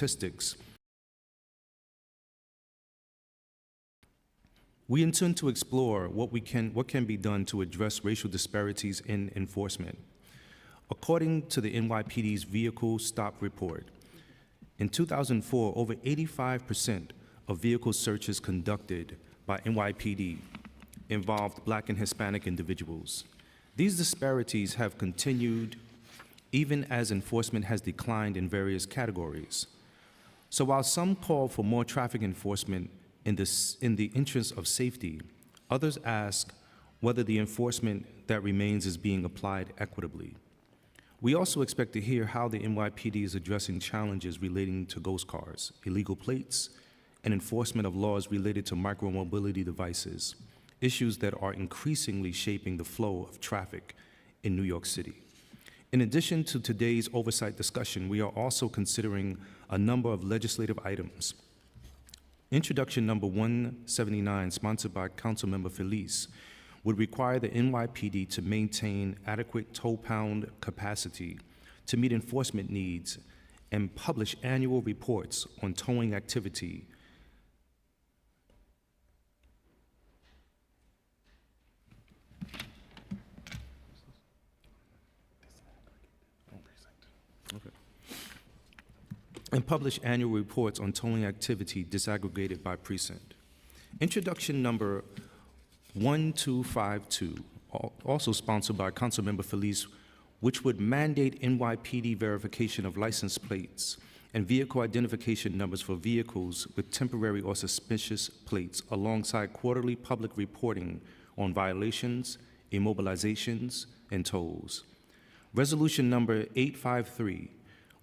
statistics, we intend to explore what can be done to address racial disparities in enforcement. According to the NYPD's Vehicle Stop Report, in 2004, over 85% of vehicle searches conducted by NYPD involved Black and Hispanic individuals. These disparities have continued even as enforcement has declined in various categories. So while some call for more traffic enforcement in the interest of safety, others ask whether the enforcement that remains is being applied equitably. We also expect to hear how the NYPD is addressing challenges relating to ghost cars, illegal plates, and enforcement of laws related to micromobility devices, issues that are increasingly shaping the flow of traffic in New York City. In addition to today's oversight discussion, we are also considering a number of legislative items. Introduction number 179, sponsored by Councilmember Felice, would require the NYPD to maintain adequate tow pound capacity to meet enforcement needs and publish annual reports on towing activity disaggregated by precinct. Introduction number 1252, also sponsored by Councilmember Felice, which would mandate NYPD verification of license plates and vehicle identification numbers for vehicles with temporary or suspicious plates, alongside quarterly public reporting on violations, immobilizations, and tolls. Resolution number 853,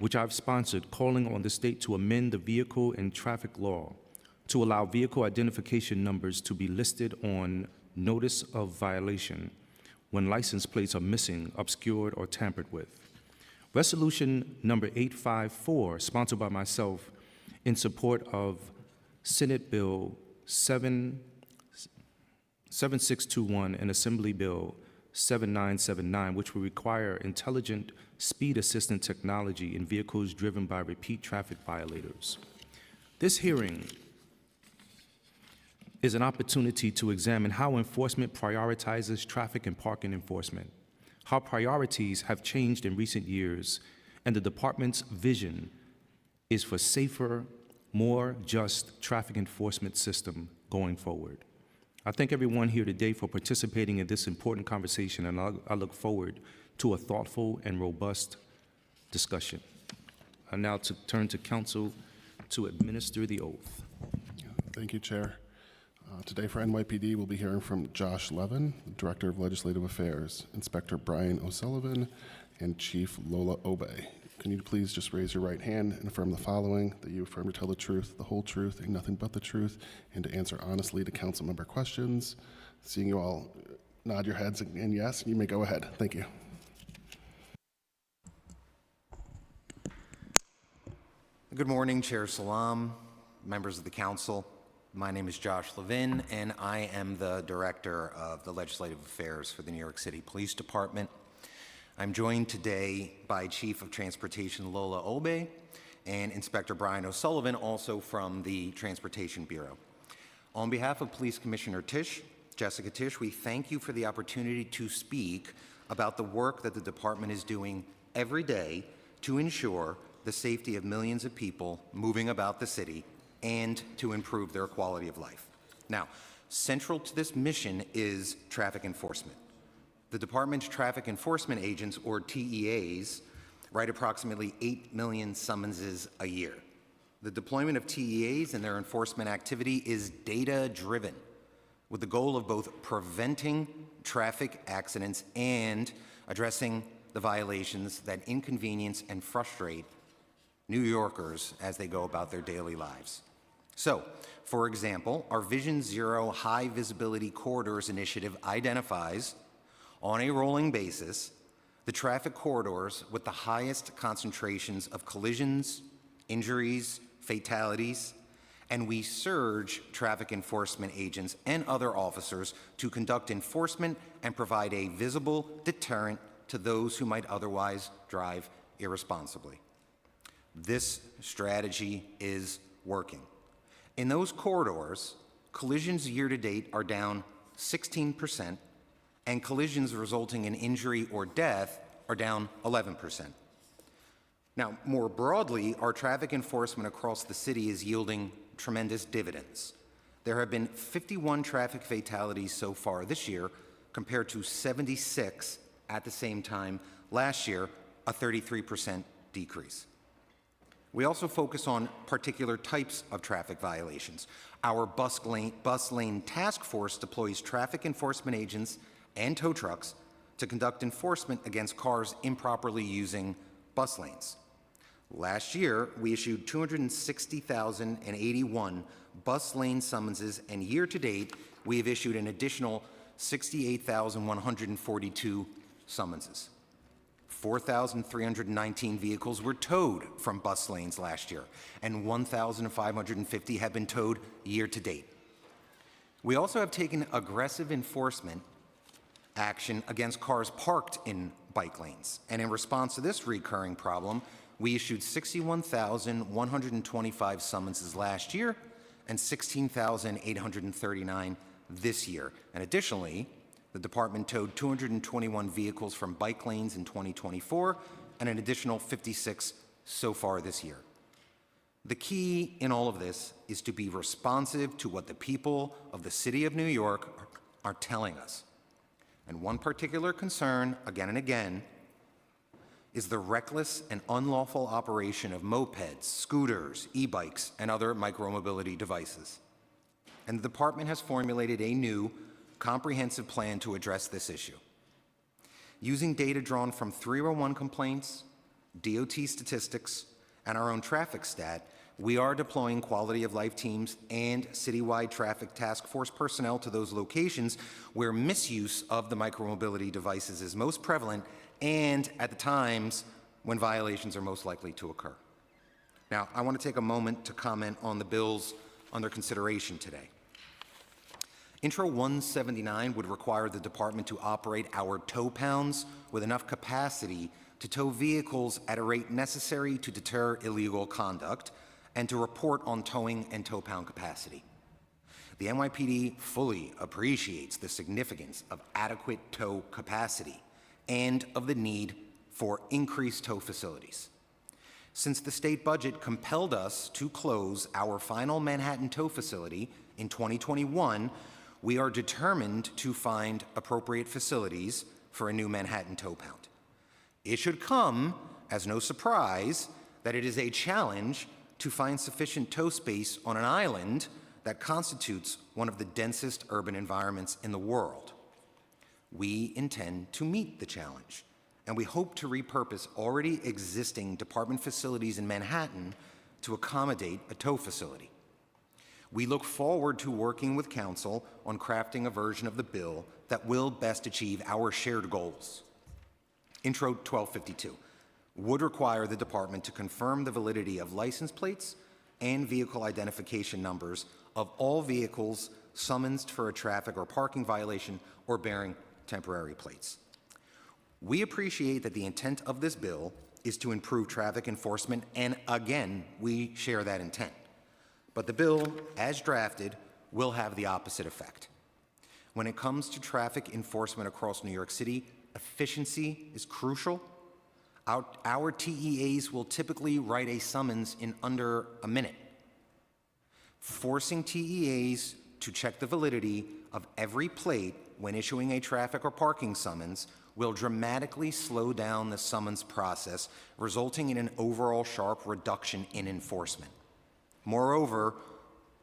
which I've sponsored, calling on the state to amend the vehicle and traffic law to allow vehicle identification numbers to be listed on notice of violation when license plates are missing, obscured, or tampered with. Resolution number 854, sponsored by myself, in support of Senate Bill 7621 and Assembly Bill 7979, which will require intelligent speed assistant technology in vehicles driven by repeat traffic violators. This hearing is an opportunity to examine how enforcement prioritizes traffic and parking enforcement, how priorities have changed in recent years, and the department's vision is for safer, more just traffic enforcement system going forward. I thank everyone here today for participating in this important conversation, and I look forward to a thoughtful and robust discussion. I now turn to council to administer the oath. Thank you, Chair. Today for NYPD, we'll be hearing from Josh Levin, Director of Legislative Affairs, Inspector Brian O'Sullivan, and Chief Lola Obey. Can you please just raise your right hand and affirm the following: that you affirm to tell the truth, the whole truth, and nothing but the truth, and to answer honestly to council member questions. Seeing you all nod your heads and yes, you may go ahead. Thank you. Good morning, Chair Salam, members of the council. My name is Josh Levin, and I am the Director of the Legislative Affairs for the New York City Police Department. I'm joined today by Chief of Transportation Lola Obey and Inspector Brian O'Sullivan, also from the Transportation Bureau. On behalf of Police Commissioner Jessica Tisch, we thank you for the opportunity to speak about the work that the department is doing every day to ensure the safety of millions of people moving about the city and to improve their quality of life. Now, central to this mission is traffic enforcement. The department's traffic enforcement agents, or TEAs, write approximately 8 million summonses a year. The deployment of TEAs and their enforcement activity is data-driven, with the goal of both preventing traffic accidents and addressing the violations that inconvenience and frustrate New Yorkers as they go about their daily lives. So, for example, our Vision Zero High Visibility Corridors initiative identifies, on a rolling basis, the traffic corridors with the highest concentrations of collisions, injuries, fatalities, and we surge traffic enforcement agents and other officers to conduct enforcement and provide a visible deterrent to those who might otherwise drive irresponsibly. This strategy is working. In those corridors, collisions year-to-date are down 16%, and collisions resulting in injury or death are down 11%. Now, more broadly, our traffic enforcement across the city is yielding tremendous dividends. There have been 51 traffic fatalities so far this year, compared to 76 at the same time last year, a 33% decrease. We also focus on particular types of traffic violations. Our bus lane task force deploys traffic enforcement agents and tow trucks to conduct enforcement against cars improperly using bus lanes. Last year, we issued 260,081 bus lane summonses, and year-to-date, we have issued an additional 68,142 summonses. 4,319 vehicles were towed from bus lanes last year, and 1,550 have been towed year-to-date. We also have taken aggressive enforcement action against cars parked in bike lanes, and in response to this recurring problem, we issued 61,125 summonses last year and 16,839 this year. And additionally, the department towed 221 vehicles from bike lanes in 2024 and an additional 56 so far this year. The key in all of this is to be responsive to what the people of the City of New York are telling us. And one particular concern, again and again, is the reckless and unlawful operation of mopeds, scooters, e-bikes, and other micromobility devices. And the department has formulated a new, comprehensive plan to address this issue. Using data drawn from 301 complaints, DOT statistics, and our own traffic stat, we are deploying quality of life teams and citywide traffic task force personnel to those locations where misuse of the micromobility devices is most prevalent and at the times when violations are most likely to occur. Now, I want to take a moment to comment on the bills under consideration today. Intro 179 would require the department to operate our tow pounds with enough capacity to tow vehicles at a rate necessary to deter illegal conduct and to report on towing and tow pound capacity. The NYPD fully appreciates the significance of adequate tow capacity and of the need for increased tow facilities. Since the state budget compelled us to close our final Manhattan tow facility in 2021, we are determined to find appropriate facilities for a new Manhattan tow pound. It should come as no surprise that it is a challenge to find sufficient tow space on an island that constitutes one of the densest urban environments in the world. We intend to meet the challenge, and we hope to repurpose already existing department facilities in Manhattan to accommodate a tow facility. We look forward to working with Council on crafting a version of the bill that will best achieve our shared goals. Intro 1252 would require the department to confirm the validity of license plates and vehicle identification numbers of all vehicles summoned for a traffic or parking violation or bearing temporary plates. We appreciate that the intent of this bill is to improve traffic enforcement, and again, we share that intent. But the bill, as drafted, will have the opposite effect. When it comes to traffic enforcement across New York City, efficiency is crucial. Our TEAs will typically write a summons in under a minute. Forcing TEAs to check the validity of every plate when issuing a traffic or parking summons will dramatically slow down the summons process, resulting in an overall sharp reduction in enforcement. Moreover,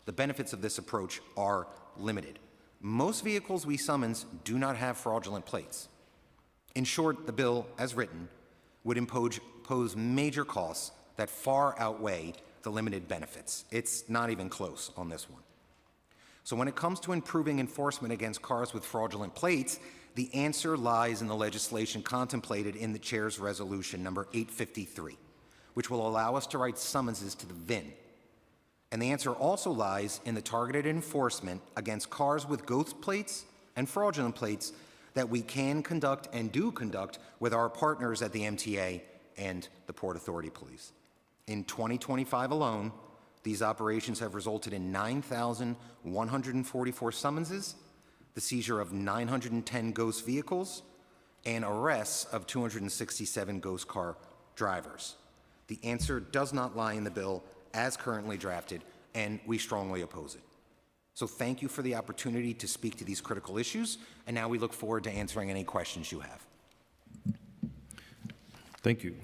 the benefits of this approach are limited. Most vehicles we summons do not have fraudulent plates. In short, the bill, as written, would impose major costs that far outweigh the limited benefits. It's not even close on this one. So when it comes to improving enforcement against cars with fraudulent plates, the answer lies in the legislation contemplated in the Chair's resolution number 853, which will allow us to write summonses to the VIN. And the answer also lies in the targeted enforcement against cars with ghost plates and fraudulent plates that we can conduct and do conduct with our partners at the MTA and the Port Authority Police. In 2025 alone, these operations have resulted in 9,144 summonses, the seizure of 910 ghost vehicles, and arrests of 267 ghost car drivers. The answer does not lie in the bill as currently drafted, and we strongly oppose it. So thank you for the opportunity to speak to these critical issues, and now we look forward to answering any questions you have. Thank you.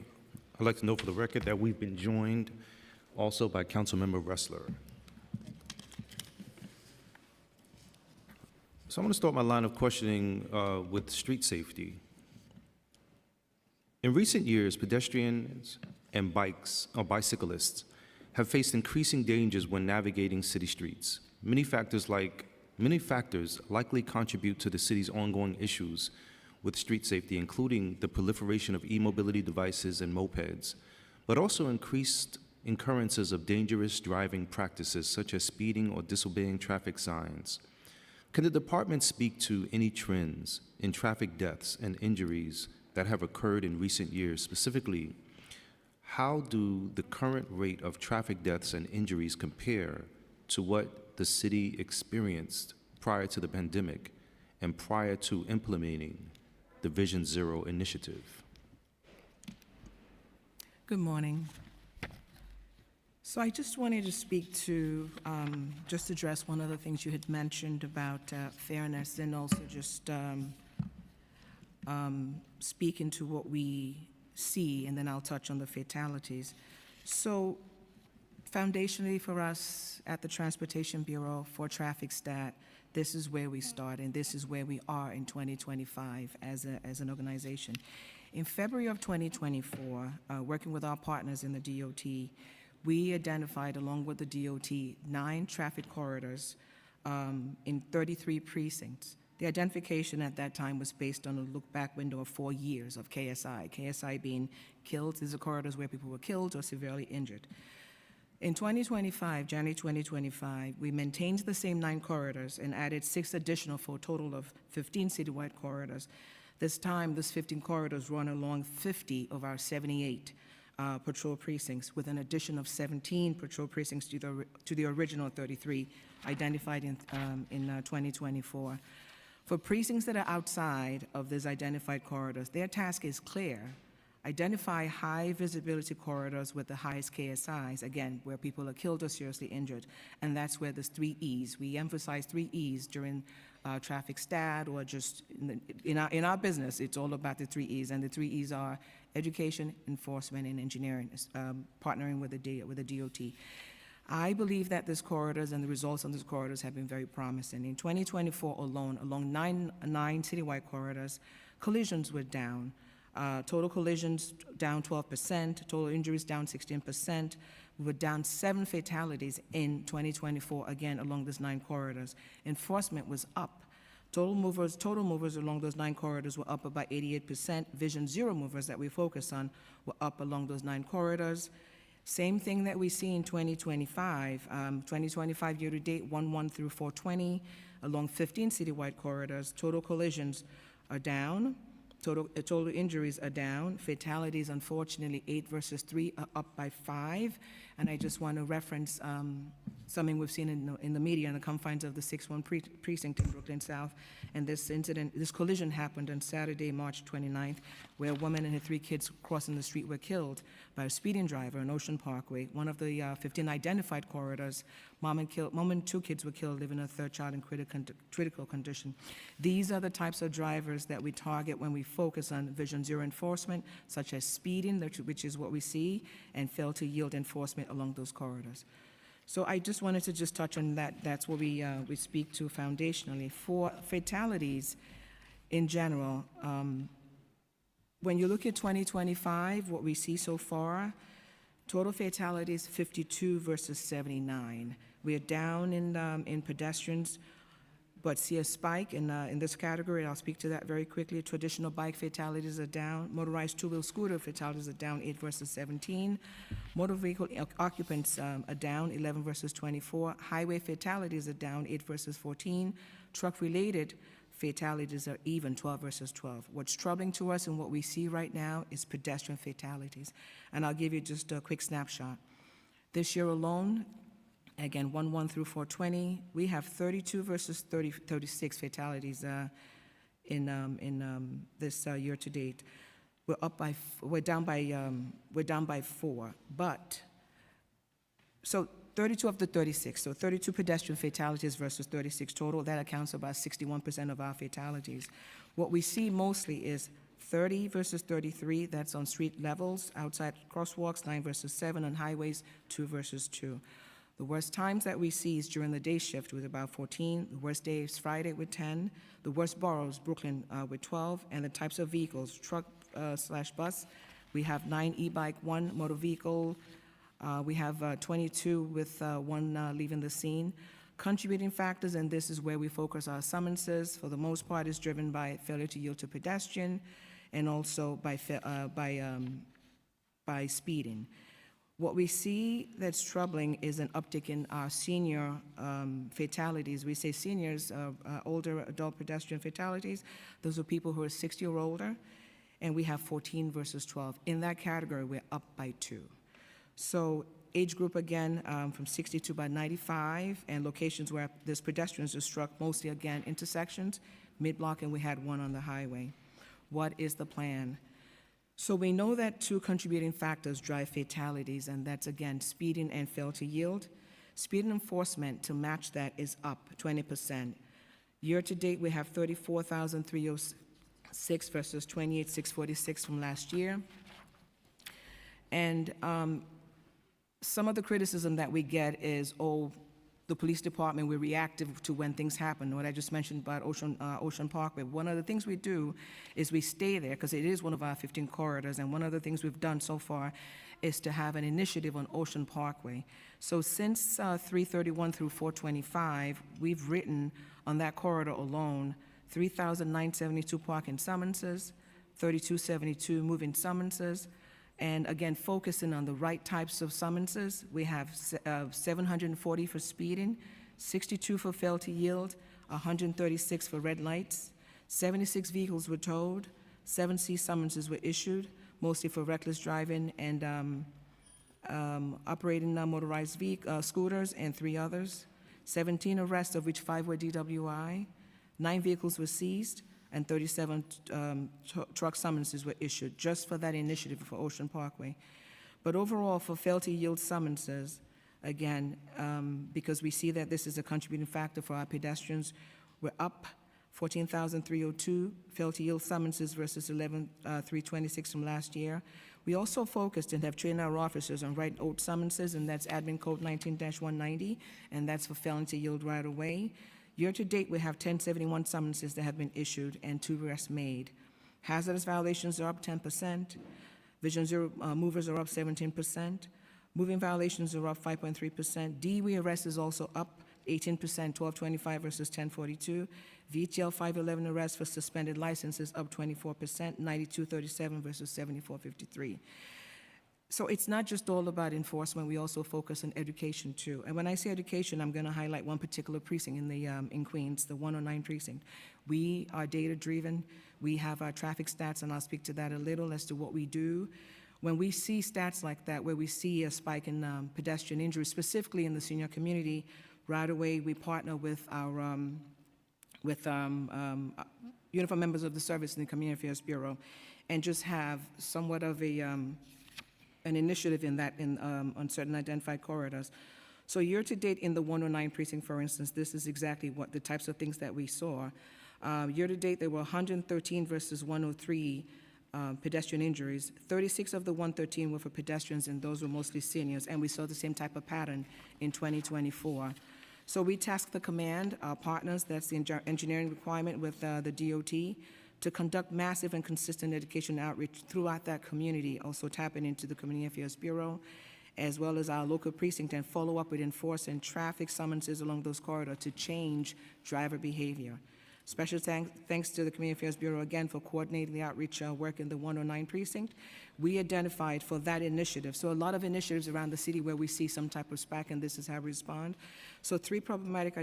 I'd like to note for the record that we've been joined also by Councilmember Ressler. So I'm going to start my line of questioning with street safety. In recent years, pedestrians and bicyclists have faced increasing dangers when navigating city streets. Many factors likely contribute to the city's ongoing issues with street safety, including the proliferation of e-mobility devices and mopeds, but also increased occurrences of dangerous driving practices such as speeding or disobeying traffic signs. Can the department speak to any trends in traffic deaths and injuries that have occurred in recent years? Specifically, how do the current rate of traffic deaths and injuries compare to what the city experienced prior to the pandemic and prior to implementing the Vision Zero initiative? Good morning. So I just wanted to speak to, just address one of the things you had mentioned about fairness, and also just speak into what we see, and then I'll touch on the fatalities. So foundationally for us at the Transportation Bureau for Traffic Stat, this is where we start, and this is where we are in 2025 as an organization. In February of 2024, working with our partners in the DOT, we identified, along with the DOT, 9 traffic corridors in 33 precincts. The identification at that time was based on a look-back window of 4 years of KSI. KSI being killed, these are corridors where people were killed or severely injured. In 2025, January 2025, we maintained the same 9 corridors and added 6 additional for a total of 15 citywide corridors. This time, these 15 corridors run along 50 of our 78 patrol precincts, with an addition of 17 patrol precincts to the original 33 identified in 2024. For precincts that are outside of these identified corridors, their task is clear. Identify high visibility corridors with the highest KSIs, again, where people are killed or seriously injured. And that's where there's 3 E's. We emphasize 3 E's during traffic stat, or just in our business, it's all about the 3 E's. And the 3 E's are education, enforcement, and engineering, partnering with the DOT. I believe that these corridors and the results on these corridors have been very promising. In 2024 alone, along nine citywide corridors, collisions were down. Total collisions down 12%, total injuries down 16%. We were down 7 fatalities in 2024, again, along these 9 corridors. Enforcement was up. Total movers along those 9 corridors were up about 88%. Vision Zero movers that we focus on were up along those 9 corridors. Same thing that we see in 2025. 2025 year-to-date, 1/1 through 4/20, along 15 citywide corridors. Total collisions are down. Total injuries are down. Fatalities, unfortunately, 8 versus 3 are up by 5. And I just want to reference something we've seen in the media in the confines of the 6-1 precinct in Brooklyn South. And this collision happened on Saturday, March 29th, where a woman and her 3 kids crossing the street were killed by a speeding driver on Ocean Parkway. One of the 15 identified corridors, mom and 2 kids were killed, leaving a 3rd child in critical condition. These are the types of drivers that we target when we focus on Vision Zero enforcement, such as speeding, which is what we see, and fail to yield enforcement along those corridors. So I just wanted to just touch on that. That's what we speak to foundationally. For fatalities in general, when you look at 2025, what we see so far, total fatalities 52 versus 79. We are down in pedestrians, but see a spike in this category. I'll speak to that very quickly. Traditional bike fatalities are down. Motorized 2-wheel scooter fatalities are down 8 versus 17. Motor vehicle occupants are down 11 versus 24. Highway fatalities are down 8 versus 14. Truck-related fatalities are even, 12 versus 12. What's troubling to us and what we see right now is pedestrian fatalities. And I'll give you just a quick snapshot. This year alone, again, 1/1 through 4/20, we have 32 versus 36 fatalities in this year to date. We're down by 4, but so 32 of the 36, so 32 pedestrian fatalities versus 36 total. That accounts for about 61% of our fatalities. What we see mostly is 30 versus 33, that's on street levels, outside crosswalks, 9 versus 7, on highways, 2 versus 2. The worst times that we see is during the day shift with about 14. The worst day is Friday with 10. The worst boroughs, Brooklyn with 12. And the types of vehicles, truck / bus, we have 9 e-bike, 1 motor vehicle. We have 22 with 1 leaving the scene. Contributing factors, and this is where we focus our summonses, for the most part is driven by failure to yield to pedestrian and also by speeding. What we see that's troubling is an uptick in our senior fatalities. We say seniors, older adult pedestrian fatalities. Those are people who are 60 or older, and we have 14 versus 12. In that category, we're up by 2. So age group, again, from 60 to about 95, and locations where there's pedestrians are struck, mostly, again, intersections, mid-block, and we had 1 on the highway. What is the plan? So we know that 2 contributing factors drive fatalities, and that's, again, speeding and fail to yield. Speed enforcement, to match that, is up 20%. Year to date, we have 34,306 versus 28,646 from last year. And some of the criticism that we get is, oh, the police department, we're reactive to when things happen. What I just mentioned about Ocean Parkway. One of the things we do is we stay there because it is one of our 15 corridors, and one of the things we've done so far is to have an initiative on Ocean Parkway. So since 3/31 through 4/25, we've written on that corridor alone 3,972 parking summonses, 3,272 moving summonses, and again, focusing on the right types of summonses. We have 740 for speeding, 62 for fail to yield, 136 for red lights, 76 vehicles were towed, 7 C summonses were issued, mostly for reckless driving and operating motorized scooters, and 3 others. 17 arrests, of which 5 were DWI, 9 vehicles were seized, and 37 truck summonses were issued just for that initiative for Ocean Parkway. But overall, for fail to yield summonses, again, because we see that this is a contributing factor for our pedestrians, we're up 14,302 fail to yield summonses versus 11,326 from last year. We also focused and have trained our officers on right old summonses, and that's Admin Code 19-190, and that's for failing to yield right away. Year to date, we have 1071 summonses that have been issued and 2 arrests made. Hazardous violations are up 10%. Vision Zero movers are up 17%. Moving violations are up 5.3%. DUI arrests is also up 18%, 1225 versus 1042. VTL 511 arrests for suspended licenses up 24%, 9237 versus 7453. So it's not just all about enforcement. We also focus on education too. And when I say education, I'm going to highlight one particular precinct in Queens, the 109 precinct. We are data-driven. We have our traffic stats, and I'll speak to that a little as to what we do. When we see stats like that, where we see a spike in pedestrian injuries, specifically in the senior community, right away we partner with our uniformed members of the service in the Community Affairs Bureau, and just have somewhat of an initiative in that on certain identified corridors. So year to date in the 109 precinct, for instance, this is exactly what the types of things that we saw. Year to date, there were 113 versus 103 pedestrian injuries. 36 of the 113 were for pedestrians, and those were mostly seniors, and we saw the same type of pattern in 2024. So we tasked the command, our partners, that's the engineering requirement with the DOT, to conduct massive and consistent education outreach throughout that community, also tapping into the Community Affairs Bureau, as well as our local precinct, and follow up with enforcing traffic summonses along those corridors to change driver behavior. Special thanks to the Community Affairs Bureau again for coordinating the outreach work in the 109 precinct. We identified for that initiative, so a lot of initiatives around the city where we see some type of SPAC, and this is how we respond. So 3 problematic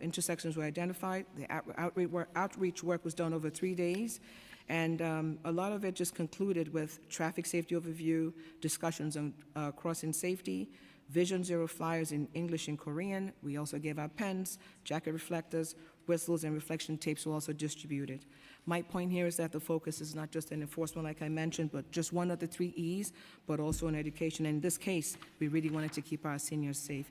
intersections were identified. The outreach work was done over 3 days, and a lot of it just concluded with traffic safety overview, discussions on crossing safety, Vision Zero flyers in English and Korean. We also gave out pens, jacket reflectors, whistles, and reflection tapes were also distributed. My point here is that the focus is not just in enforcement, like I mentioned, but just one of the 3 E's, but also in education. In this case, we really wanted to keep our seniors safe.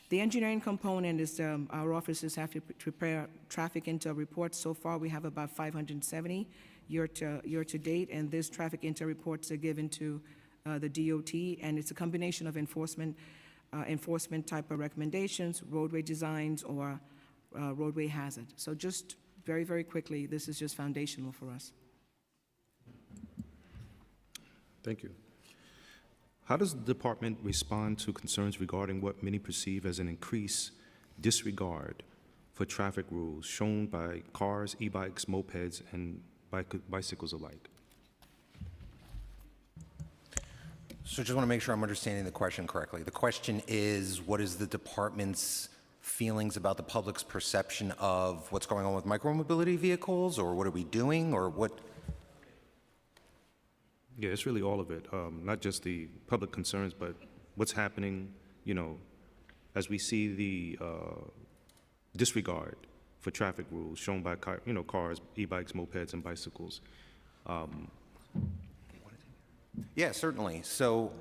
The engineering component is our officers have to prepare traffic intel reports. So far, we have about 570 year to date, and these traffic intel reports are given to the DOT, and it's a combination of enforcement type of recommendations, roadway designs, or roadway hazard. So just very, very quickly, this is just foundational for us. Thank you. How does the department respond to concerns regarding what many perceive as an increased disregard for traffic rules shown by cars, e-bikes, mopeds, and bicycles alike? So just want to make sure I'm understanding the question correctly. The question is, what is the department's feelings about the public's perception of what's going on with micromobility vehicles, or what are we doing, or what? Yeah, it's really all of it, not just the public concerns, but what's happening, you know, as we see the disregard for traffic rules shown by cars, e-bikes, mopeds, and bicycles. Yeah, certainly. So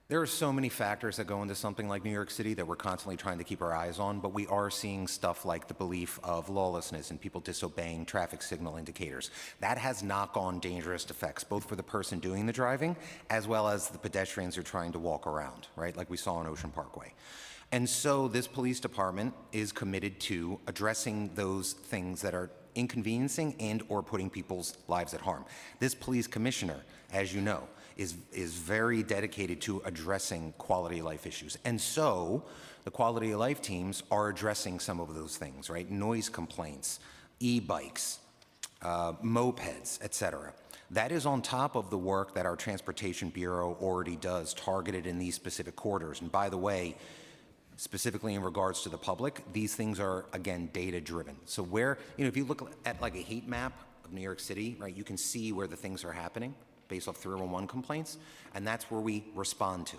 there are so many factors that go into something like New York City that we're constantly trying to keep our eyes on, but we are seeing stuff like the belief of lawlessness and people disobeying traffic signal indicators. That has knock-on dangerous effects, both for the person doing the driving as well as the pedestrians who are trying to walk around, right, like we saw on Ocean Parkway. And so this police department is committed to addressing those things that are inconveniencing and or putting people's lives at harm. This police commissioner, as you know, is very dedicated to addressing quality of life issues. And so the quality of life teams are addressing some of those things, right? Noise complaints, e-bikes, mopeds, etc. That is on top of the work that our Transportation Bureau already does, targeted in these specific corridors. And by the way, specifically in regards to the public, these things are, again, data-driven. So where, if you look at like a heat map of New York City, right, you can see where the things are happening based off 311 complaints, and that's where we respond to.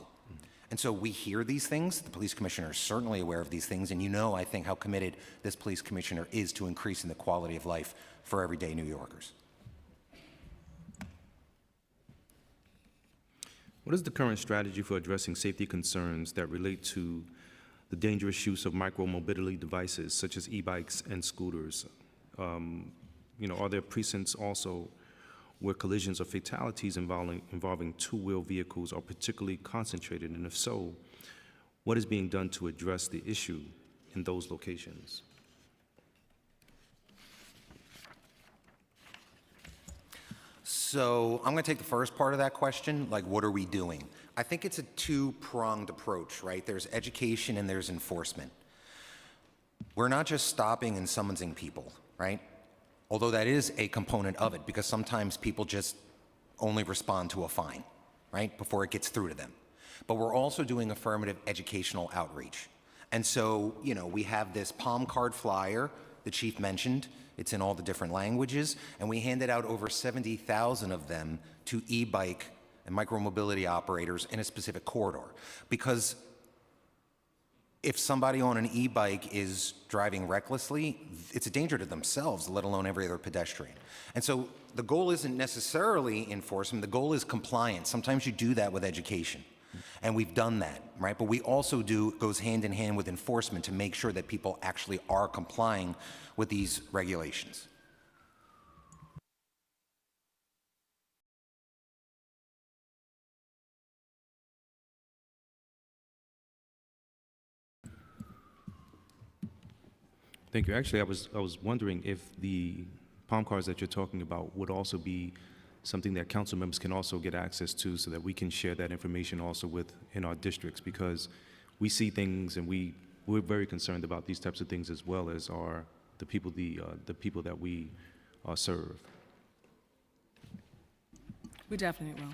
And so we hear these things. The police commissioner is certainly aware of these things, and I think, how committed this police commissioner is to increasing the quality of life for everyday New Yorkers. What is the current strategy for addressing safety concerns that relate to the dangerous use of micromobility devices such as e-bikes and scooters? Are there precincts also where collisions or fatalities involving two-wheel vehicles are particularly concentrated? And if so, what is being done to address the issue in those locations? So I'm going to take the first part of that question, like what are we doing? I think it's a two-pronged approach, right? There's education and there's enforcement. We're not just stopping and summoning people, right? Although that is a component of it, because sometimes people just only respond to a fine, right, before it gets through to them. But we're also doing affirmative educational outreach. And so, we have this palm card flyer the chief mentioned. It's in all the different languages, and we handed out over 70,000 of them to e-bike and micromobility operators in a specific corridor. Because if somebody on an e-bike is driving recklessly, it's a danger to themselves, let alone every other pedestrian. And so the goal isn't necessarily enforcement, the goal is compliance. Sometimes you do that with education, and we've done that, right? But we also goes hand in hand with enforcement to make sure that people actually are complying with these regulations. Thank you. Actually, I was wondering if the palm cards that you're talking about would also be something that council members can also get access to, so that we can share that information also in our districts, because we see things and we we're very concerned about these types of things as well as are the people that we serve. We definitely will.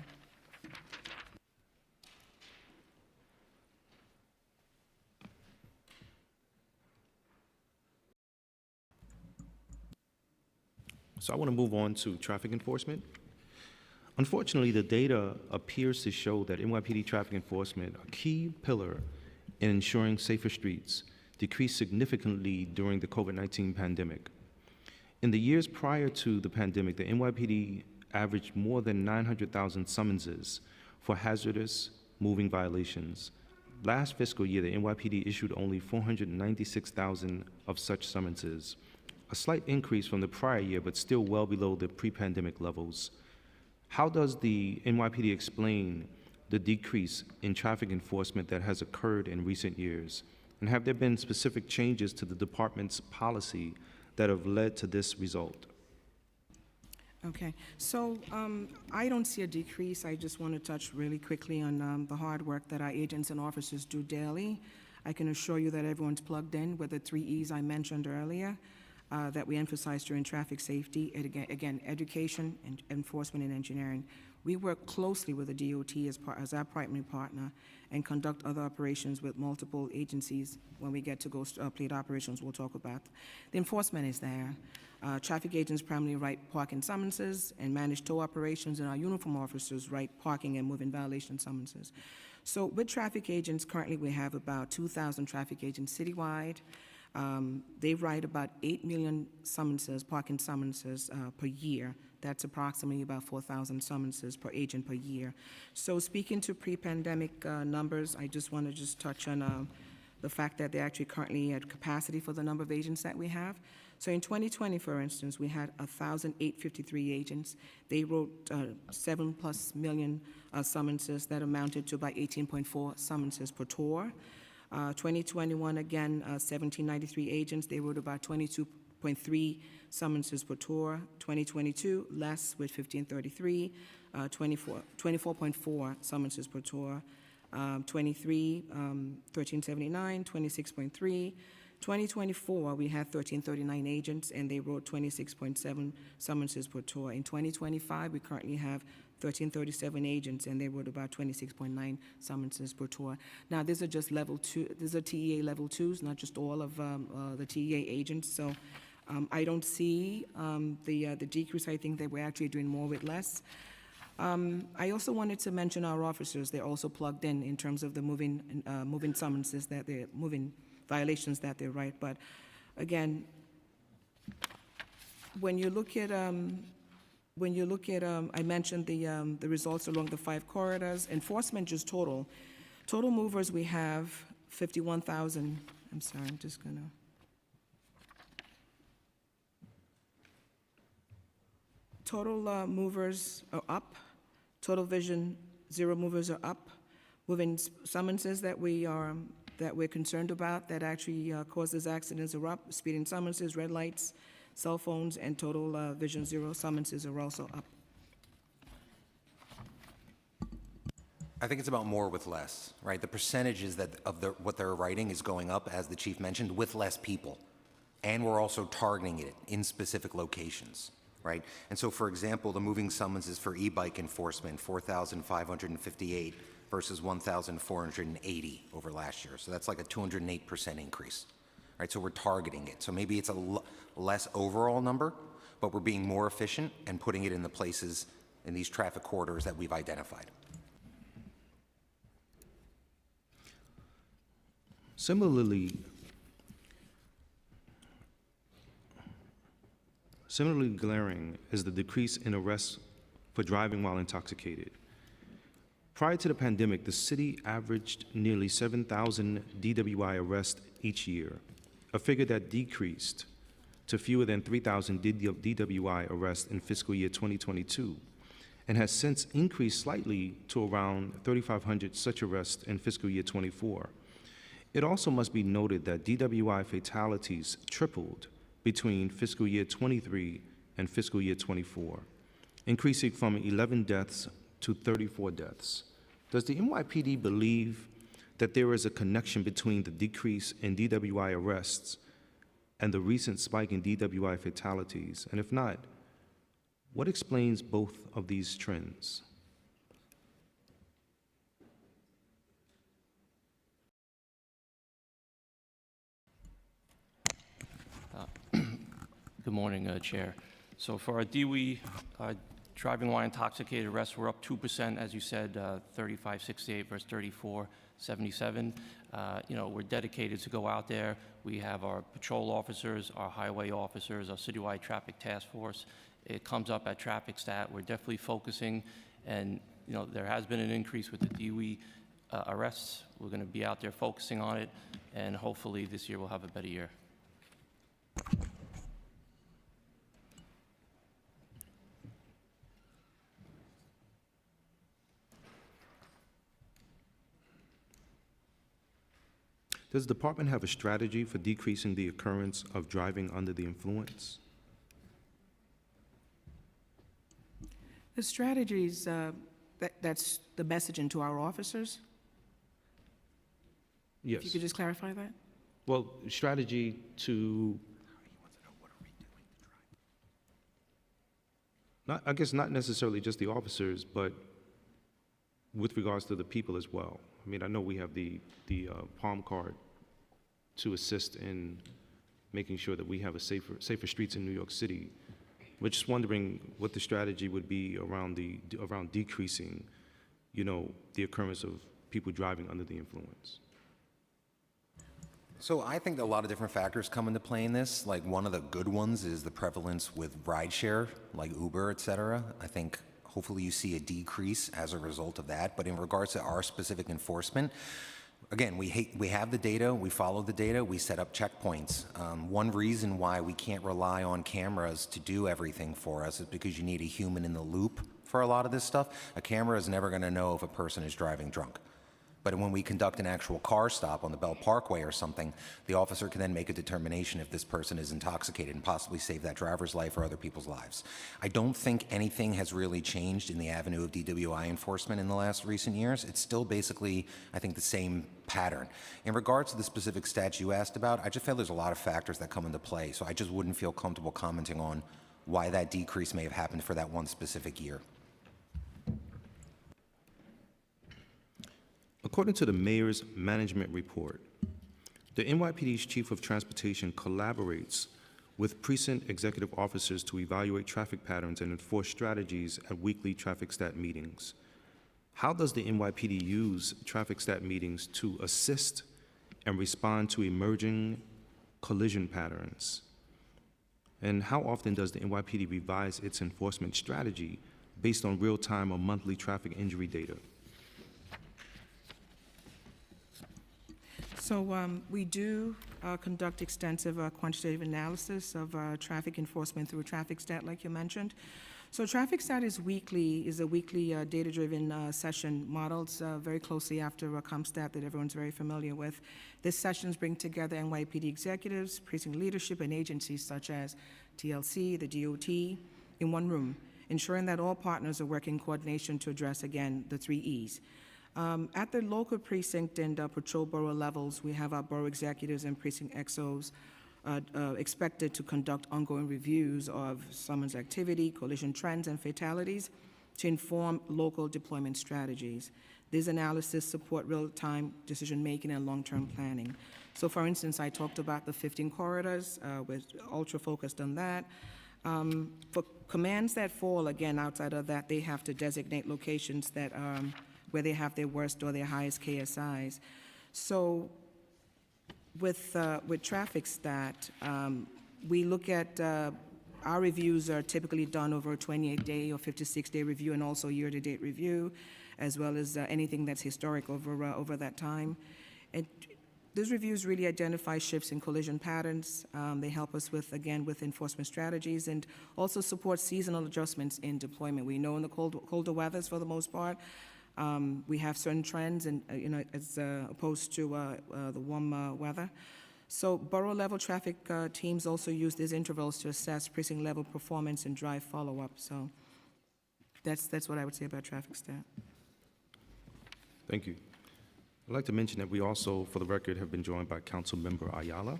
So I want to move on to traffic enforcement. Unfortunately, the data appears to show that NYPD traffic enforcement, a key pillar in ensuring safer streets, decreased significantly during the COVID-19 pandemic. In the years prior to the pandemic, the NYPD averaged more than 900,000 summonses for hazardous moving violations. Last fiscal year, the NYPD issued only 496,000 of such summonses, a slight increase from the prior year, but still well below the pre-pandemic levels. How does the NYPD explain the decrease in traffic enforcement that has occurred in recent years? And have there been specific changes to the department's policy that have led to this result? Okay, so I don't see a decrease. I just want to touch really quickly on the hard work that our agents and officers do daily. I can assure you that everyone's plugged in with the 3 E's I mentioned earlier that we emphasize during traffic safety. And again, education, and enforcement, and engineering. We work closely with the DOT as our primary partner and conduct other operations with multiple agencies. When we get to go complete operations, we'll talk about. The enforcement is there. Traffic agents primarily write parking summonses and manage tow operations, and our uniform officers write parking and moving violation summonses. So with traffic agents, currently we have about 2,000 traffic agents citywide. They write about 8 million summonses, parking summonses per year. That's approximately about 4,000 summonses per agent per year. So speaking to pre-pandemic numbers, I just want to touch on the fact that they're actually currently at capacity for the number of agents that we have. So in 2020, for instance, we had 1,853 agents. They wrote 7+ million summonses that amounted to about 18.4 summonses per tour. 2021, again, 1,793 agents. They wrote about 22.3 summonses per tour. 2022, less with 1,533, 24.4 summonses per tour. 23, 1,379, 26.3. 2024, we had 1,339 agents, and they wrote 26.7 summonses per tour. In 2025, we currently have 1,337 agents, and they wrote about 26.9 summonses per tour. Now, these are just level 2. These are TEA level 2s, not just all of the TEA agents. So I don't see the decrease. I think that we're actually doing more with less. I also wanted to mention our officers. They're also plugged in terms of the moving summonses that they're moving violations that they write. But again, when you look at I mentioned the results along the 5 corridors. Enforcement just total movers, we have 51,000. I'm sorry, I'm just gonna. Total movers are up. Total vision 0 movers are up. Moving summonses that we're concerned about that actually causes accidents are up. Speeding summonses, red lights, cell phones, and total vision 0 summonses are also up. I think it's about more with less, right? The percentages what they're writing is going up, as the chief mentioned, with less people. And we're also targeting it in specific locations, right? And so, for example, the moving summonses for e-bike enforcement, 4,558 versus 1,480 over last year. So that's like a 208% increase, right? So we're targeting it. So maybe it's a less overall number, but we're being more efficient and putting it in the places in these traffic corridors that we've identified. Similarly glaring is the decrease in arrests for driving while intoxicated. Prior to the pandemic, the city averaged nearly 7,000 DWI arrests each year, a figure that decreased to fewer than 3,000 DWI arrests in fiscal year 2022, and has since increased slightly to around 3,500 such arrests in fiscal year 24. It also must be noted that DWI fatalities tripled between fiscal year 23 and fiscal year 24, increasing from 11 deaths to 34 deaths. Does the NYPD believe that there is a connection between the decrease in DWI arrests and the recent spike in DWI fatalities? And if not, what explains both of these trends? Good morning, Chair. So for our DWI, driving while intoxicated arrests, we're up 2%, as you said, 3568 versus 3477. We're dedicated to go out there. We have our patrol officers, our highway officers, our citywide traffic task force. It comes up at traffic stat. We're definitely focusing, and there has been an increase with the DWI arrests. We're going to be out there focusing on it, and hopefully this year we'll have a better year. Does the department have a strategy for decreasing the occurrence of driving under the influence? The strategies, that's the messaging to our officers? Yes. If you could just clarify that? Well, strategy to, I guess not necessarily just the officers, but with regards to the people as well. I mean, I know we have the Palm card to assist in making sure that we have a safer streets in New York City. We're just wondering what the strategy would be around decreasing, the occurrence of people driving under the influence. So I think a lot of different factors come into play in this. Like, one of the good ones is the prevalence with rideshare, like Uber, et cetera. I think hopefully you see a decrease as a result of that. But in regards to our specific enforcement, again, we have the data, we follow the data, we set up checkpoints. One reason why we can't rely on cameras to do everything for us is because you need a human in the loop for a lot of this stuff. A camera is never going to know if a person is driving drunk. But when we conduct an actual car stop on the Bell Parkway or something, the officer can then make a determination if this person is intoxicated and possibly save that driver's life or other people's lives. I don't think anything has really changed in the avenue of DWI enforcement in the last recent years. It's still basically, I think, the same pattern. In regards to the specific stats you asked about, I just feel there's a lot of factors that come into play, so I just wouldn't feel comfortable commenting on why that decrease may have happened for that one specific year. According to the mayor's management report, the NYPD's Chief of Transportation collaborates with precinct executive officers to evaluate traffic patterns and enforce strategies at weekly traffic stat meetings. How does the NYPD use traffic stat meetings to assist and respond to emerging collision patterns? And how often does the NYPD revise its enforcement strategy based on real-time or monthly traffic injury data? So we do conduct extensive quantitative analysis of traffic enforcement through traffic stat, like you mentioned. So traffic stat is a weekly data-driven session modeled very closely after CompStat that everyone's very familiar with. These sessions bring together NYPD executives, precinct leadership, and agencies such as TLC, the DOT, in one room, ensuring that all partners are working in coordination to address, again, the 3 E's. At the local precinct and patrol borough levels, we have our borough executives and precinct XOs expected to conduct ongoing reviews of summons activity, collision trends, and fatalities to inform local deployment strategies. These analyses support real-time decision-making and long-term planning. So, for instance, I talked about the 15 corridors. We're ultra-focused on that. For commands that fall, again, outside of that, they have to designate locations that where they have their worst or their highest KSIs. So with traffic stat, we look at, our reviews are typically done over a 28-day or 56-day review, and also year-to-date review, as well as anything that's historic over that time. And these reviews really identify shifts in collision patterns. They help us with enforcement strategies, and also support seasonal adjustments in deployment. We know in the colder weathers, for the most part, we have certain trends, and as opposed to the warm weather. So borough-level traffic teams also use these intervals to assess precinct-level performance and drive follow-up. So that's what I would say about traffic stat. Thank you. I'd like to mention that we also, for the record, have been joined by Councilmember Ayala.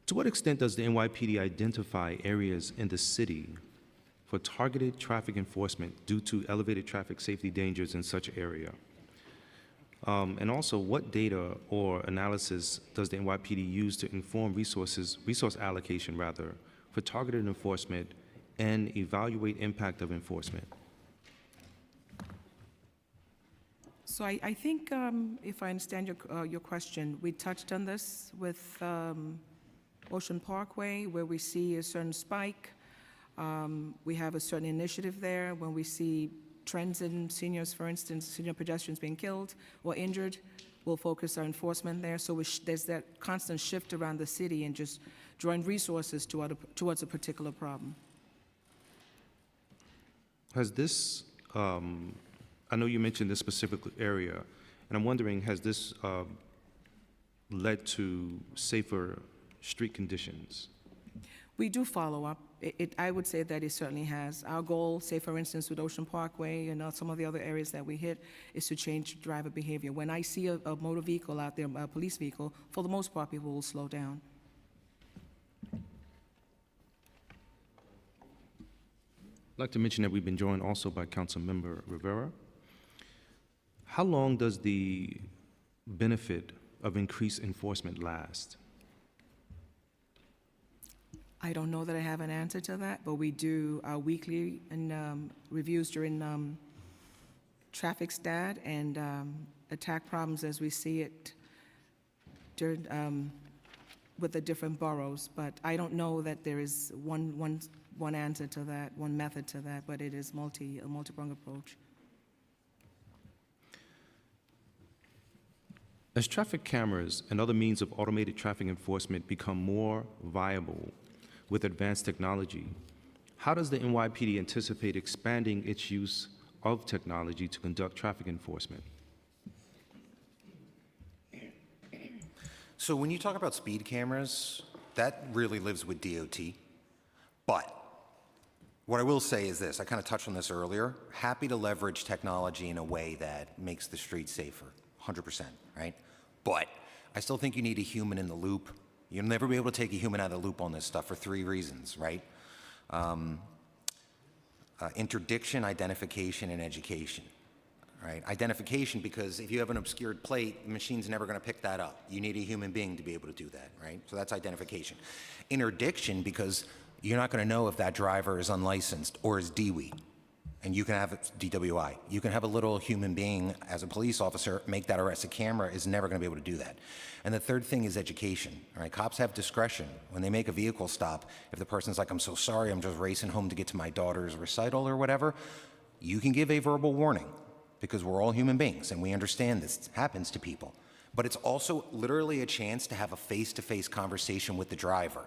To what extent does the NYPD identify areas in the city for targeted traffic enforcement due to elevated traffic safety dangers in such area? And also, what data or analysis does the NYPD use to inform resource allocation, rather, for targeted enforcement and evaluate impact of enforcement? So I think, if I understand your question, we touched on this with Ocean Parkway, where we see a certain spike. We have a certain initiative there. When we see trends in seniors, for instance, senior pedestrians being killed or injured, we'll focus our enforcement there. So there's that constant shift around the city and just drawing resources towards a particular problem. Has this, I know you mentioned this specific area, and I'm wondering, has this led to safer street conditions? We do follow up. I would say that it certainly has. Our goal, say for instance with Ocean Parkway and some of the other areas that we hit, is to change driver behavior. When I see a motor vehicle out there, a police vehicle, for the most part people will slow down. I'd like to mention that we've been joined also by Councilmember Rivera. How long does the benefit of increased enforcement last? I don't know that I have an answer to that, but we do our weekly reviews during traffic stat and attack problems as we see it during, with the different boroughs. But I don't know that there is one answer to that, one method to that, but it is a multi-pronged approach. As traffic cameras and other means of automated traffic enforcement become more viable with advanced technology, how does the NYPD anticipate expanding its use of technology to conduct traffic enforcement? So when you talk about speed cameras, that really lives with DOT. But what I will say is this, I kind of touched on this earlier, happy to leverage technology in a way that makes the streets safer, 100%, right? But I still think you need a human in the loop. You'll never be able to take a human out of the loop on this stuff for 3 reasons, right? Interdiction, identification, and education, right? Identification, because if you have an obscured plate, the machine's never going to pick that up. You need a human being to be able to do that, right? So that's identification. Interdiction, because you're not going to know if that driver is unlicensed or is DWI, and you can have DWI. You can have a little human being as a police officer make that arrest. A camera is never going to be able to do that. And the third thing is education. All right, cops have discretion when they make a vehicle stop. If the person's like, "I'm so sorry, I'm just racing home to get to my daughter's recital" or whatever, you can give a verbal warning because we're all human beings and we understand this happens to people. But it's also literally a chance to have a face-to-face conversation with the driver.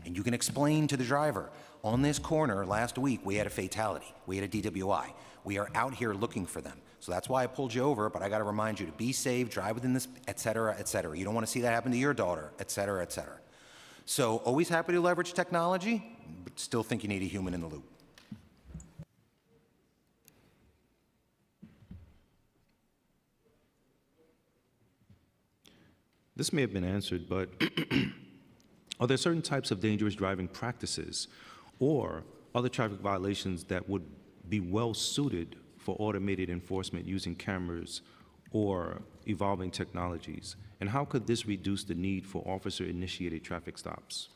And you can explain to the driver, on this corner last week we had a fatality, we had a DWI. We are out here looking for them. So that's why I pulled you over, but I got to remind you to be safe, drive within this, et cetera, et cetera. You don't want to see that happen to your daughter, et cetera, et cetera. So always happy to leverage technology, but still think you need a human in the loop. This may have been answered, but are there certain types of dangerous driving practices or other traffic violations that would be well suited for automated enforcement using cameras or evolving technologies? And how could this reduce the need for officer-initiated traffic stops?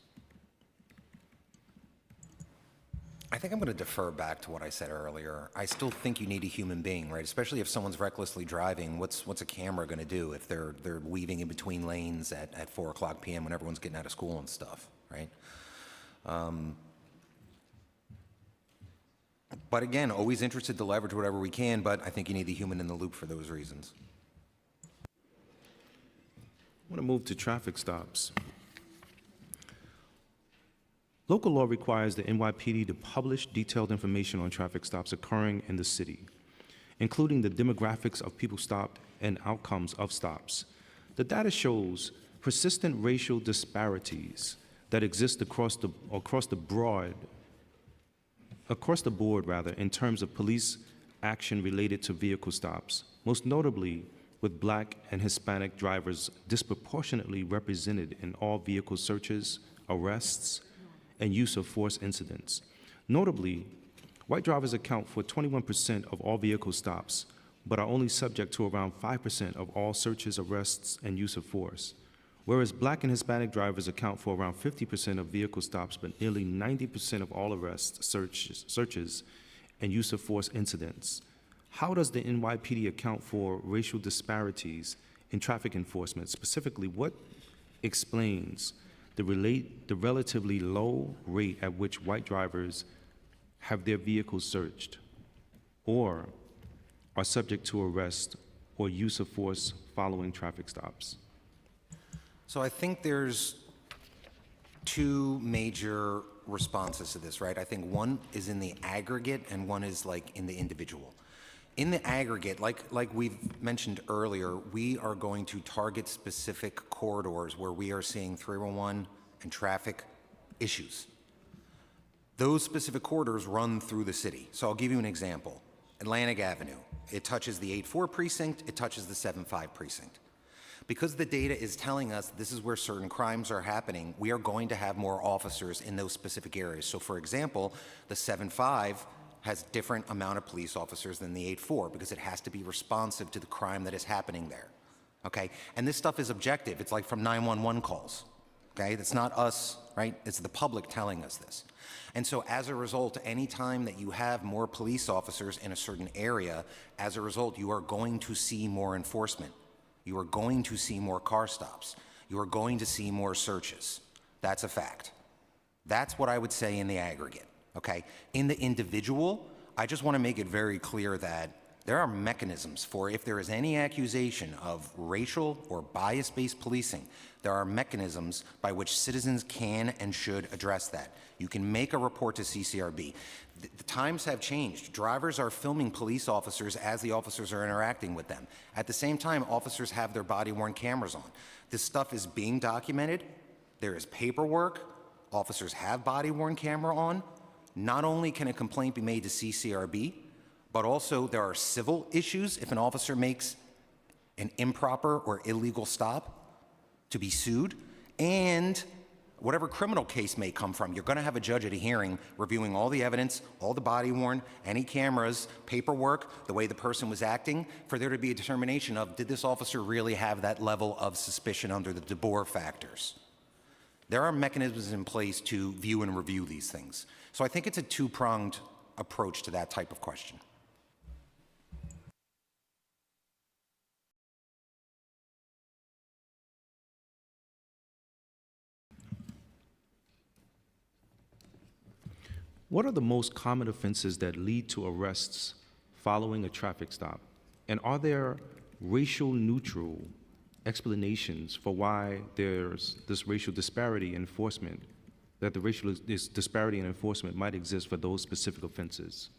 I think I'm going to defer back to what I said earlier. I still think you need a human being, right? Especially if someone's recklessly driving. What's a camera going to do if they're weaving in between lanes at 4 o'clock p.m. when everyone's getting out of school and stuff, right? But again, always interested to leverage whatever we can, but I think you need the human in the loop for those reasons. I want to move to traffic stops. Local law requires the NYPD to publish detailed information on traffic stops occurring in the city, including the demographics of people stopped and outcomes of stops. The data shows persistent racial disparities that exist across the board in terms of police action related to vehicle stops, most notably with Black and Hispanic drivers disproportionately represented in all vehicle searches, arrests, and use of force incidents. Notably, white drivers account for 21% of all vehicle stops, but are only subject to around 5% of all searches, arrests, and use of force, whereas Black and Hispanic drivers account for around 50% of vehicle stops, but nearly 90% of all arrests, searches, and use of force incidents. How does the NYPD account for racial disparities in traffic enforcement? Specifically, what explains the relatively low rate at which white drivers have their vehicles searched or are subject to arrest or use of force following traffic stops? So I think there's two major responses to this, right? I think one is in the aggregate and one is like in the individual. In the aggregate, like we've mentioned earlier, we are going to target specific corridors where we are seeing 311 and traffic issues. Those specific corridors run through the city. So I'll give you an example. Atlantic Avenue, it touches the 8-4 precinct, it touches the 7-5 precinct. Because the data is telling us this is where certain crimes are happening, we are going to have more officers in those specific areas. So for example, the 7-5 has different amount of police officers than the 8-4 because it has to be responsive to the crime that is happening there, okay? And this stuff is objective. It's like from 911 calls, okay? It's not us, right? It's the public telling us this. And so as a result, anytime that you have more police officers in a certain area, as a result, you are going to see more enforcement. You are going to see more car stops. You are going to see more searches. That's a fact. That's what I would say in the aggregate, okay? In the individual, I just want to make it very clear that there are mechanisms for if there is any accusation of racial or bias-based policing, there are mechanisms by which citizens can and should address that. You can make a report to CCRB. The times have changed. Drivers are filming police officers as the officers are interacting with them. At the same time, officers have their body-worn cameras on. This stuff is being documented. There is paperwork. Officers have body-worn camera on. Not only can a complaint be made to CCRB, but also there are civil issues if an officer makes an improper or illegal stop to be sued, and whatever criminal case may come from, you're going to have a judge at a hearing reviewing all the evidence, all the body worn, any cameras, paperwork, the way the person was acting, for there to be a determination of did this officer really have that level of suspicion under the DeBoer factors. There are mechanisms in place to view and review these things. So I think it's a two-pronged approach to that type of question. What are the most common offenses that lead to arrests following a traffic stop? And are there racial neutral explanations for why there's this racial disparity in enforcement, that the racial disparity in enforcement might exist for those specific offenses?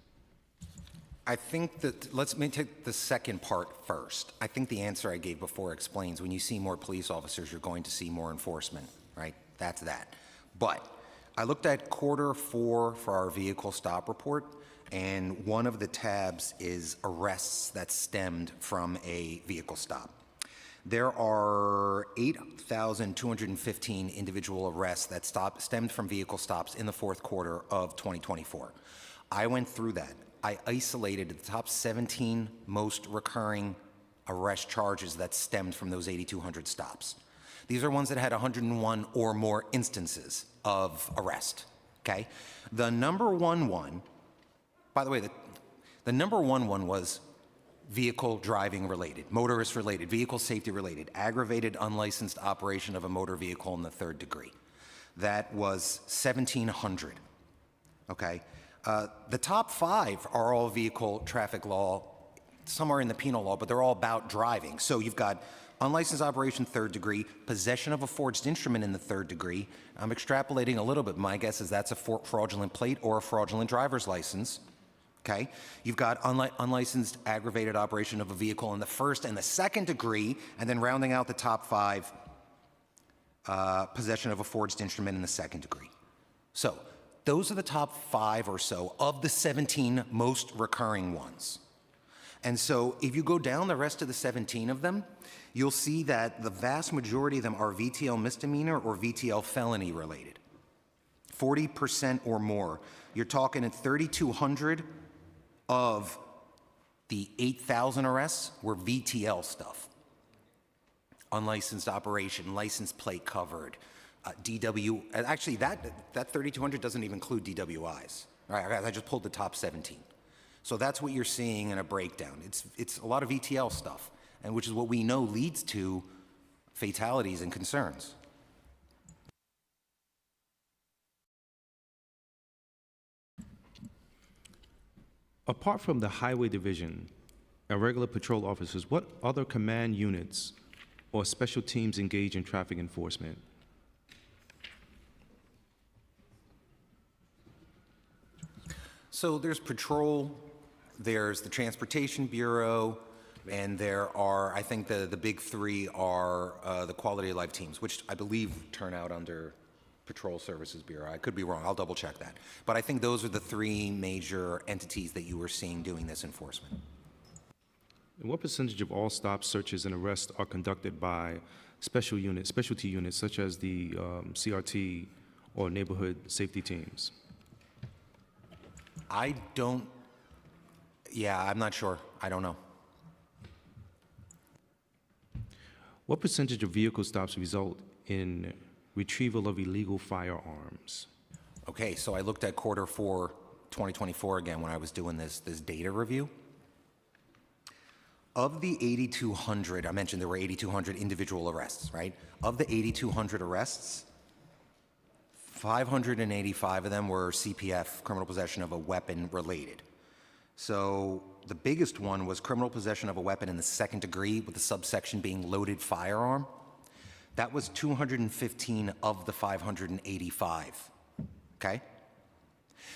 I think that, let me take the second part first. I think the answer I gave before explains when you see more police officers, you're going to see more enforcement, right? That's that. But I looked at Q4 for our vehicle stop report, and one of the tabs is arrests that stemmed from a vehicle stop. There are 8,215 individual arrests that stemmed from vehicle stops in the Q4 of 2024. I went through that. I isolated the top 17 most recurring arrest charges that stemmed from those 8,200 stops. These are ones that had 101 or more instances of arrest, okay? The number one, by the way, the number one was vehicle driving related, motorist related, vehicle safety related, aggravated unlicensed operation of a motor vehicle in the 3rd degree. That was 1,700, okay? The top 5 are all vehicle traffic law. Some are in the penal law, but they're all about driving. So you've got unlicensed operation 3rd degree, possession of a forged instrument in the 3rd degree. I'm extrapolating a little bit. My guess is that's a fraudulent plate or a fraudulent driver's license. Okay? You've got unlicensed aggravated operation of a vehicle in the 1st and the 2nd degree, and then rounding out the top 5, possession of a forged instrument in the 2nd degree. So those are the top 5 or so of the 17 most recurring ones. And so if you go down the rest of the 17 of them, you'll see that the vast majority of them are VTL misdemeanor or VTL felony related. 40% or more. You're talking at 3,200 of the 8,000 arrests were VTL stuff. Unlicensed operation, license plate covered, DW, actually that 3,200 doesn't even include DWIs. All right, I just pulled the top 17. So that's what you're seeing in a breakdown. It's a lot of VTL stuff, and which is what we know leads to fatalities and concerns. Apart from the Highway Division and regular patrol officers, what other command units or special teams engage in traffic enforcement? So there's patrol, there's the Transportation Bureau, and there are, I think the big three are the Quality of Life teams, which I believe turn out under Patrol Services Bureau. I could be wrong, I'll double check that. But I think those are the three major entities that you were seeing doing this enforcement. And what percentage of all stop searches and arrests are conducted by specialty units such as the CRT or neighborhood safety teams? I'm not sure. I don't know. What percentage of vehicle stops result in retrieval of illegal firearms? Okay, so I looked at Q4 2024 again when I was doing this data review. Of the 8,200, I mentioned there were 8,200 individual arrests, right? Of the 8,200 arrests, 585 of them were CPF, criminal possession of a weapon related. So the biggest one was criminal possession of a weapon in the second degree, with the subsection being loaded firearm. That was 215 of the 585, okay?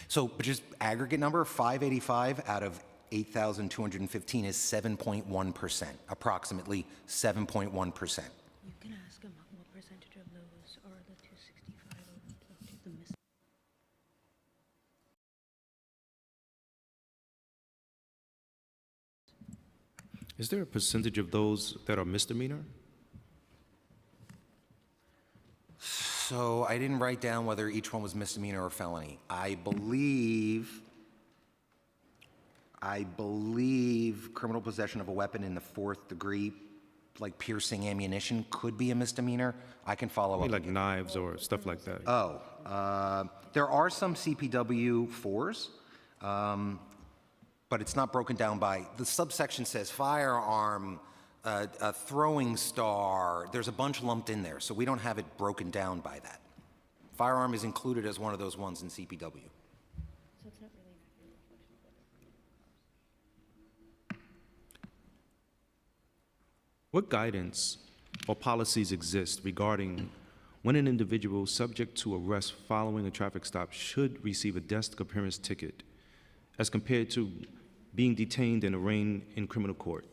So, but just aggregate number, 585 out of 8,215 is 7.1%, approximately 7.1%. You can ask them what percentage of those are the 265 of the missing. Is there a percentage of those that are misdemeanor? So I didn't write down whether each one was misdemeanor or felony. I believe criminal possession of a weapon in the fourth degree, like piercing ammunition, could be a misdemeanor. I can follow up. Like knives or stuff like that? There are some CPW 4s, but it's not broken down by, the subsection says firearm, a throwing star, there's a bunch lumped in there, so we don't have it broken down by that. Firearm is included as one of those ones in CPW. So it's not really an accurate reflection of What guidance or policies exist regarding when an individual subject to arrest following a traffic stop should receive a desk appearance ticket as compared to being detained and arraigned in criminal court?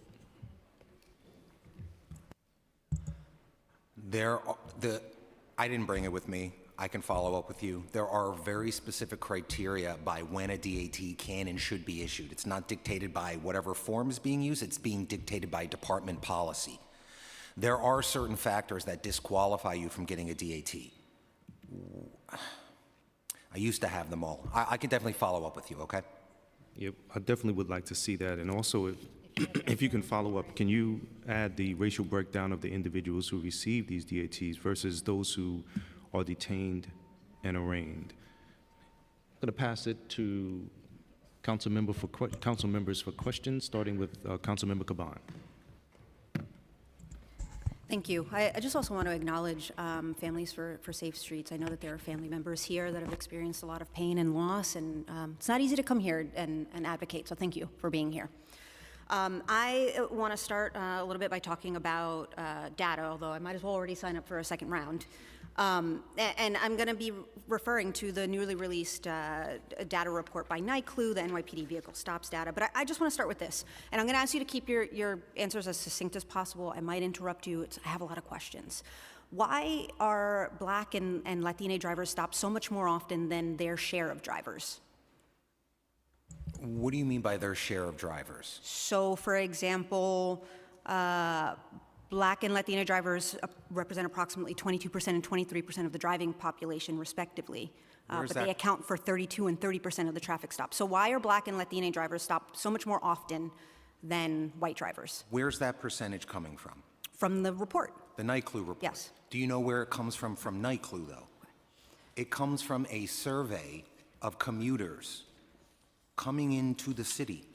I didn't bring it with me. I can follow up with you. There are very specific criteria by when a DAT can and should be issued. It's not dictated by whatever form is being used, it's being dictated by department policy. There are certain factors that disqualify you from getting a DAT. I used to have them all. I can definitely follow up with you, okay? Yep, I definitely would like to see that. And also, if you can follow up, can you add the racial breakdown of the individuals who receive these DATs versus those who are detained and arraigned? I'm going to pass it to council members for questions, starting with Councilmember Caban. Thank you. I just also want to acknowledge Families for Safe Streets. I know that there are family members here that have experienced a lot of pain and loss, and it's not easy to come here and advocate, so thank you for being here. I want to start a little bit by talking about data, although I might as well already sign up for a second round. And I'm going to be referring to the newly released data report by NYCLU, the NYPD vehicle stops data. But I just want to start with this. And I'm going to ask you to keep your answers as succinct as possible. I might interrupt you. I have a lot of questions. Why are Black and Latina drivers stopped so much more often than their share of drivers? What do you mean by their share of drivers? So, for example, Black and Latina drivers represent approximately 22% and 23% of the driving population, respectively. Where's But that? they account for 32 and 30% of the traffic stops. So why are Black and Latina drivers stopped so much more often than white drivers? Where's that percentage coming from? From the report. The Night Clue report? Yes. Do you know where it comes from Night Clue, though? It comes from a survey of commuters coming into the city.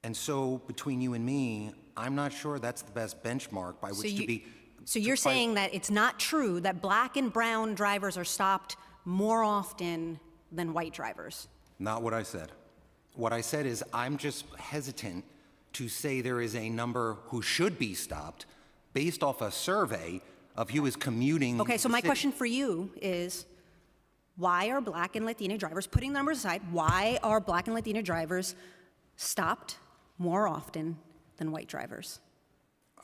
And so, between you and me, I'm not sure that's the best benchmark by which to be... So you're saying that it's not true that Black and brown drivers are stopped more often than white drivers? Not what I said. What I said is I'm just hesitant to say there is a number who should be stopped based off a survey of who is commuting. Okay, so the my city. question for you is, why are Black and Latina drivers, putting the numbers aside, why are Black and Latina drivers stopped more often than white drivers?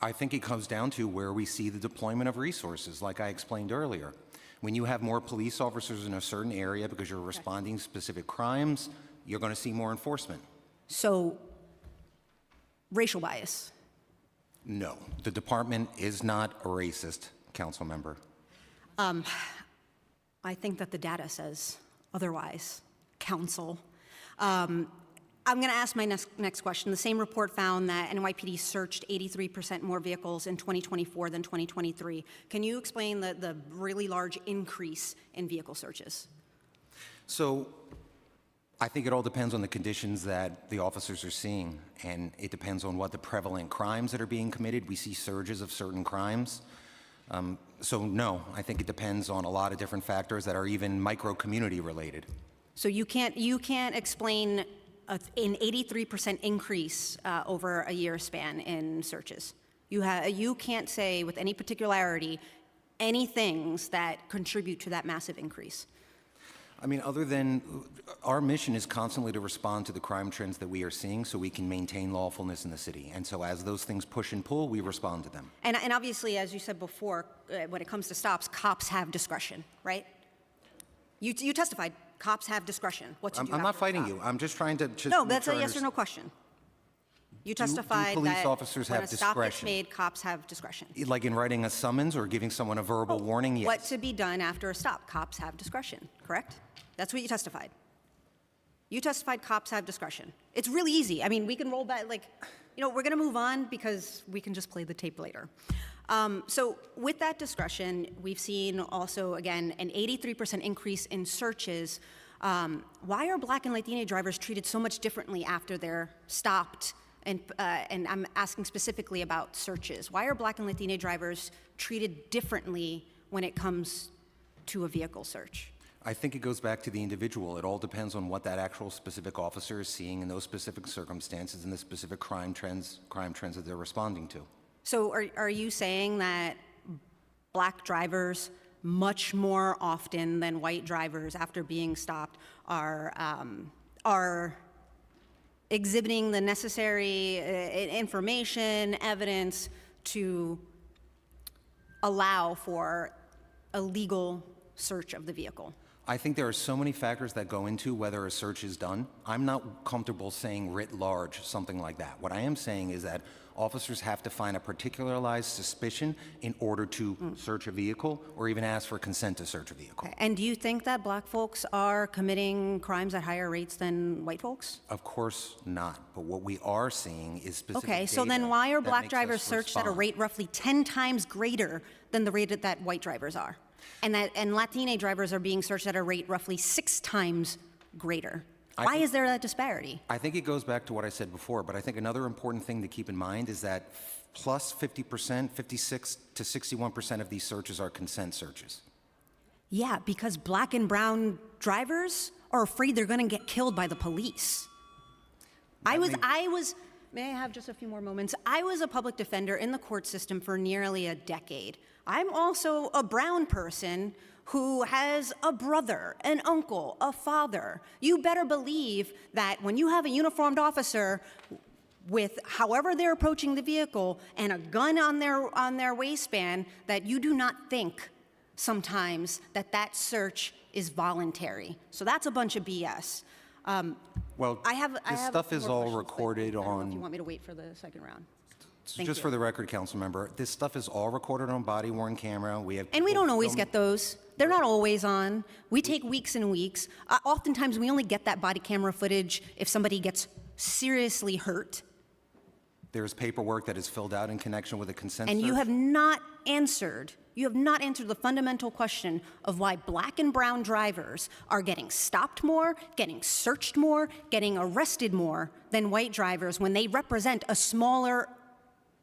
I think it comes down to where we see the deployment of resources, like I explained earlier. When you have more police officers in a certain area because you're responding to specific crimes, you're going to see more enforcement. So, racial bias. No, the department is not a racist, council member. I think that the data says otherwise, counsel. I'm going to ask my next question. The same report found that NYPD searched 83% more vehicles in 2024 than 2023. Can you explain the really large increase in vehicle searches? So I think it all depends on the conditions that the officers are seeing, and it depends on what the prevalent crimes that are being committed. We see surges of certain crimes. So no, I think it depends on a lot of different factors that are even micro-community related. So you can't explain an 83% increase over a year span in searches. You can't say with any particularity any things that contribute to that massive increase. I mean, other than our mission is constantly to respond to the crime trends that we are seeing so we can maintain lawfulness in the city. And so as those things push and pull, we respond to them. And obviously, as you said before, when it comes to stops, cops have discretion, right? You testified. Cops have discretion. What to do I'm not after a fighting stop. you. I'm just trying to just No, make that's sure a I yes or no question. You Do testified police that officers when have a stop gets discretion? made, cops have discretion. Like in writing a summons or giving someone a verbal warning? Yes. What to be done after a stop? Cops have discretion, correct? That's what you testified. You testified cops have discretion. It's really easy. I mean, we can roll back, we're going to move on because we can just play the tape later. So with that discretion, we've seen also, again, an 83% increase in searches. Why are Black and Latina drivers treated so much differently after they're stopped? And I'm asking specifically about searches. Why are Black and Latina drivers treated differently when it comes to a vehicle search? I think it goes back to the individual. It all depends on what that actual specific officer is seeing in those specific circumstances and the specific crime trends that they're responding to. So are you saying that Black drivers much more often than white drivers after being stopped are exhibiting the necessary information, evidence to allow for a legal search of the vehicle? I think there are so many factors that go into whether a search is done. I'm not comfortable saying writ large something like that. What I am saying is that officers have to find a particularized suspicion in order to search a vehicle or even ask for consent to search a vehicle. Okay. And do you think that Black folks are committing crimes at higher rates than white folks? Of course not. But what we are seeing is specific Okay, so data then why are that Black makes drivers us searched at a respond. rate roughly 10 times greater than the rate that white drivers are? And Latina drivers are being searched at a rate roughly 6 times greater. Why is there that disparity? I think it goes back to what I said before, but I think another important thing to keep in mind is that plus 50%, 56 to 61% of these searches are consent searches. Yeah, because Black and brown drivers are afraid they're going to get killed by the police. May I have just a few more moments? I was a public defender in the court system for nearly a decade. I'm also a brown person who has a brother, an uncle, a father. You better believe that when you have a uniformed officer with however they're approaching the vehicle and a gun on their waistband, that you do not think sometimes that search is voluntary. So that's a bunch of BS. Well, I have this stuff is more all questions, but recorded I don't know if you on, want me to wait for the second round. Thank just you. for the record, council member, this stuff is all recorded on body-worn camera. We have And we people don't always film- get those. They're not always on. We take weeks and weeks. Oftentimes, we only get that body camera footage if somebody gets seriously hurt. There's paperwork that is filled out in connection with a consent And search. you have not answered the fundamental question of why black and brown drivers are getting stopped more, getting searched more, getting arrested more than white drivers when they represent a smaller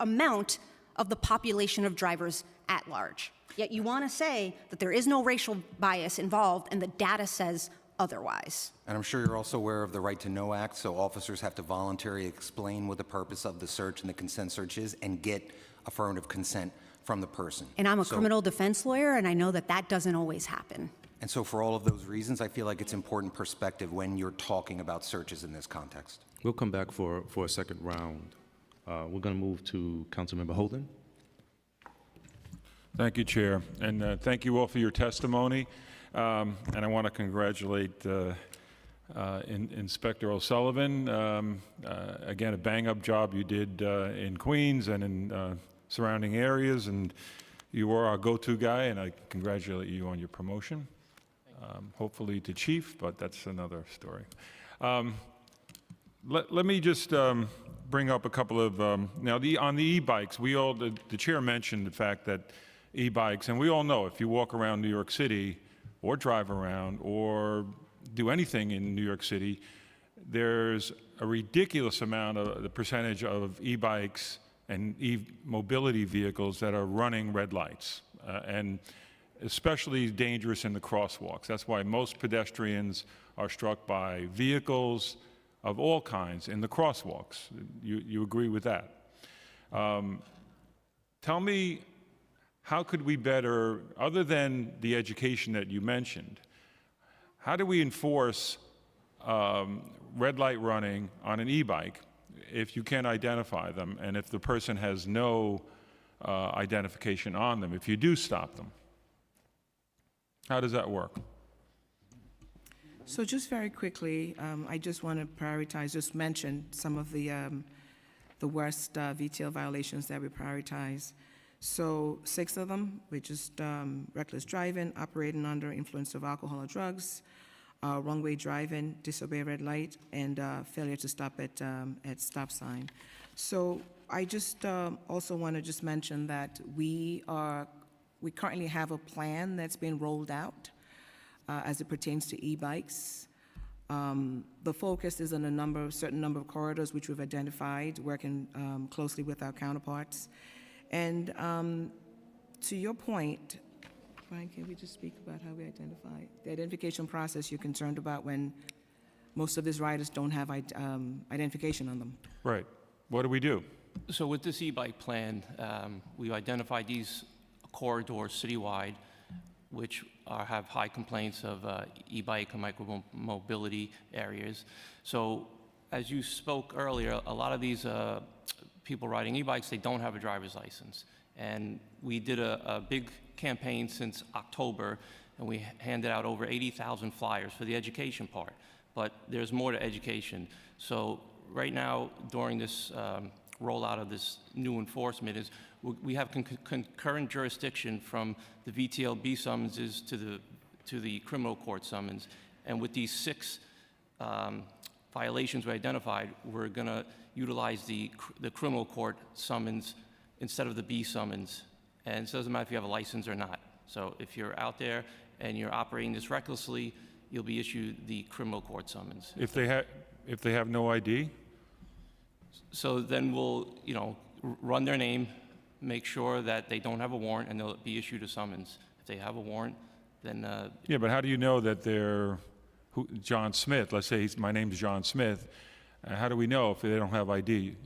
amount of the population of drivers at large. Yet you want to say that there is no racial bias involved, and the data says otherwise. And I'm sure you're also aware of the Right to Know Act, so officers have to voluntarily explain what the purpose of the search and the consent search is and get affirmative consent from the person. And I'm a So- criminal defense lawyer, and I know that that doesn't always happen. And so for all of those reasons, I feel like it's important perspective when you're talking about searches in this context. We'll come back for a second round. We're going to move to Councilmember Holden. Thank you, Chair, and thank you all for your testimony. And I want to congratulate Inspector O'Sullivan. Again, a bang-up job you did in Queens and in surrounding areas, and you were our go-to guy, and I congratulate you on your promotion. Hopefully to chief, but that's another story. Let me just bring up a couple of, now on the e-bikes, the chair mentioned the fact that e-bikes, and we all know if you walk around New York City or drive around or do anything in New York City, there's a ridiculous amount of the percentage of e-bikes and e-mobility vehicles that are running red lights, and especially dangerous in the crosswalks. That's why most pedestrians are struck by vehicles of all kinds in the crosswalks. You agree with that? Tell me, how could we better, other than the education that you mentioned, how do we enforce red light running on an e-bike if you can't identify them and if the person has no identification on them, if you do stop them? How does that work? So just very quickly, I just want to prioritize, just mention some of the worst VTL violations that we prioritize. So 6 of them, which is reckless driving, operating under influence of alcohol or drugs, wrong-way driving, disobey red light, and failure to stop at stop sign. So I just also want to just mention that we currently have a plan that's been rolled out as it pertains to e-bikes. The focus is on a certain number of corridors which we've identified, working closely with our counterparts. And to your point, Brian, can we just speak about how we identify? The identification process you're concerned about when most of these riders don't have identification on them. Right. What do we do? So with this e-bike plan, we identified these corridors citywide, which have high complaints of e-bike and micro-mobility areas. So as you spoke earlier, a lot of these people riding e-bikes, they don't have a driver's license. And we did a big campaign since October, and we handed out over 80,000 flyers for the education part. But there's more to education. So right now, during this rollout of this new enforcement, is we have concurrent jurisdiction from the VTLB summonses to the criminal court summons. And with these 6 violations we identified, we're going to utilize the criminal court summons instead of the B summons. And it doesn't matter if you have a license or not. So if you're out there and you're operating this recklessly, you'll be issued the criminal court summons. If they have no ID? So then we'll, run their name, make sure that they don't have a warrant, and they'll be issued a summons. If they have a warrant, then Yeah, but how do you know that they're John Smith? Let's say my name's John Smith. How do we know if they don't have ID?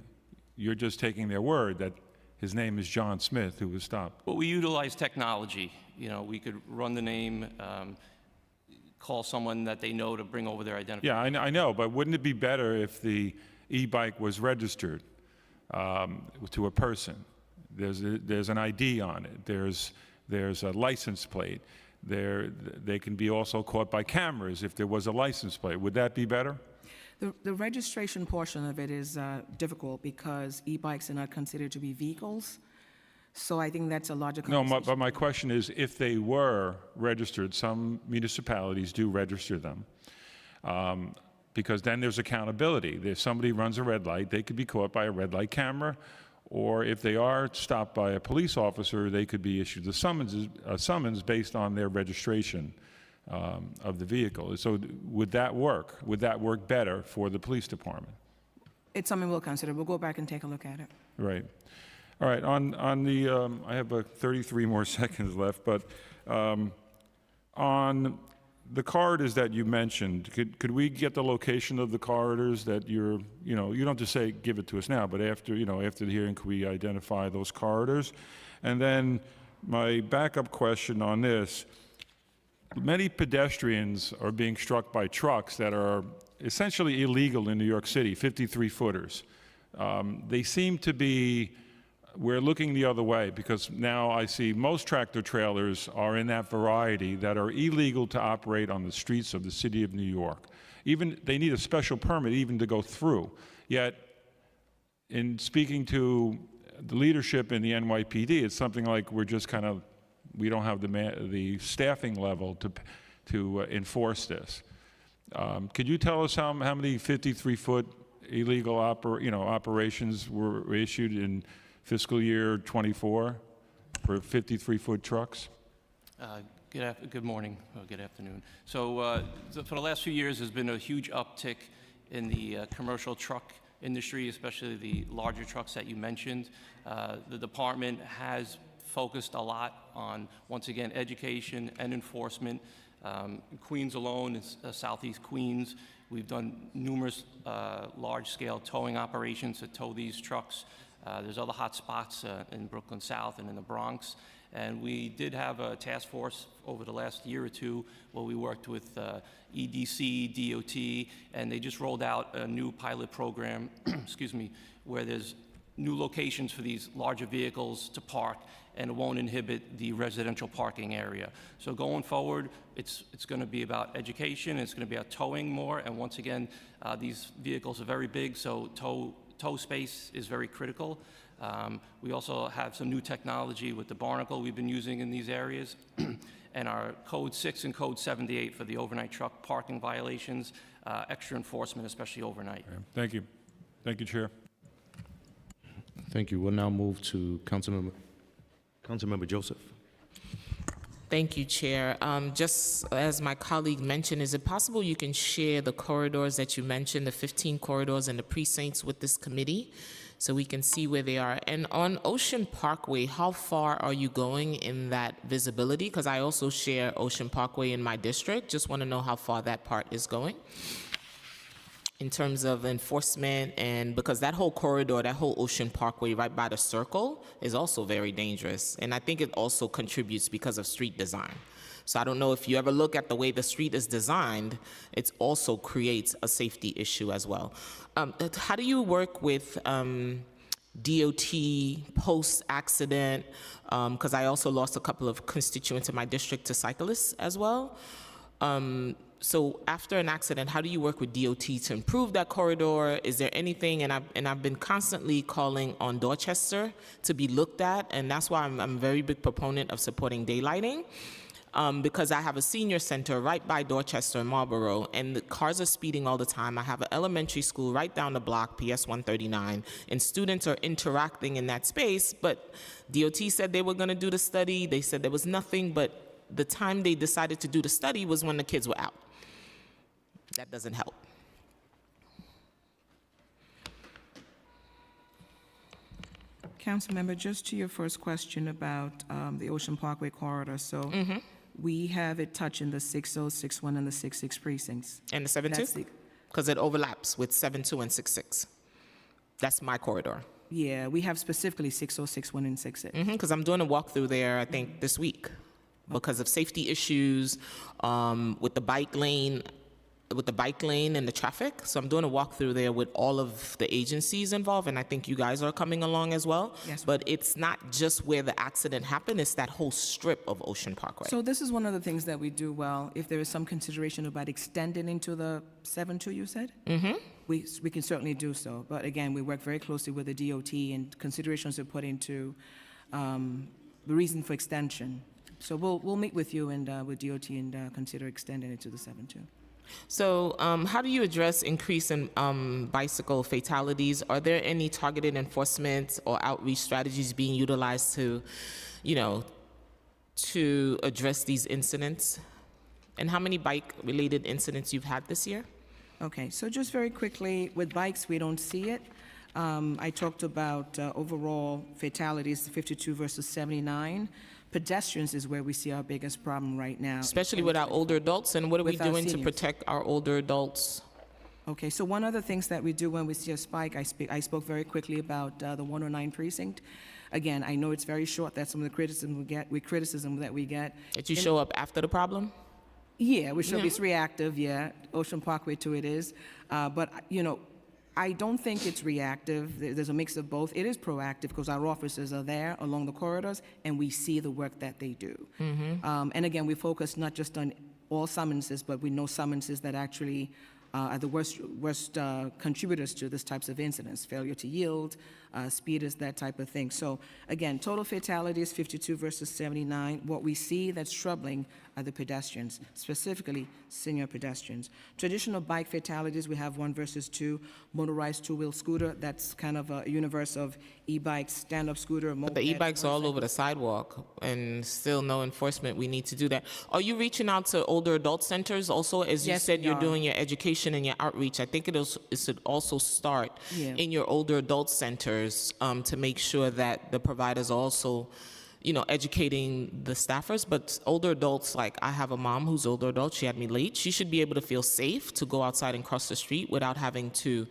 You're just taking their word that his name is John Smith who was stopped. But we utilize technology. We could run the name, call someone that they know to bring over their identification. Yeah, I know, but wouldn't it be better if the e-bike was registered to a person? There's an ID on it. There's a license plate. They can be also caught by cameras if there was a license plate. Would that be better? The registration portion of it is difficult because e-bikes are not considered to be vehicles. So I think that's a logical. No, but my question is, if they were registered, some municipalities do register them, because then there's accountability. If somebody runs a red light, they could be caught by a red light camera, or if they are stopped by a police officer, they could be issued a summons based on their registration of the vehicle. So would that work? Would that work better for the police department? It's something we'll consider. We'll go back and take a look at it. Right. All right, on the, I have 33 more seconds left, but on the corridors that you mentioned, could we get the location of the corridors that you're, you don't have to say, give it to us now, but after, after the hearing, could we identify those corridors? And then my backup question on this, many pedestrians are being struck by trucks that are essentially illegal in New York City, 53-footers. They seem to be, we're looking the other way because now I see most tractor trailers are in that variety that are illegal to operate on the streets of the city of New York. Even, they need a special permit even to go through. Yet, in speaking to the leadership in the NYPD, it's something like we're just kind of, we don't have the staffing level to enforce this. Could you tell us how many 53-foot illegal operations were issued in fiscal year 24 for 53-foot trucks? Good morning, or good afternoon. So for the last few years, there's been a huge uptick in the commercial truck industry, especially the larger trucks that you mentioned. The department has focused a lot on, once again, education and enforcement. Queens alone, in Southeast Queens, we've done numerous large-scale towing operations to tow these trucks. There's other hot spots in Brooklyn South and in the Bronx. And we did have a task force over the last year or two where we worked with EDC, DOT, and they just rolled out a new pilot program, excuse me, where there's new locations for these larger vehicles to park, and it won't inhibit the residential parking area. So going forward, it's going to be about education, it's going to be about towing more, and once again, these vehicles are very big, so tow space is very critical. We also have some new technology with the barnacle we've been using in these areas, and our Code 6 and Code 78 for the overnight truck parking violations, extra enforcement, especially overnight. Thank you. Thank you, Chair. Thank you. We'll now move to Councilmember Joseph. Thank you, Chair. Just as my colleague mentioned, is it possible you can share the corridors that you mentioned, the 15 corridors and the precincts with this committee so we can see where they are? And on Ocean Parkway, how far are you going in that visibility? Because I also share Ocean Parkway in my district. Just want to know how far that part is going in terms of enforcement, and because that whole corridor, that whole Ocean Parkway right by the circle is also very dangerous. And I think it also contributes because of street design. So I don't know if you ever look at the way the street is designed, it also creates a safety issue as well. How do you work with DOT post-accident? Because I also lost a couple of constituents in my district to cyclists as well. So after an accident, how do you work with DOT to improve that corridor? Is there anything, and I've been constantly calling on Dorchester to be looked at, and that's why I'm a very big proponent of supporting daylighting, because I have a senior center right by Dorchester and Marlboro, and the cars are speeding all the time. I have an elementary school right down the block, PS 139, and students are interacting in that space, but DOT said they were gonna do the study. They said there was nothing, but the time they decided to do the study was when the kids were out. That doesn't help. Councilmember, just to your first question about the Ocean Parkway corridor, so we have it touching the 60, 61, and the 66 precincts. And the 7-2? Because it overlaps with 7-2 and 6-6. That's my corridor. Yeah, we have specifically 60, 61, and 66. Because I'm doing a walkthrough there, I think, this week because of safety issues with the bike lane. with the bike lane and the traffic. So I'm doing a walkthrough there with all of the agencies involved, and I think you guys are coming along as well. Yes. But it's not just where the accident happened, it's that whole strip of Ocean Parkway. So this is one of the things that we do well. If there is some consideration about extending into the 7-2, you said? Mm-hmm. We can certainly do so. But again, we work very closely with the DOT, and considerations are put into the reason for extension. So we'll meet with you and with DOT and consider extending it to the 7-2. So how do you address increase in bicycle fatalities? Are there any targeted enforcement or outreach strategies being utilized to, to address these incidents? And how many bike-related incidents you've had this year? Okay, so just very quickly, with bikes, we don't see it. I talked about overall fatalities, 52 versus 79. Pedestrians is where we see our biggest problem right now. Especially with our older adults, and what are we With our doing to seniors. protect our older adults? Okay, so one of the things that we do when we see a spike, I spoke very quickly about the 109 precinct. Again, I know it's very short, that's some of the criticism we get. That you show up after the problem? Yeah, which it's reactive, yeah. Ocean Parkway too it is. But, I don't think it's reactive. There's a mix of both. It is proactive because our officers are there along the corridors and we see the work that they do. And again, we focus not just on all summonses, but we know summonses that actually are the worst contributors to this types of incidents, failure to yield, speeders, that type of thing. So again, total fatalities, 52 versus 79. What we see that's troubling are the pedestrians, specifically senior pedestrians. Traditional bike fatalities, we have 1 versus 2. Motorized two-wheel scooter, that's kind of a universe of e-bikes, stand-up scooter, moped. But the e-bikes are all over the sidewalk, and still no enforcement. We need to do that. Are you reaching out to older adult centers also? As you Yes, said, we you're are. doing your education and your outreach. I think it should also start Yeah. in your older adult centers to make sure that the providers are also, educating the staffers. But older adults, like I have a mom who's older adult, she had me late. She should be able to feel safe to go outside and cross the street without having to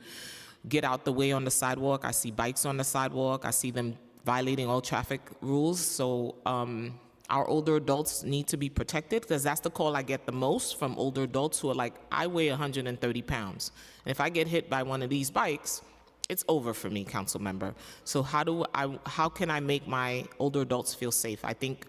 get out the way on the sidewalk. I see bikes on the sidewalk. I see them violating all traffic rules. So our older adults need to be protected, because that's the call I get the most from older adults who are like, I weigh 130 pounds. And if I get hit by one of these bikes, it's over for me, council member. So how can I make my older adults feel safe? I think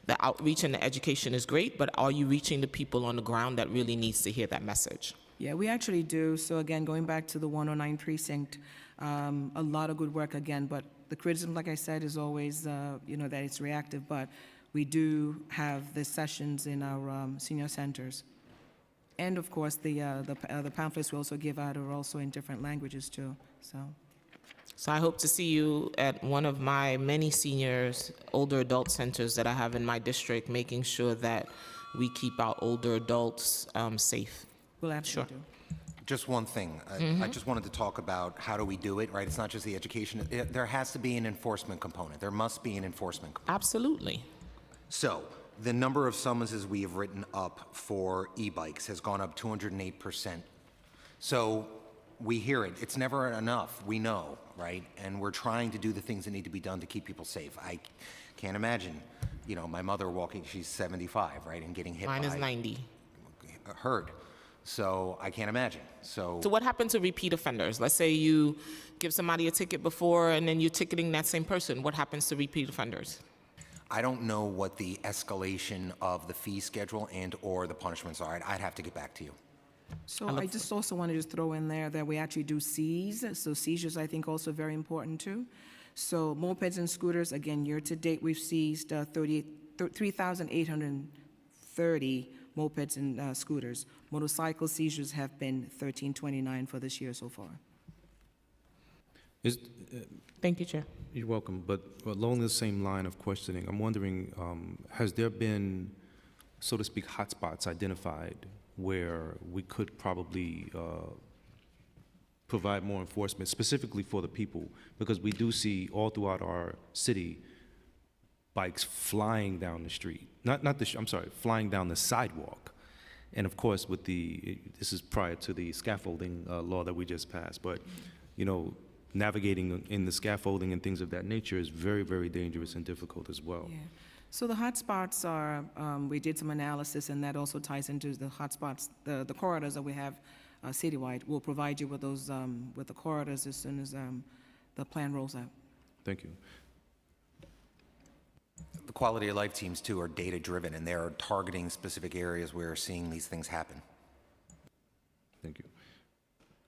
the outreach and the education is great, but are you reaching the people on the ground that really needs to hear that message? Yeah, we actually do. So again, going back to the 109 precinct, a lot of good work again, but the criticism, like I said, is always, that it's reactive, but we do have the sessions in our senior centers. And of course, the pamphlets we also give out are also in different languages too, So I hope to see you at one of my many seniors, older adult centers that I have in my district, making sure that we keep our older adults safe. We'll absolutely do. Just one thing. I just wanted to talk about how do we do it, right? It's not just the education. There has to be an enforcement component. There must be an enforcement component. Absolutely. So the number of summonses we have written up for e-bikes has gone up 208%. So we hear it. It's never enough. We know, right? And we're trying to do the things that need to be done to keep people safe. I can't imagine, my mother walking, she's 75, right, and getting hit by... Mine is 90. Hurt. So I can't imagine. So So what happened to repeat offenders? Let's say you give somebody a ticket before and then you're ticketing that same person. What happens to repeat offenders? I don't know what the escalation of the fee schedule and or the punishments are. I'd have to get back to you. So I just also want to just throw in there that we actually do seize. So seizures, I think, also very important too. So mopeds and scooters, again, year to date, we've seized 3,830 mopeds and scooters. Motorcycle seizures have been 1,329 for this year so far. Thank you, Chair. You're welcome, but along the same line of questioning, I'm wondering, has there been, so to speak, hotspots identified where we could probably provide more enforcement, specifically for the people? Because we do see all throughout our city bikes flying down the street, flying down the sidewalk. And of course, this is prior to the scaffolding law that we just passed, but, navigating in the scaffolding and things of that nature is very, very dangerous and difficult as well. Yeah. So the hotspots are, we did some analysis, and that also ties into the hotspots, the corridors that we have citywide. We'll provide you with those, with the corridors as soon as the plan rolls out. Thank you. The quality of life teams, too, are data-driven, and they're targeting specific areas where we're seeing these things happen. Thank you.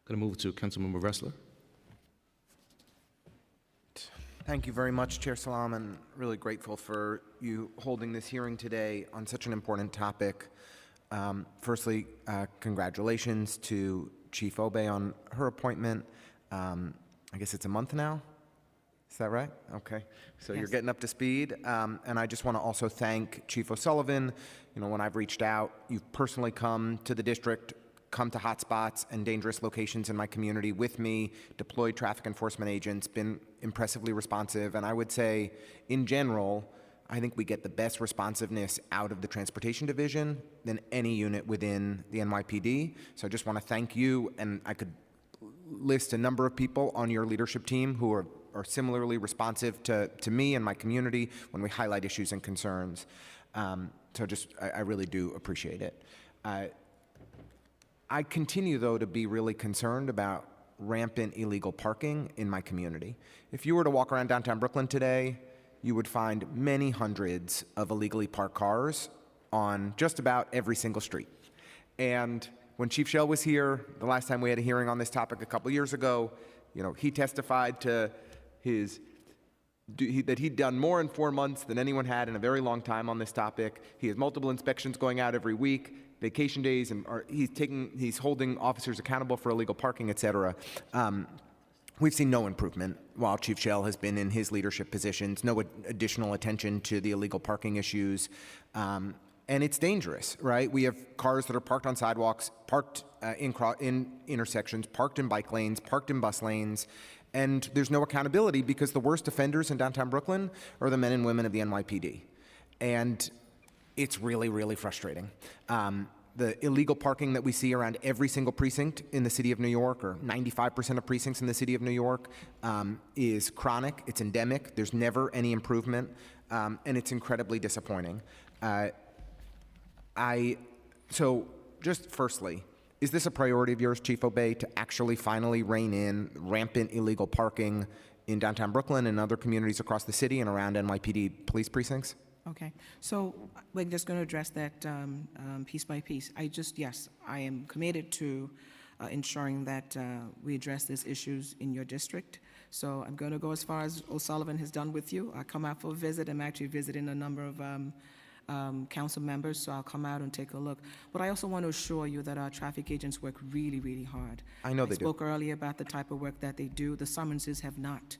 Going to move to Councilmember Ressler. Thank you very much, Chair Salam, and really grateful for you holding this hearing today on such an important topic. Firstly, congratulations to Chief Obey on her appointment. I guess it's a month now? Is that right? Okay. So you're getting up to speed. And I just want to also thank Chief O'Sullivan. You know, when I've reached out, you've personally come to the district, come to hotspots and dangerous locations in my community with me, deployed traffic enforcement agents, been impressively responsive. And I would say, in general, I think we get the best responsiveness out of the Transportation Division than any unit within the NYPD. So I just want to thank you, and I could list a number of people on your leadership team who are similarly responsive to me and my community when we highlight issues and concerns. So just, I really do appreciate it. I continue, though, to be really concerned about rampant illegal parking in my community. If you were to walk around downtown Brooklyn today, you would find many hundreds of illegally parked cars on just about every single street. And when Chief Shell was here, the last time we had a hearing on this topic a couple years ago, you know, he testified to that he'd done more in 4 months than anyone had in a very long time on this topic. He has multiple inspections going out every week, vacation days, and he's holding officers accountable for illegal parking, et cetera. We've seen no improvement while Chief Shell has been in his leadership positions, no additional attention to the illegal parking issues. And it's dangerous, right? We have cars that are parked on sidewalks, parked in intersections, parked in bike lanes, parked in bus lanes, and there's no accountability because the worst offenders in downtown Brooklyn are the men and women of the NYPD. And it's really, really frustrating. The illegal parking that we see around every single precinct in the city of New York, or 95% of precincts in the city of New York, is chronic, it's endemic, there's never any improvement, and it's incredibly disappointing. So just firstly, is this a priority of yours, Chief Obey, to actually finally rein in rampant illegal parking in downtown Brooklyn and other communities across the city and around NYPD police precincts? Okay, so we're just going to address that piece by piece. Yes, I am committed to ensuring that we address these issues in your district. So I'm going to go as far as O'Sullivan has done with you. I come out for a visit. I'm actually visiting a number of council members, so I'll come out and take a look. But I also want to assure you that our traffic agents work really, really hard. I know they do. I spoke earlier about the type of work that they do. The summonses have not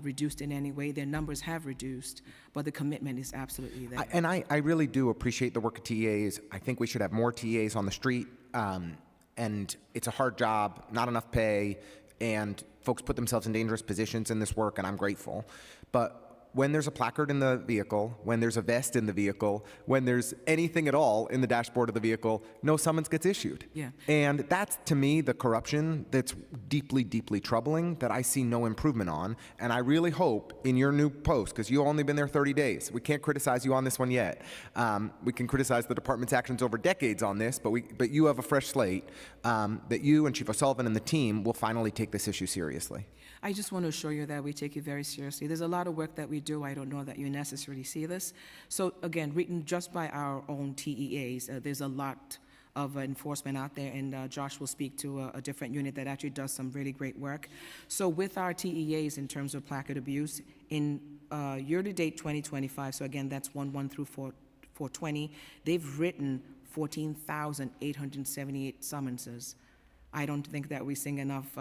reduced in any way. Their numbers have reduced, but the commitment is absolutely there. And I really do appreciate the work of TAs. I think we should have more TAs on the street, and it's a hard job, not enough pay, and folks put themselves in dangerous positions in this work, and I'm grateful. But when there's a placard in the vehicle, when there's a vest in the vehicle, when there's anything at all in the dashboard of the vehicle, no summons gets issued. Yeah. And that's, to me, the corruption that's deeply, deeply troubling that I see no improvement on. And I really hope in your new post, because you've only been there 30 days, we can't criticize you on this one yet. We can criticize the department's actions over decades on this, but you have a fresh slate, that you and Chief O'Sullivan and the team will finally take this issue seriously. I just want to assure you that we take it very seriously. There's a lot of work that we do. I don't know that you necessarily see this. So again, written just by our own TEAs, there's a lot of enforcement out there, and Josh will speak to a different unit that actually does some really great work. So with our TEAs in terms of placard abuse, in year-to-date 2025, so again, that's 1/1 through 4/20, they've written 14,878 summonses. I don't think that we sing enough,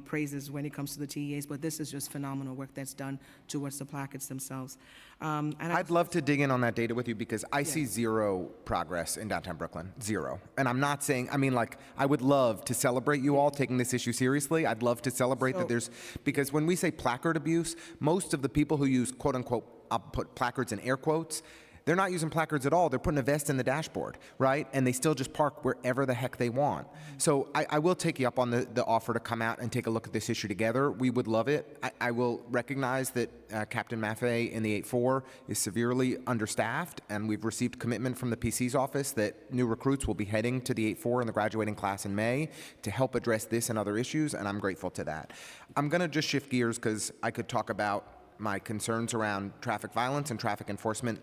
praises when it comes to the TEAs, but this is just phenomenal work that's done towards the placards themselves. And I'd love to dig in on that data with you because I see zero progress in downtown Brooklyn, zero. And I'm not saying, I would love to celebrate you all taking this issue seriously. I'd love to celebrate that because when we say placard abuse, most of the people who use quote unquote, I'll put placards in air quotes, They're not using placards at all. They're putting a vest in the dashboard, right? And they still just park wherever the heck they want. So I will take you up on the offer to come out and take a look at this issue together. We would love it. I will recognize that Captain Maffei in the 8-4 is severely understaffed, and we've received commitment from the PC's office that new recruits will be heading to the 8-4 in the graduating class in May to help address this and other issues, and I'm grateful to that. I'm going to just shift gears because I could talk about my concerns around traffic violence and traffic enforcement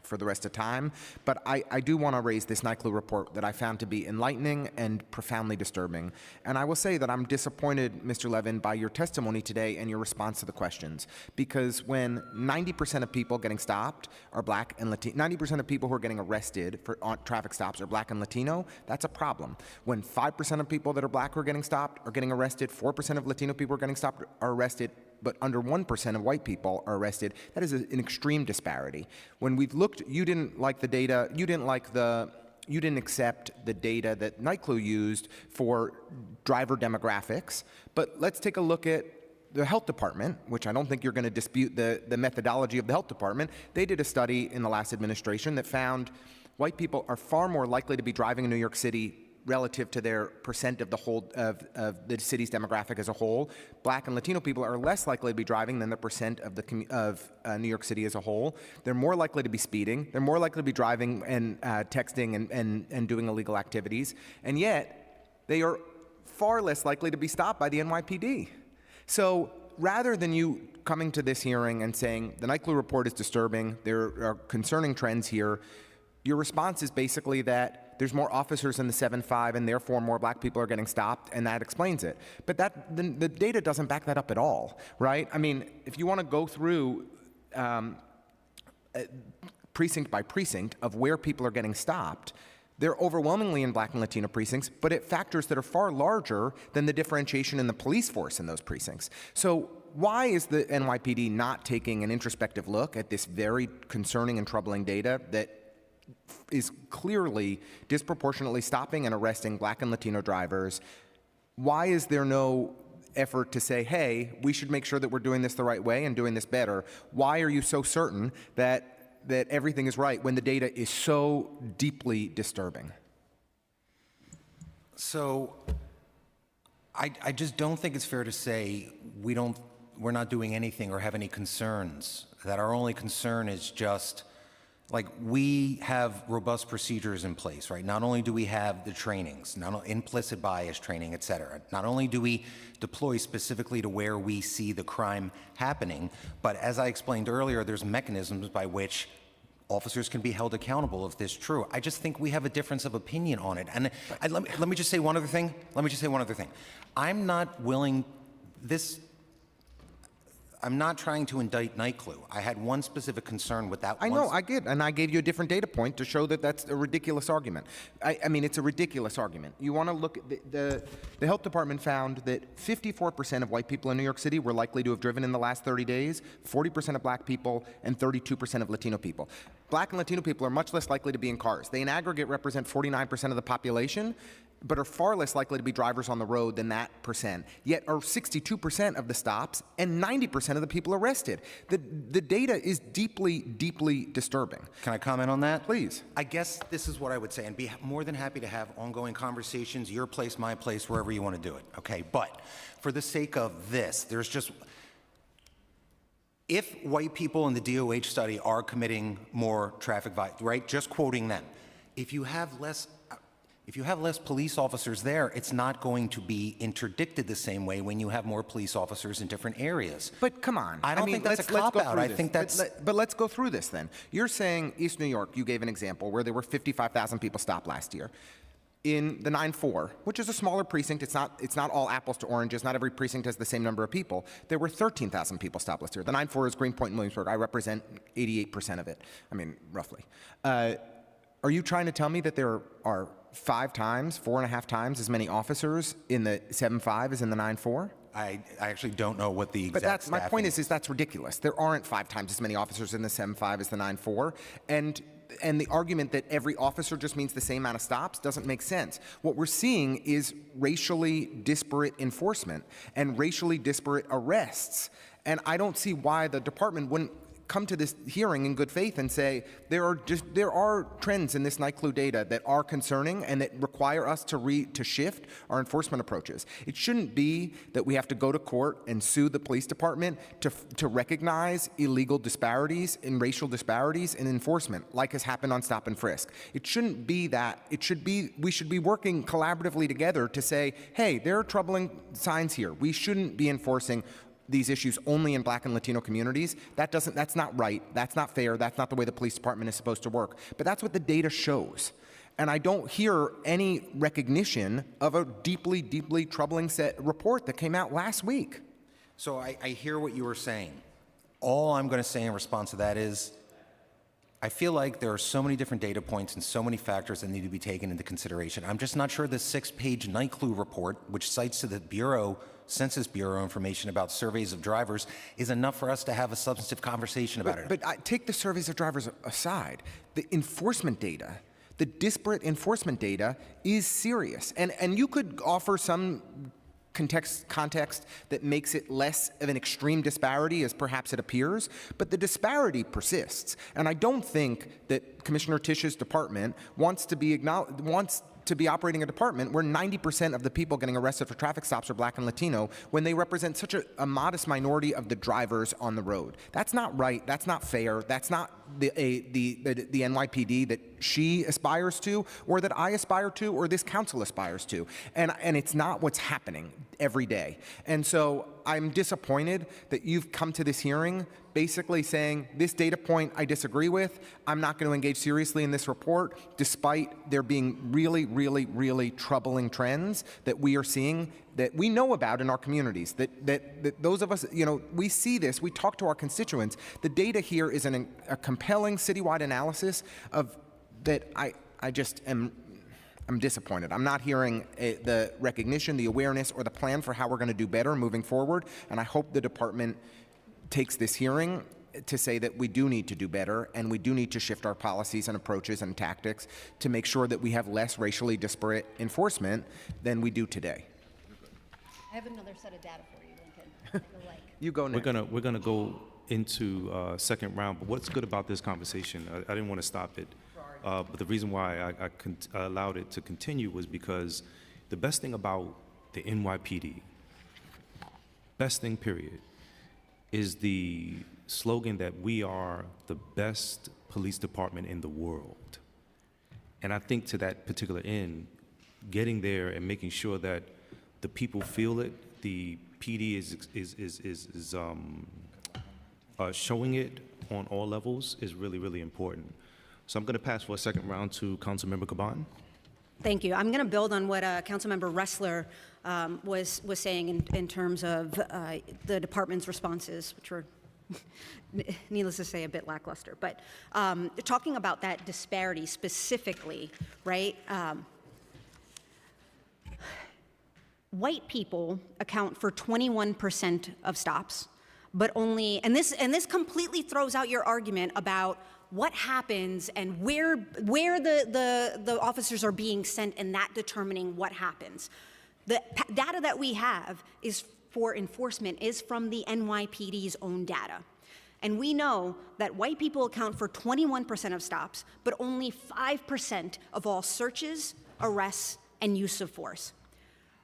for the rest of time, but I do want to raise this NYCLU report that I found to be enlightening and profoundly disturbing. And I will say that I'm disappointed, Mr. Levin, by your testimony today and your response to the questions, because when 90% of people getting stopped are black and Latino, 90% of people who are getting arrested for traffic stops are black and Latino, that's a problem. When 5% of people that are black who are getting stopped are getting arrested, 4% of Latino people are getting stopped are arrested, but under 1% of white people are arrested, that is an extreme disparity. When we've looked, you didn't like the data, you didn't accept the data that NYCLU used for driver demographics, but let's take a look at the health department, which I don't think you're going to dispute the methodology of the health department. They did a study in the last administration that found white people are far more likely to be driving in New York City relative to their percent of the whole of the city's demographic as a whole. Black and Latino people are less likely to be driving than the percent of the New York City as a whole. They're more likely to be speeding. They're more likely to be driving and texting and doing illegal activities. And yet, they are far less likely to be stopped by the NYPD. So rather than you coming to this hearing and saying the NYCLU report is disturbing, there are concerning trends here, your response is basically that there's more officers in the 7-5 and therefore more black people are getting stopped, and that explains it. But the data doesn't back that up at all, right? I mean, if you want to go through precinct by precinct of where people are getting stopped, they're overwhelmingly in black and Latino precincts, but at factors that are far larger than the differentiation in the police force in those precincts. So why is the NYPD not taking an introspective look at this very concerning and troubling data that is clearly disproportionately stopping and arresting black and Latino drivers? Why is there no effort to say, hey, we should make sure that we're doing this the right way and doing this better? Why are you so certain that everything is right when the data is so deeply disturbing? So I just don't think it's fair to say we're not doing anything or have any concerns, that our only concern is just like we have robust procedures in place, right? Not only do we have the trainings, not implicit bias training, et cetera. Not only do we deploy specifically to where we see the crime happening, but as I explained earlier, there's mechanisms by which officers can be held accountable if this is true. I just think we have a difference of opinion on it. And let me just say one other thing. I'm not willing, I'm not trying to indict NYCLU. I had one specific concern with that. I know, I did, and I gave you a different data point to show that that's a ridiculous argument. I mean, it's a ridiculous argument. You want to look at the health department found that 54% of white people in New York City were likely to have driven in the last 30 days, 40% of black people, and 32% of Latino people. Black and Latino people are much less likely to be in cars. They in aggregate represent 49% of the population, but are far less likely to be drivers on the road than that percent, yet are 62% of the stops and 90% of the people arrested. The data is deeply, deeply disturbing. Can I comment on that? Please. I guess this is what I would say, and be more than happy to have ongoing conversations, your place, my place, wherever you want to do it, okay? But for the sake of this, there's just, if white people in the DOH study are committing more traffic violence, right, just quoting them, if you have less police officers there, it's not going to be interdicted the same way when you have more police officers in different areas. But come on. I don't think that's a cop-out. I think that's... But let's go through this then. You're saying East New York, you gave an example where there were 55,000 people stopped last year. In the 9-4, which is a smaller precinct, it's not all apples to oranges, not every precinct has the same number of people, there were 13,000 people stopped last year. The 9-4 is Greenpoint and Williamsburg. I represent 88% of it. I mean, roughly. Are you trying to tell me that there are 4.5 times as many officers in the 7-5 as in the 9-4? I actually don't know what the exact my point is that's ridiculous. There aren't 5 times as many officers in the 7-5 as the 9-4, and the argument that every officer just means the same amount of stops doesn't make sense. What we're seeing is racially disparate enforcement and racially disparate arrests, and I don't see why the department wouldn't come to this hearing in good faith and say there are trends in this night clue data that are concerning and that require us to shift our enforcement approaches. It shouldn't be that we have to go to court and sue the police department to recognize illegal disparities and racial disparities in enforcement, like has happened on stop and frisk. It shouldn't be that. We should be working collaboratively together to say, hey, there are troubling signs here. We shouldn't be enforcing these issues only in Black and Latino communities. That's not right. That's not fair. That's not the way the police department is supposed to work. But that's what the data shows. And I don't hear any recognition of a deeply, deeply troubling report that came out last week. So I hear what you were saying. All I'm going to say in response to that is, I feel like there are so many different data points and so many factors that need to be taken into consideration. I'm just not sure this 6-page night clue report, which cites to the Census Bureau information about surveys of drivers, is enough for us to have a substantive conversation about it. But take the surveys of drivers aside. The enforcement data, the disparate enforcement data is serious. And you could offer some context that makes it less of an extreme disparity as perhaps it appears, but the disparity persists. And I don't think that Commissioner Tisch's department wants to be operating a department where 90% of the people getting arrested for traffic stops are Black and Latino when they represent such a modest minority of the drivers on the road. That's not right. That's not fair. That's not the NYPD that she aspires to, or that I aspire to, or this council aspires to. And it's not what's happening every day. And so I'm disappointed that you've come to this hearing basically saying, this data point I disagree with. I'm not going to engage seriously in this report, despite there being really, really, really troubling trends that we are seeing, that we know about in our communities, that those of us, we see this, we talk to our constituents. The data here is a compelling citywide analysis of that I'm disappointed. I'm not hearing the recognition, the awareness, or the plan for how we're going to do better moving forward, and I hope the department takes this hearing to say that we do need to do better, and we do need to shift our policies and approaches and tactics to make sure that we have less racially disparate enforcement than we do today. I have another set of data for you, Lincoln, that you'll like. You go next. We're gonna go into second round, but what's good about this conversation, I didn't want to stop it, but the reason why I allowed it to continue was because the best thing about the NYPD, best thing period, is the slogan that we are the best police department in the world. And I think to that particular end, getting there and making sure that the people feel it, the PD is showing it on all levels is really, really important. So I'm going to pass for a second round to Councilmember Caban. Thank you. I'm going to build on what Councilmember Ressler was saying in terms of the department's responses, which were, needless to say, a bit lackluster. But talking about that disparity specifically, right? White people account for 21% of stops, but only, and this completely throws out your argument about what happens and where the officers are being sent and that determining what happens. The data that we have is for enforcement is from the NYPD's own data. And we know that white people account for 21% of stops, but only 5% of all searches, arrests, and use of force.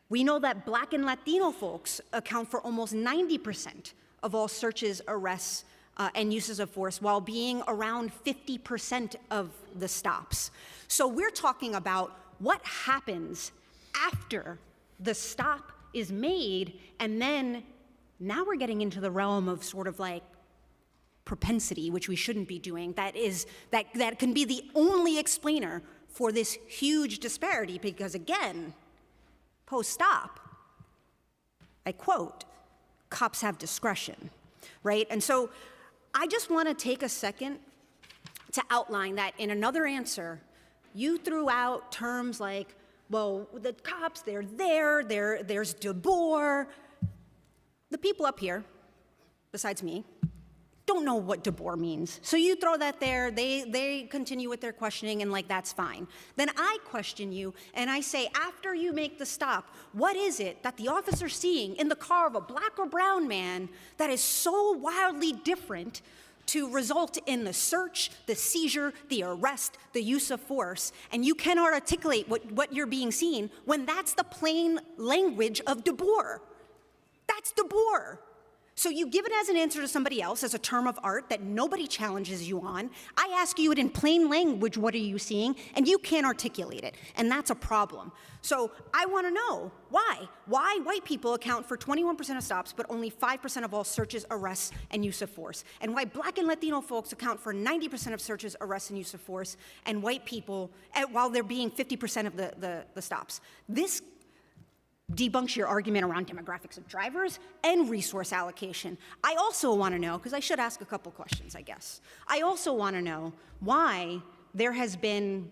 We know that Black and Latino folks account for almost 90% of all searches, arrests, and uses of force, while being around 50% of the stops. So we're talking about what happens after the stop is made, and then now we're getting into the realm of sort of like propensity, which we shouldn't be doing, that can be the only explainer for this huge disparity, because again, post-stop, I quote, cops have discretion, right? And so I just want to take a second to outline that in another answer, you threw out terms like, well, the cops, they're there, there's DeBoer. The people up here, besides me, don't know what DeBoer means. So you throw that there, they continue with their questioning, and like, that's fine. Then I question you, and I say, after you make the stop, what is it that the officer's seeing in the car of a Black or brown man that is so wildly different to result in the search, the seizure, the arrest, the use of force, and you cannot articulate what you're being seen when that's the plain language of de Boer. That's de Boer. So you give it as an answer to somebody else as a term of art that nobody challenges you on. I ask you it in plain language, what are you seeing? And you can't articulate it, and that's a problem. So I want to know why. Why white people account for 21% of stops, but only 5% of all searches, arrests, and use of force. And why Black and Latino folks account for 90% of searches, arrests, and use of force, and white people, while they're being 50% of the stops. This debunks your argument around demographics of drivers and resource allocation. I also want to know, because I should ask a couple questions, I guess. I also want to know why there has been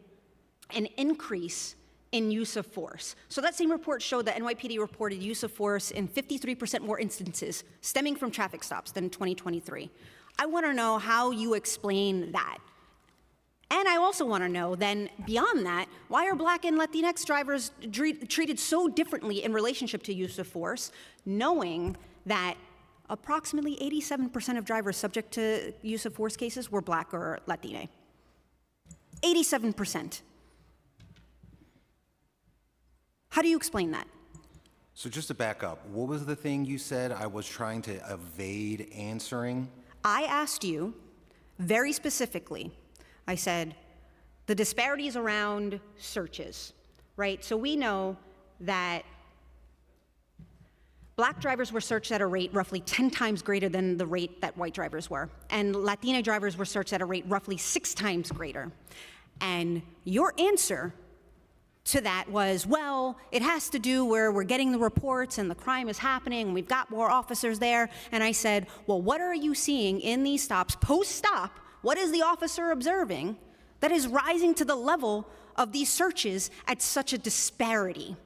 an increase in use of force. So that same report showed that NYPD reported use of force in 53% more instances stemming from traffic stops than in 2023. I want to know how you explain that. And I also want to know, then, beyond that, why are Black and Latinx drivers treated so differently in relationship to use of force, knowing that approximately 87% of drivers subject to use of force cases were Black or Latina? 87%. How do you explain that? So just to back up, what was the thing you said I was trying to evade answering? I asked you very specifically, I said, the disparities around searches, right? So we know that Black drivers were searched at a rate roughly 10 times greater than the rate that white drivers were. And Latina drivers were searched at a rate roughly 6 times greater. And your answer to that was, well, it has to do where we're getting the reports and the crime is happening and we've got more officers there. And I said, well, what are you seeing in these stops post-stop? What is the officer observing that is rising to the level of these searches at such a disparity?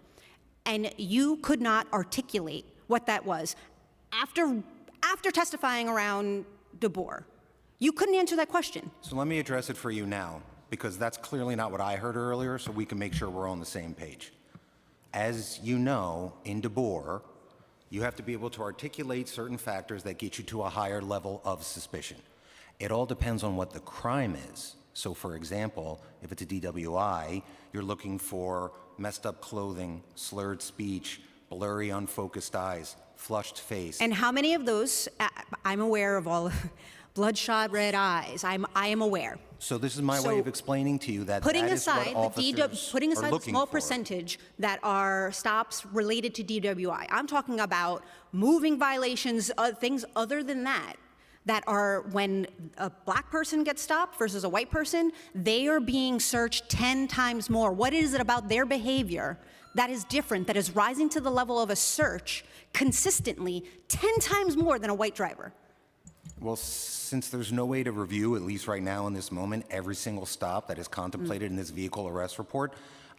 And you could not articulate what that was. After testifying around de Boer, you couldn't answer that question. So let me address it for you now, because that's clearly not what I heard earlier, so we can make sure we're on the same page. As you know, in de Boer, you have to be able to articulate certain factors that get you to a higher level of suspicion. It all depends on what the crime is. So for example, if it's a DWI, you're looking for messed up clothing, slurred speech, blurry, unfocused eyes, flushed face. And how many of those, I'm aware of all, bloodshot red eyes, I am aware. So this is my way of explaining to you that putting that is aside what putting are aside the looking small for. percentage that are stops related to DWI, I'm talking about moving violations, things other than that, that are when a Black person gets stopped versus a white person, they are being searched 10 times more. What is it about their behavior that is different, that is rising to the level of a search consistently 10 times more than a white driver? Well, since there's no way to review, at least right now in this moment, every single stop that is contemplated in this vehicle arrest report,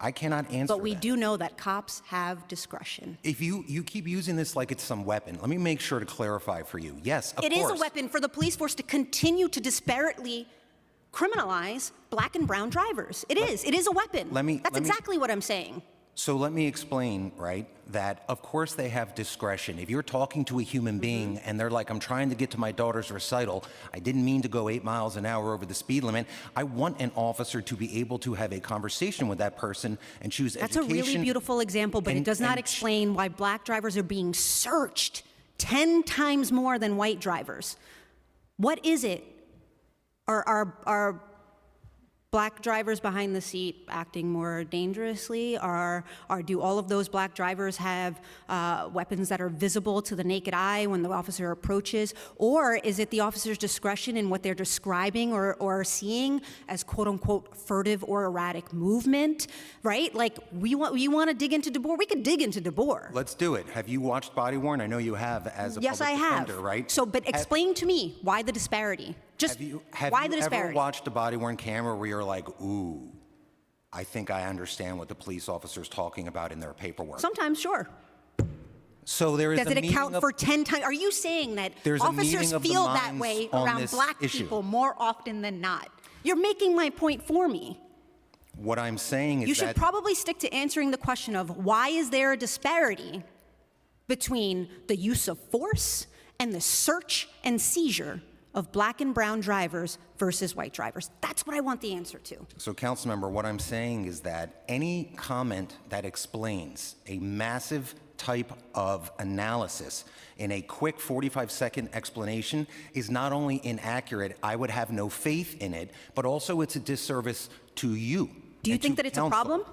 I cannot answer But we that. do know that cops have discretion. If you keep using this like it's some weapon, let me make sure to clarify for you. Yes, of course. It is a weapon for the police force to continue to disparately criminalize Black and brown drivers. It is a weapon. That's exactly what I'm saying. So let me explain, right, that of course they have discretion. If you're talking to a human being and they're like, I'm trying to get to my daughter's recital, I didn't mean to go 8 miles an hour over the speed limit, I want an officer to be able to have a conversation with that person and choose That's education. a really beautiful example, but it does not explain why Black drivers are being searched 10 times more than white drivers. What is it? Are Black drivers behind the seat acting more dangerously? Do all of those Black drivers have weapons that are visible to the naked eye when the officer approaches? Or is it the officer's discretion in what they're describing or seeing as quote unquote furtive or erratic movement, right? Like you want to dig into de Boer? We could dig into de Boer. Let's do it. Have you watched Body Worn? I know you have as a Yes, public I have. defender, right? So, but explain to me why the disparity. Just Have why you the disparity? ever watched a body-worn camera where you're like, ooh, I think I understand what the police officer's talking about in their paperwork? Sometimes, sure. So there is Does a it account meeting for 10 times? Are you saying that There's a officers meeting of the feel that minds way on around this Black issue. people more often than not? You're making my point for me. What I'm saying is You should that probably stick to answering the question of why is there a disparity between the use of force and the search and seizure of black and brown drivers versus white drivers? That's what I want the answer to. So, Councilmember, what I'm saying is that any comment that explains a massive type of analysis in a quick 45-second explanation is not only inaccurate, I would have no faith in it, but also it's a disservice to you. Do you and think to that it's a council. problem?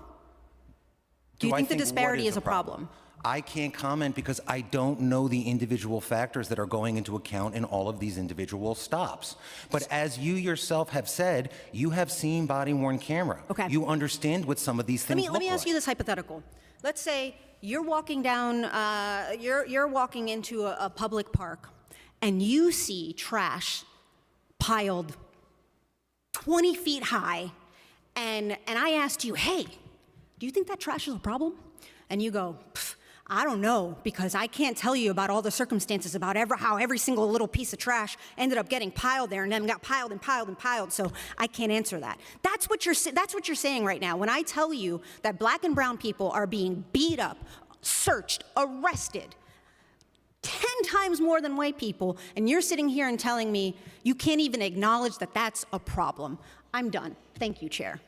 Do you I think the what disparity is a problem? I can't comment because I don't know the individual factors that are going into account in all of these individual stops. But as you yourself have said, you have seen body-worn camera. Okay. You understand what some of these things Let me ask you this hypothetical. Let's say you're walking down, you're walking into a public park, and you see trash piled 20 feet high, and I asked you, hey, do you think that trash is a problem? And you go, I don't know, because I can't tell you about all the circumstances about how every single little piece of trash ended up getting piled there and then got piled and piled and piled, so I can't answer that. That's what you're saying right now. When I tell you that black and brown people are being beat up, searched, arrested, 10 times more than white people, and you're sitting here and telling me you can't even acknowledge that that's a problem. I'm done. Thank you, Chair.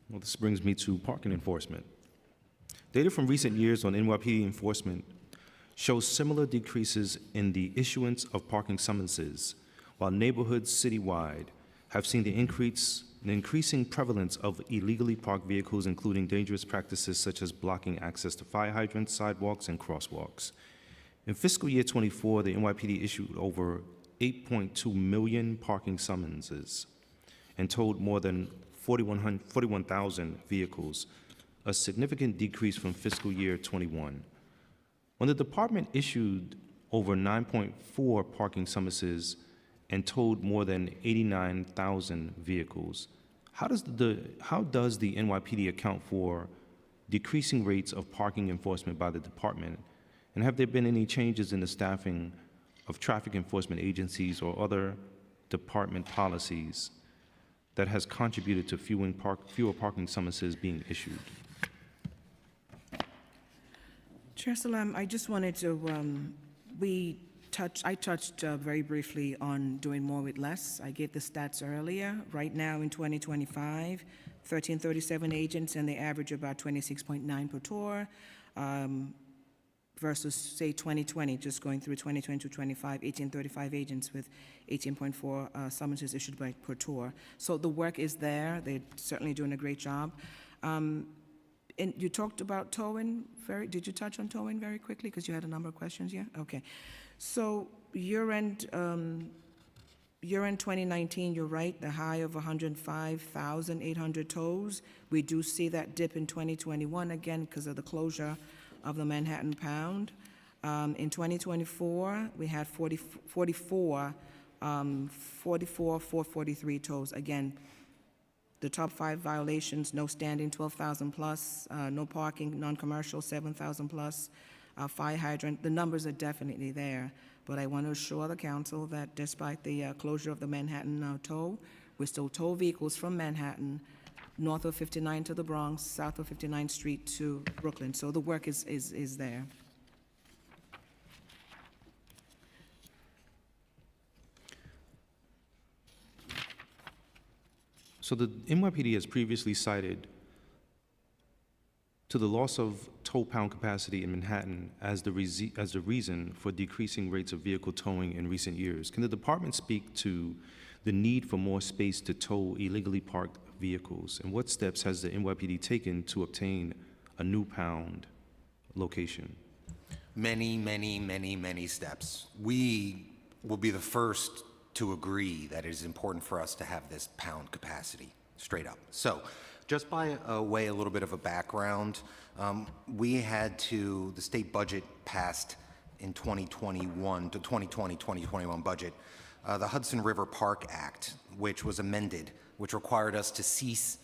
Well, this brings me to parking enforcement. Data from recent years on NYPD enforcement shows similar decreases in the issuance of parking summonses, while neighborhoods citywide have seen the increasing prevalence of illegally parked vehicles, including dangerous practices such as blocking access to fire hydrants, sidewalks, and crosswalks. In fiscal year 24, the NYPD issued over 8.2 million parking summonses and towed more than 41,000 vehicles, a significant decrease from fiscal year 21. When the department issued over 9.4 parking summonses and towed more than 89,000 vehicles, how does the NYPD account for decreasing rates of parking enforcement by the department? And have there been any changes in the staffing of traffic enforcement agencies or other department policies that has contributed to fewer parking summonses being issued? Chair Salam, I just wanted to, I touched very briefly on doing more with less. I gave the stats earlier. Right now in 2025, 1,337 agents, and they average about 26.9 per tour, versus, say, 2020, just going through 2020 to 25, 1,835 agents with 18.4 summonses issued per tour. So the work is there. They're certainly doing a great job. And you talked about towing. Did you touch on towing very quickly? Because you had a number of questions, yeah? Okay. So year-end 2019, you're right, the high of 105,800 tows. We do see that dip in 2021 again because of the closure of the Manhattan Pound. In 2024, we had 443 tows. Again, the top 5 violations: no standing, 12,000 plus, no parking, non-commercial, 7,000 plus, fire hydrant. The numbers are definitely there, but I want to assure the council that despite the closure of the Manhattan tow, we still tow vehicles from Manhattan north of 59 to the Bronx, south of 59th Street to Brooklyn. So the work is there. So the NYPD has previously cited to the loss of tow pound capacity in Manhattan as the reason for decreasing rates of vehicle towing in recent years. Can the department speak to the need for more space to tow illegally parked vehicles, and what steps has the NYPD taken to obtain a new pound location? Many, many, many, many steps. We will be the first to agree that it is important for us to have this pound capacity, straight up. So, just by way a little bit of a background, the state budget passed in 2021, to 2020-2021 budget, the Hudson River Park Act, which was amended, which required us to cease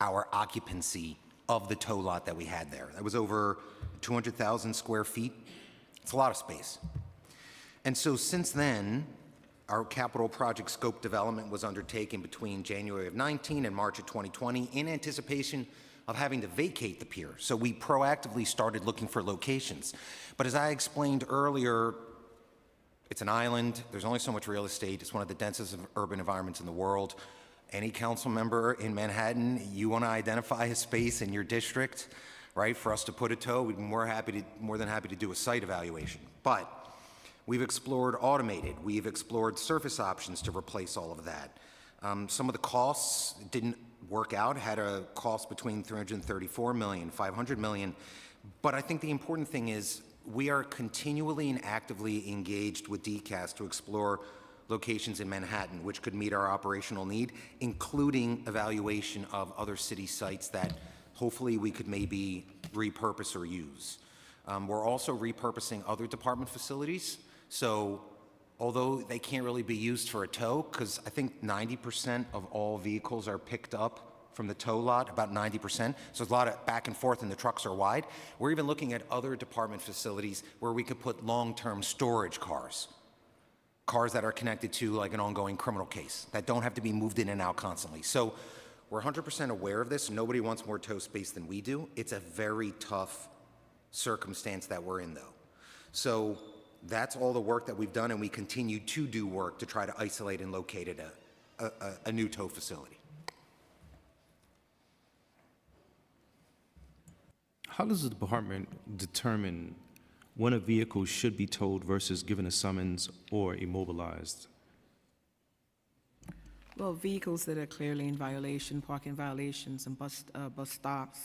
our occupancy of the tow lot that we had there. That was over 200,000 square feet. It's a lot of space. And so since then, our capital project scope development was undertaken between January of 19 and March of 2020 in anticipation of having to vacate the pier. So we proactively started looking for locations. But as I explained earlier, it's an island, there's only so much real estate, it's one of the densest urban environments in the world. Any council member in Manhattan, you want to identify a space in your district, right, for us to put a tow, we'd be more than happy to do a site evaluation. But we've explored automated, we've explored surface options to replace all of that. Some of the costs didn't work out, had a cost between $334 million, $500 million. But I think the important thing is we are continually and actively engaged with DCAS to explore locations in Manhattan, which could meet our operational need, including evaluation of other city sites that hopefully we could maybe repurpose or use. We're also repurposing other department facilities. So although they can't really be used for a tow, because I think 90% of all vehicles are picked up from the tow lot, about 90%. So there's a lot of back and forth and the trucks are wide. We're even looking at other department facilities where we could put long-term storage cars that are connected to like an ongoing criminal case that don't have to be moved in and out constantly. So we're 100% aware of this. Nobody wants more tow space than we do. It's a very tough circumstance that we're in though. So that's all the work that we've done, and we continue to do work to try to isolate and locate a new tow facility. How does the department determine when a vehicle should be towed versus given a summons or immobilized? Well, vehicles that are clearly in violation, parking violations and bus stops,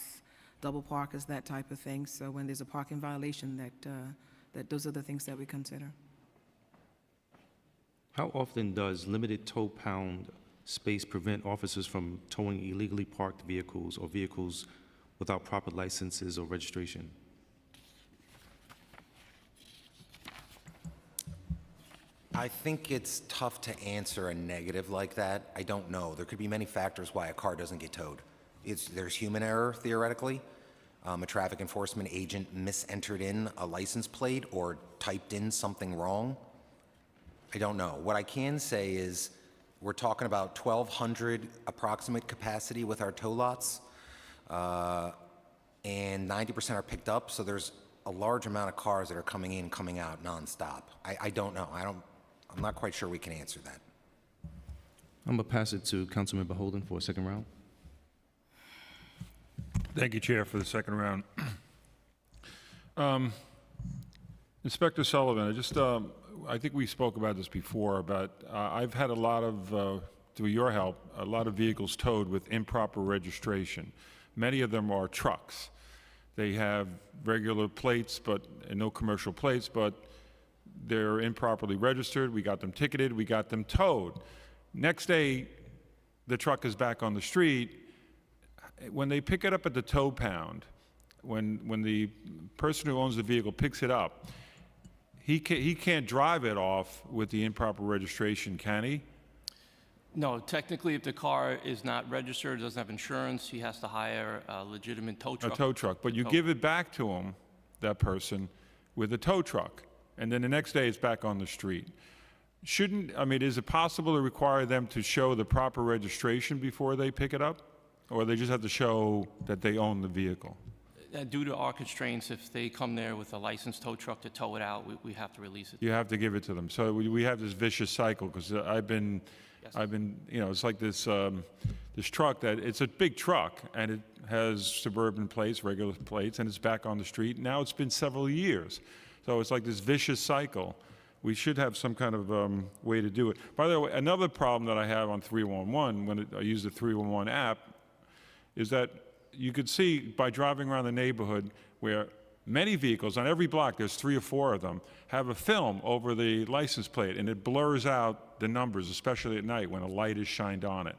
double parkers, that type of thing. So when there's a parking violation, that those are the things that we consider. How often does limited tow pound space prevent officers from towing illegally parked vehicles or vehicles without proper licenses or registration? I think it's tough to answer a negative like that. I don't know. There could be many factors why a car doesn't get towed. There's human error, theoretically. A traffic enforcement agent misentered in a license plate or typed in something wrong. I don't know. What I can say is we're talking about 1,200 approximate capacity with our tow lots, and 90% are picked up, so there's a large amount of cars that are coming in, coming out nonstop. I don't know. I'm not quite sure we can answer that. I'm gonna pass it to Councilmember Holden for a second round. Thank you, Chair, for the second round. Inspector Sullivan, I think we spoke about this before, but I've had a lot of, through your help, a lot of vehicles towed with improper registration. Many of them are trucks. They have regular plates, and no commercial plates, but they're improperly registered. We got them ticketed. We got them towed. Next day, the truck is back on the street. When they pick it up at the tow pound, when the person who owns the vehicle picks it up, he can't drive it off with the improper registration, can he? No, technically, if the car is not registered, doesn't have insurance, he has to hire a legitimate tow truck. A tow truck, but you give it back to him, that person, with a tow truck, and then the next day it's back on the street. Is it possible to require them to show the proper registration before they pick it up? Or they just have to show that they own the vehicle? Due to our constraints, if they come there with a licensed tow truck to tow it out, we have to release it. You have to give it to them. So we have this vicious cycle, because I've been, it's like this, this truck it's a big truck, and it has suburban plates, regular plates, and it's back on the street. Now it's been several years. So it's like this vicious cycle. We should have some kind of way to do it. By the way, another problem that I have on 311, when I use the 311 app, is that you could see by driving around the neighborhood where many vehicles, on every block, there's 3 or 4 of them, have a film over the license plate, and it blurs out the numbers, especially at night when a light is shined on it.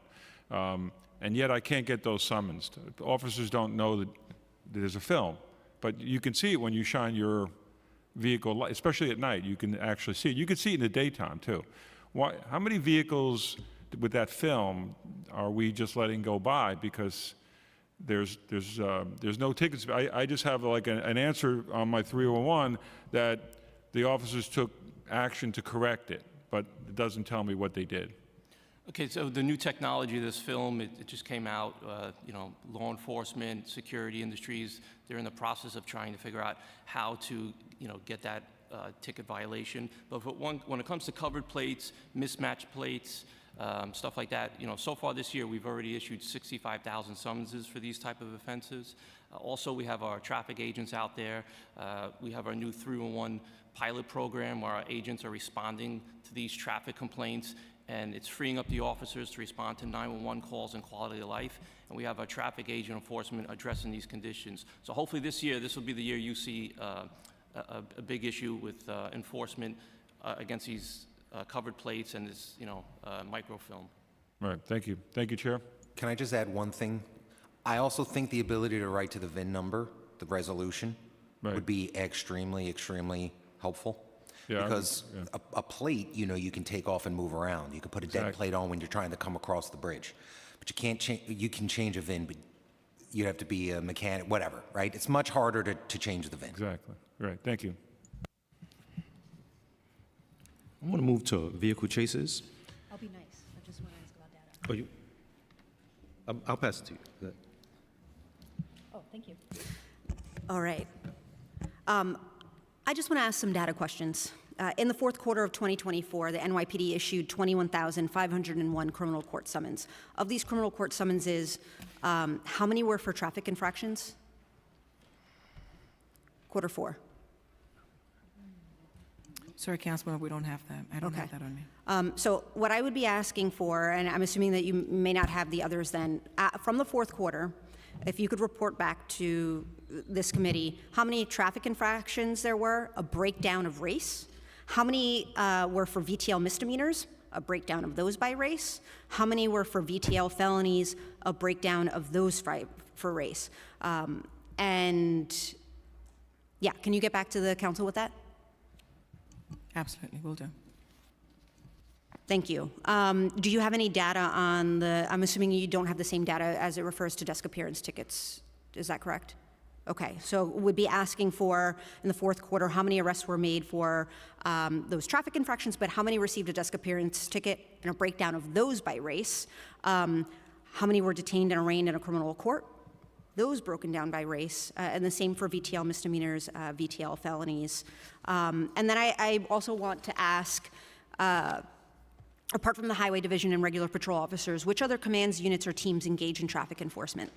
And yet I can't get those summons. Officers don't know that there's a film, but you can see it when you shine your vehicle light, especially at night. You can actually see it. You can see it in the daytime too. How many vehicles with that film are we just letting go by because there's no tickets? I just have like an answer on my 301 that the officers took action to correct it, but it doesn't tell me what they did. Okay, so the new technology of this film, it just came out, you know, law enforcement, security industries, they're in the process of trying to figure out how to, you know, get that ticket violation. But when it comes to covered plates, mismatched plates, stuff like that, you know, so far this year, we've already issued 65,000 summonses for these type of offenses. Also, we have our traffic agents out there. We have our new 311 pilot program where our agents are responding to these traffic complaints, and it's freeing up the officers to respond to 911 calls and quality of life. And we have our traffic agent enforcement addressing these conditions. So hopefully this year, this will be the year you see a big issue with enforcement against these covered plates and this, you know, microfilm. All right, thank you. Thank you, Chair. Can I just add one thing? I also think the ability to write to the VIN number, the resolution, would be extremely, extremely helpful. Yeah, Because a plate, you know, you can take off and move around. You can put a dead plate on when you're trying to come across the bridge. But you can't change, you can change a VIN, but you have to be a mechanic, whatever, right? It's much harder to change the VIN. Exactly. Right, thank you. I want to move to vehicle chases. I'll be nice. I just want to ask about data. I'll pass it to you. Oh, thank you. All right. I just want to ask some data questions. In the fourth quarter of 2024, the NYPD issued 21,501 criminal court summons. Of these criminal court summonses, how many were for traffic infractions? Quarter four. Sorry, Councilman, we don't have that. I don't have that on me. So what I would be asking for, and I'm assuming that you may not have the others then, from the fourth quarter, if you could report back to this committee how many traffic infractions there were, a breakdown of race, how many were for VTL misdemeanors, a breakdown of those by race, how many were for VTL felonies, a breakdown of those for race. And yeah, can you get back to the council with that? Absolutely, will do. Thank you. Do you have any data on the, I'm assuming you don't have the same data as it refers to desk appearance tickets. Is that correct? Okay, so we'd be asking for, in the fourth quarter, how many arrests were made for those traffic infractions, but how many received a desk appearance ticket and a breakdown of those by race? How many were detained and arraigned in a criminal court? Those broken down by race, and the same for VTL misdemeanors, VTL felonies. And then I also want to ask, apart from the Highway Division and regular patrol officers, which other commands, units, or teams engage in traffic enforcement?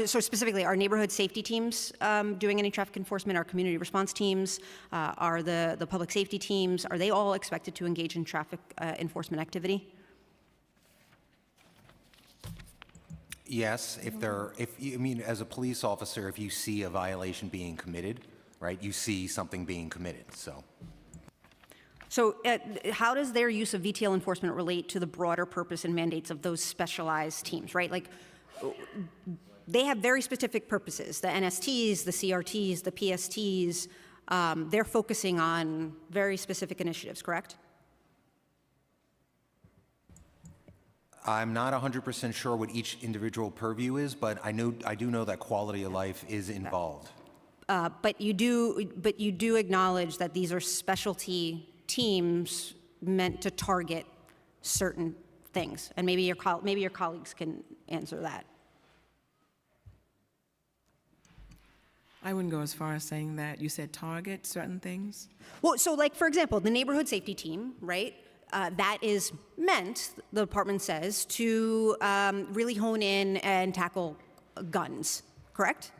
So specifically, are neighborhood safety teams doing any traffic enforcement? Are community response teams? Are the public safety teams? Are they all expected to engage in traffic enforcement activity? Yes, I mean, as a police officer, if you see a violation being committed, right, you see something being committed, so. So how does their use of VTL enforcement relate to the broader purpose and mandates of those specialized teams, right? Like, they have very specific purposes. The NSTs, the CRTs, the PSTs, they're focusing on very specific initiatives, correct? I'm not 100% sure what each individual purview is, but I do know that quality of life is involved. But you do acknowledge that these are specialty teams meant to target certain things, and maybe your colleagues can answer that. I wouldn't go as far as saying that. You said target certain things? Well, so like, for example, the neighborhood safety team, right? That is meant, the department says, to really hone in and tackle guns, correct?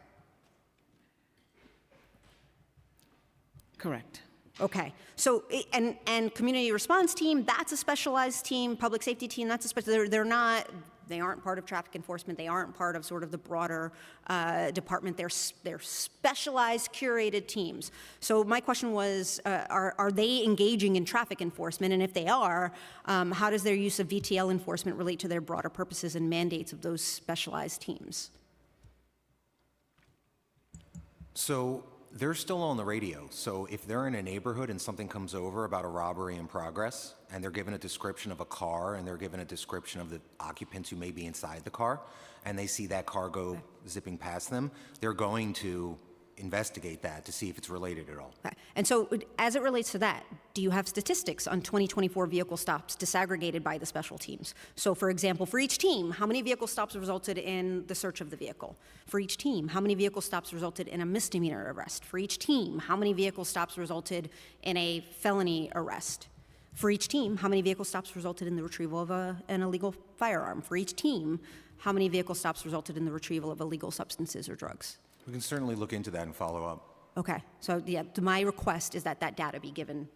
Correct. Okay. So, and community response team, that's a specialized team. Public safety team, that's a special. They aren't part of traffic enforcement. They aren't part of sort of the broader department. They're specialized, curated teams. So my question was, are they engaging in traffic enforcement? And if they are, how does their use of VTL enforcement relate to their broader purposes and mandates of those specialized teams? So they're still on the radio. So if they're in a neighborhood and something comes over about a robbery in progress, and they're given a description of a car, and they're given a description of the occupants who may be inside the car, and they see that car go zipping past them, they're going to investigate that to see if it's related at all. Okay. And so, as it relates to that, do you have statistics on 2024 vehicle stops disaggregated by the special teams? So, for example, for each team, how many vehicle stops resulted in the search of the vehicle? For each team, how many vehicle stops resulted in a misdemeanor arrest? For each team, how many vehicle stops resulted in a felony arrest? For each team, how many vehicle stops resulted in the retrieval of an illegal firearm? For each team, how many vehicle stops resulted in the retrieval of illegal substances or drugs? We can certainly look into that and follow up. Okay, so yeah, my request is that that data be given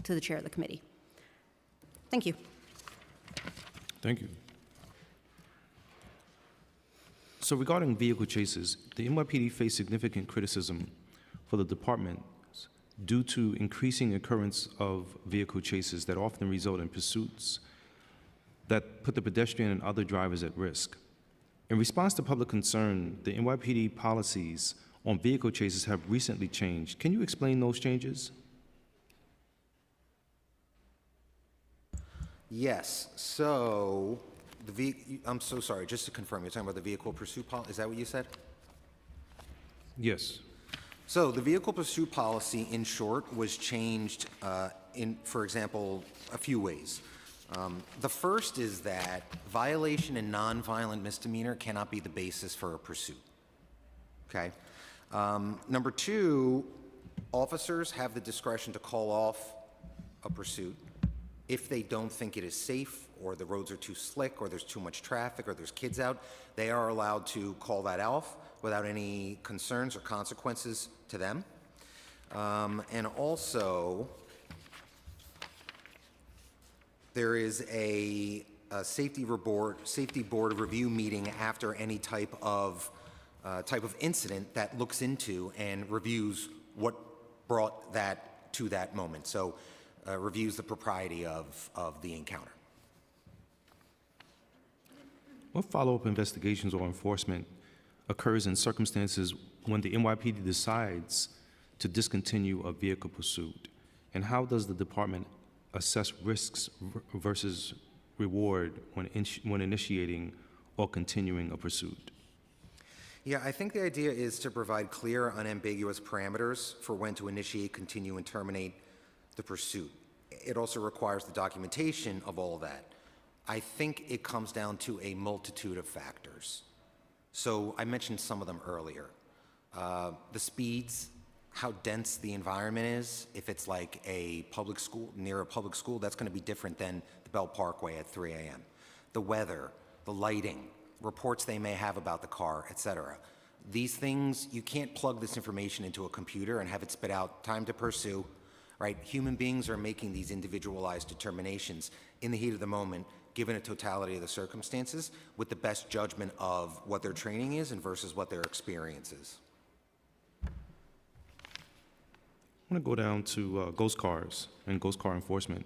to the chair of the committee. Thank you. Thank you. So regarding vehicle chases, the NYPD faced significant criticism for the department due to increasing occurrence of vehicle chases that often result in pursuits that put the pedestrian and other drivers at risk. In response to public concern, the NYPD policies on vehicle chases have recently changed. Can you explain those changes? Yes, so, I'm so sorry, just to confirm, you're talking about the vehicle pursuit policy, is that what you said? Yes. So the vehicle pursuit policy, in short, was changed for example, a few ways. The first is that violation and nonviolent misdemeanor cannot be the basis for a pursuit. Okay. Number two, officers have the discretion to call off a pursuit if they don't think it is safe, or the roads are too slick, or there's too much traffic, or there's kids out. They are allowed to call that off without any concerns or consequences to them. And also, there is a safety board review meeting after any type of incident that looks into and reviews what brought that to that moment. So reviews the propriety of the encounter. What follow-up investigations or enforcement occurs in circumstances when the NYPD decides to discontinue a vehicle pursuit? And how does the department assess risks versus reward when initiating or continuing a pursuit? Yeah, I think the idea is to provide clear, unambiguous parameters for when to initiate, continue, and terminate the pursuit. It also requires the documentation of all that. I think it comes down to a multitude of factors. So I mentioned some of them earlier. The speeds, how dense the environment is. If it's like a public school, near a public school, that's going to be different than the Bell Parkway at 3 a.m. The weather, the lighting, reports they may have about the car, etc. These things, you can't plug this information into a computer and have it spit out time to pursue, right? Human beings are making these individualized determinations in the heat of the moment, given a totality of the circumstances, with the best judgment of what their training is and versus what their experience is. I want to go down to ghost cars and ghost car enforcement.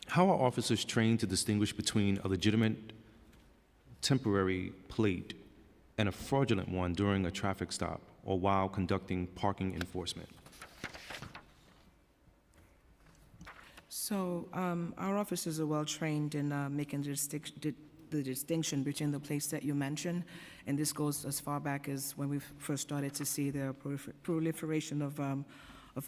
How are officers trained to distinguish between a legitimate temporary plate and a fraudulent one during a traffic stop or while conducting parking enforcement? So our officers are well trained in making the distinction between the plates that you mentioned, and this goes as far back as when we first started to see the proliferation of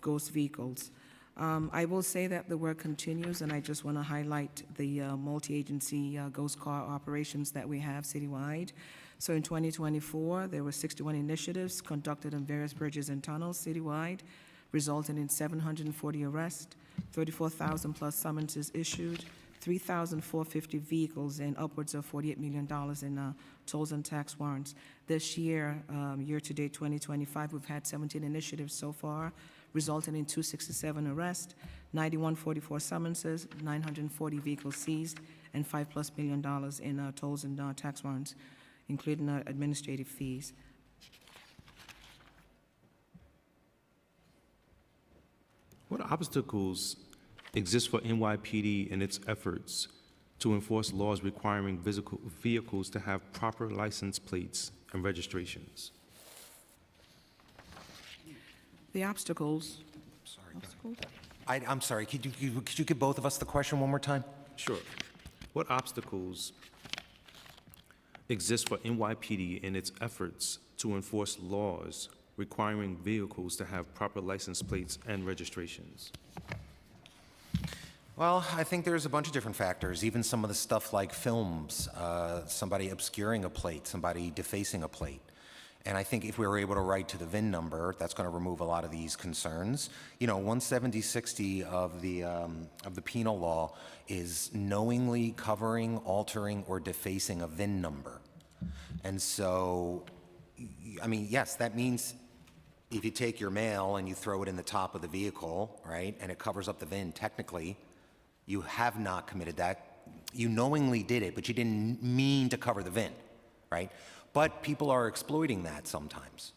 ghost vehicles. I will say that the work continues, and I just want to highlight the multi-agency ghost car operations that we have citywide. So in 2024, there were 61 initiatives conducted on various bridges and tunnels citywide, resulting in 740 arrests, 34,000 plus summonses issued, 3,450 vehicles, and upwards of $48 million in tolls and tax warrants. This year, year-to-date 2025, we've had 17 initiatives so far, resulting in 267 arrests, 9144 summonses, 940 vehicles seized, and $5+ million in tolls and tax warrants, including administrative fees. What obstacles exist for NYPD in its efforts to enforce laws requiring vehicles to have proper license plates and registrations? The obstacles. I'm sorry, could you give both of us the question one more time? Sure. What obstacles exists for NYPD in its efforts to enforce laws requiring vehicles to have proper license plates and registrations? Well, I think there's a bunch of different factors, even some of the stuff like films, somebody obscuring a plate, somebody defacing a plate. And I think if we were able to write to the VIN number, that's going to remove a lot of these concerns. You know, 17060 of the penal law is knowingly covering, altering, or defacing a VIN number. And so, I mean, yes, that means if you take your mail and you throw it in the top of the vehicle, right, and it covers up the VIN, technically, you have not committed that. You knowingly did it, but you didn't mean to cover the VIN, right? But people are exploiting that sometimes.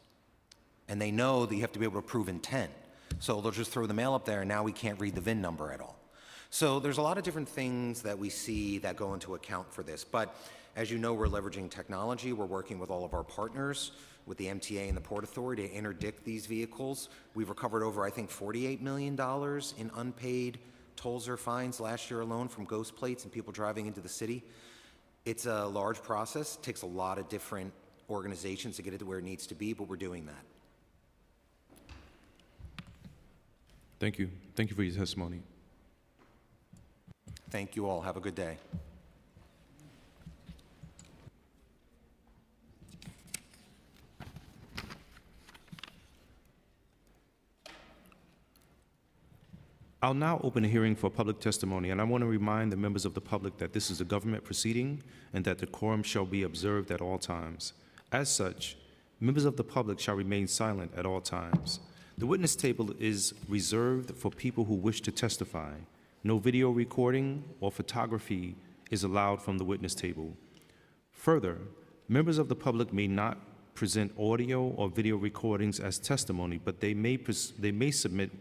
And they know that you have to be able to prove intent. So they'll just throw the mail up there, and now we can't read the VIN number at all. So there's a lot of different things that we see that go into account for this. But as you know, we're leveraging technology. We're working with all of our partners, with the MTA and the Port Authority, to interdict these vehicles. We've recovered over, I think, $48 million in unpaid tolls or fines last year alone from ghost plates and people driving into the city. It's a large process. It takes a lot of different organizations to get it to where it needs to be, but we're doing that. Thank you. Thank you for your testimony. Thank you all. Have a good day. I'll now open a hearing for public testimony, and I want to remind the members of the public that this is a government proceeding and that decorum shall be observed at all times. As such, members of the public shall remain silent at all times. The witness table is reserved for people who wish to testify. No video recording or photography is allowed from the witness table. Further, members of the public may not present audio or video recordings as testimony, but they may submit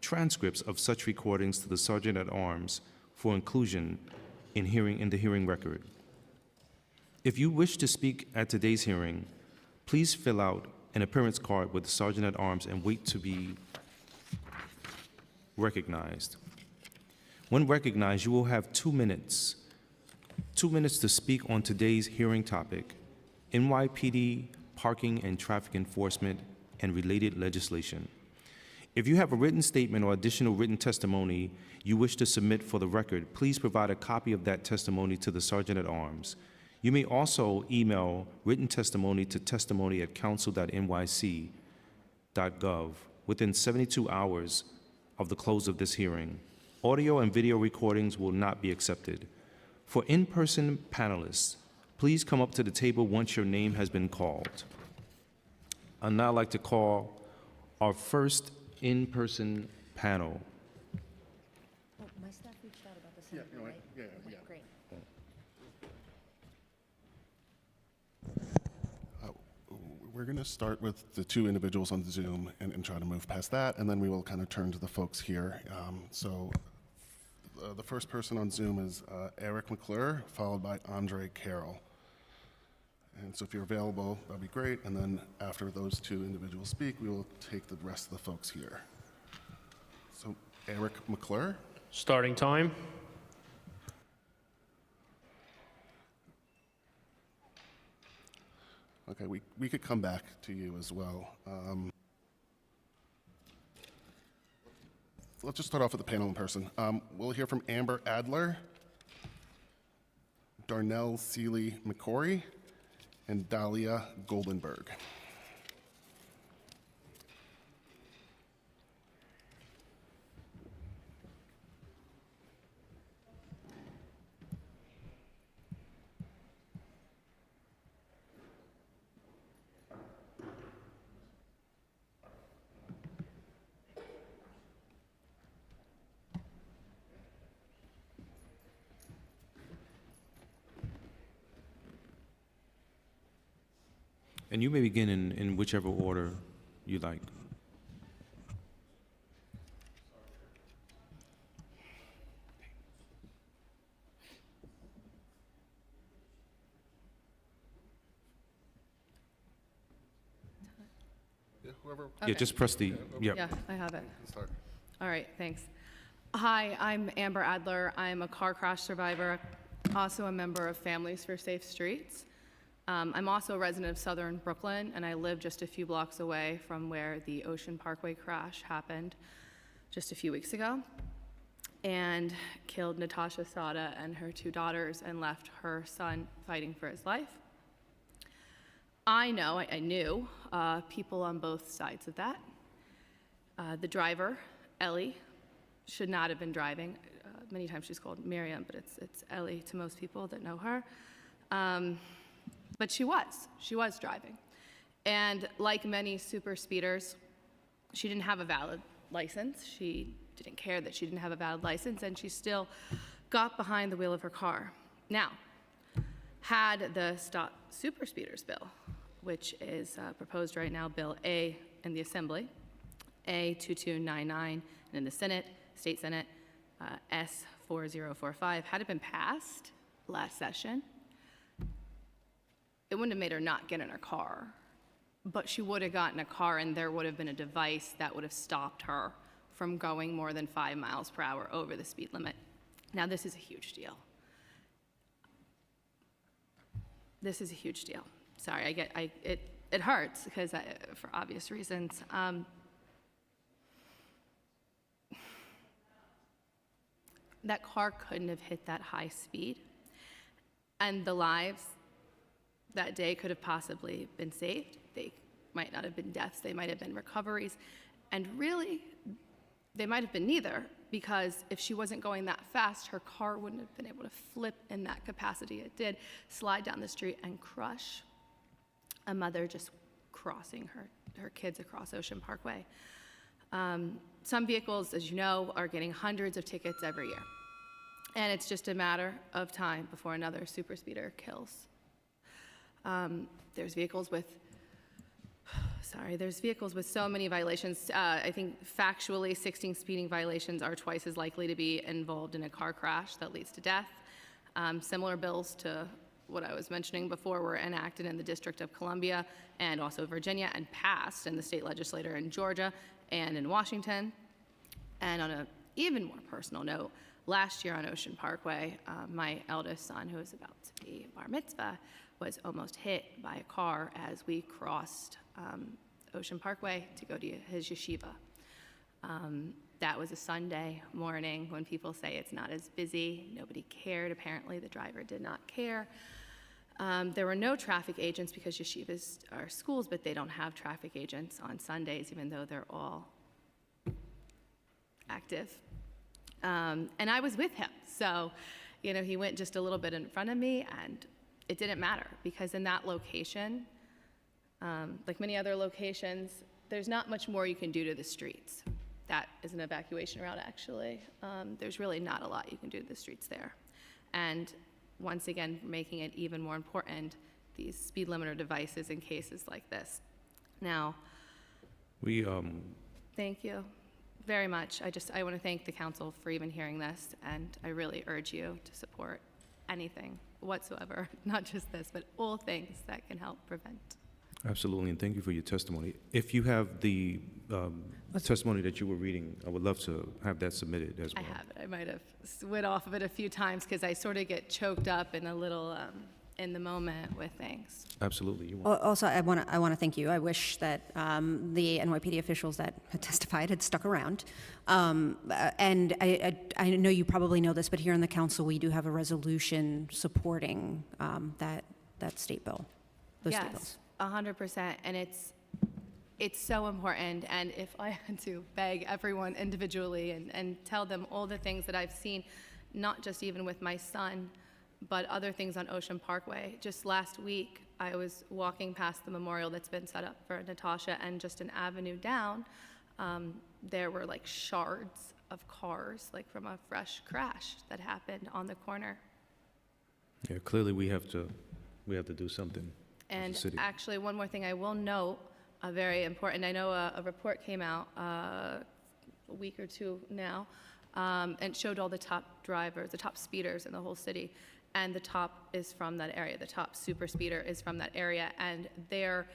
transcripts of such recordings to the Sergeant at Arms for inclusion in the hearing record. If you wish to speak at today's hearing, please fill out an appearance card with the Sergeant at Arms and wait to be recognized. When recognized, you will have 2 minutes. 2 minutes to speak on today's hearing topic: NYPD parking and traffic enforcement and related legislation. If you have a written statement or additional written testimony you wish to submit for the record, please provide a copy of that testimony to the Sergeant at Arms. You may also email written testimony to testimony@council.nyc.gov within 72 hours of the close of this hearing. Audio and video recordings will not be accepted. For in-person panelists, please come up to the table once your name has been called. I'd now like to call our first in-person panel. Oh, my staff reached out about the Senate, right? Yeah. Great. We're going to start with the 2 individuals on Zoom and try to move past that, and then we will kind of turn to the folks here. The first person on Zoom is Eric McClure, followed by Andre Carroll. And so if you're available, that'd be great. And then after those 2 individuals speak, we will take the rest of the folks here. So Eric McClure. Starting time. Okay, we could come back to you as well. Let's just start off with the panel in person. We'll hear from Amber Adler, Darnell Seeley McCory, and Dahlia Goldenberg. And you may begin in whichever order you like. Whoever. Yeah, Okay. just press the, yeah. Yeah, I have it. Start. All right, thanks. Hi, I'm Amber Adler. I'm a car crash survivor, also a member of Families for Safe Streets. I'm also a resident of southern Brooklyn, and I live just a few blocks away from where the Ocean Parkway crash happened just a few weeks ago and killed Natasha Sada and her 2 daughters and left her son fighting for his life. I knew people on both sides of that. The driver, Ellie, should not have been driving. Many times she's called Miriam, but it's Ellie to most people that know her. But she was driving. And like many super speeders, she didn't have a valid license. She didn't care that she didn't have a valid license, and she still got behind the wheel of her car. Now, had the Stop Super Speeders bill, which is proposed right now, Bill A in the Assembly, A2299, and in the Senate, State Senate, S4045, had it been passed last session, it wouldn't have made her not get in her car, but she would have gotten a car and there would have been a device that would have stopped her from going more than 5 miles per hour over the speed limit. Now, this is a huge deal. This is a huge deal. Sorry, it hurts because for obvious reasons. That car couldn't have hit that high speed, and the lives that day could have possibly been saved. They might not have been deaths, they might have been recoveries, and really, they might have been neither, because if she wasn't going that fast, her car wouldn't have been able to flip in that capacity it did, slide down the street and crush a mother just crossing her kids across Ocean Parkway. Some vehicles, as you know, are getting hundreds of tickets every year. And it's just a matter of time before another super speeder kills. There's vehicles with so many violations. I think factually 16 speeding violations are twice as likely to be involved in a car crash that leads to death. Similar bills to what I was mentioning before were enacted in the District of Columbia and also Virginia and passed in the state legislature in Georgia and in Washington. And on an even more personal note, last year on Ocean Parkway, my eldest son, who was about to be bar mitzvah, was almost hit by a car as we crossed Ocean Parkway to go to his yeshiva. That was a Sunday morning when people say it's not as busy. Nobody cared. Apparently, the driver did not care. There were no traffic agents because yeshivas are schools, but they don't have traffic agents on Sundays, even though they're all active. And I was with him. So, he went just a little bit in front of me, and it didn't matter because in that location, like many other locations, there's not much more you can do to the streets. That is an evacuation route, actually. There's really not a lot you can do to the streets there. And once again, making it even more important, these speed limiter devices in cases like this. Now, thank you very much. I want to thank the council for even hearing this, and I really urge you to support anything whatsoever, not just this, but all things that can help prevent. Absolutely, and thank you for your testimony. If you have the testimony that you were reading, I would love to have that submitted as well. I have it. I might have slid off of it a few times because I sort of get choked up in a little in the moment with things. Absolutely. You want. Also, I want to thank you. I wish that the NYPD officials that had testified had stuck around. And I know you probably know this, but here in the council, we do have a resolution supporting that state bill. Those state bills. 100%, and it's so important. And if I had to beg everyone individually and tell them all the things that I've seen, not just even with my son, but other things on Ocean Parkway. Just last week, I was walking past the memorial that's been set up for Natasha, and just an avenue down, there were like shards of cars, like from a fresh crash that happened on the corner. Yeah, clearly we have to do something. And actually, one more thing I will note, very important. I know a report came out a week or two now, and showed all the top drivers, the top speeders in the whole city, and the top is from that area. The top super speeder is from that area, and their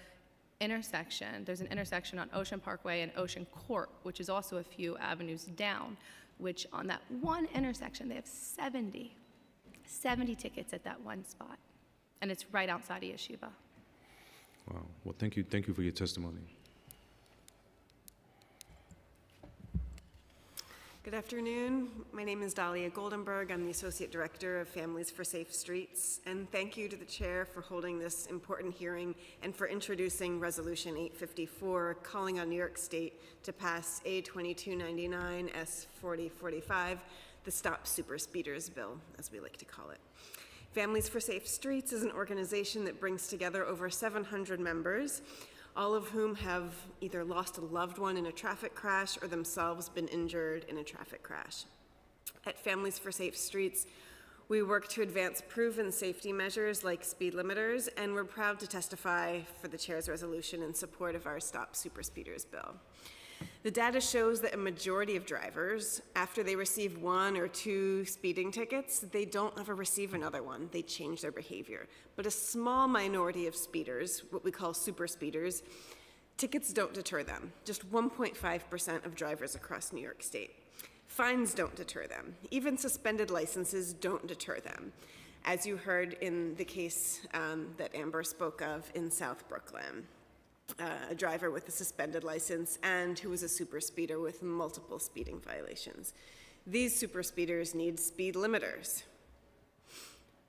intersection, there's an intersection on Ocean Parkway and Ocean Court, which is also a few avenues down, which on that one intersection, they have 70 tickets at that one spot. and it's right outside of Yeshiva. Wow. Well, thank you for your testimony. Good afternoon. My name is Dahlia Goldenberg. I'm the Associate Director of Families for Safe Streets. And thank you to the Chair for holding this important hearing and for introducing Resolution 854, calling on New York State to pass A 2299 S 4045, the Stop Super Speeders Bill, as we like to call it. Families for Safe Streets is an organization that brings together over 700 members, all of whom have either lost a loved one in a traffic crash or themselves been injured in a traffic crash. At Families for Safe Streets, we work to advance proven safety measures like speed limiters, and we're proud to testify for the Chair's resolution in support of our Stop Super Speeders bill. The data shows that a majority of drivers, after they receive 1 or 2 speeding tickets, they don't ever receive another one. They change their behavior. But a small minority of speeders, what we call super speeders, tickets don't deter them. Just 1.5% of drivers across New York State. Fines don't deter them. Even suspended licenses don't deter them, as you heard in the case that Amber spoke of in South Brooklyn. A driver with a suspended license and who was a super speeder with multiple speeding violations. These super speeders need speed limiters.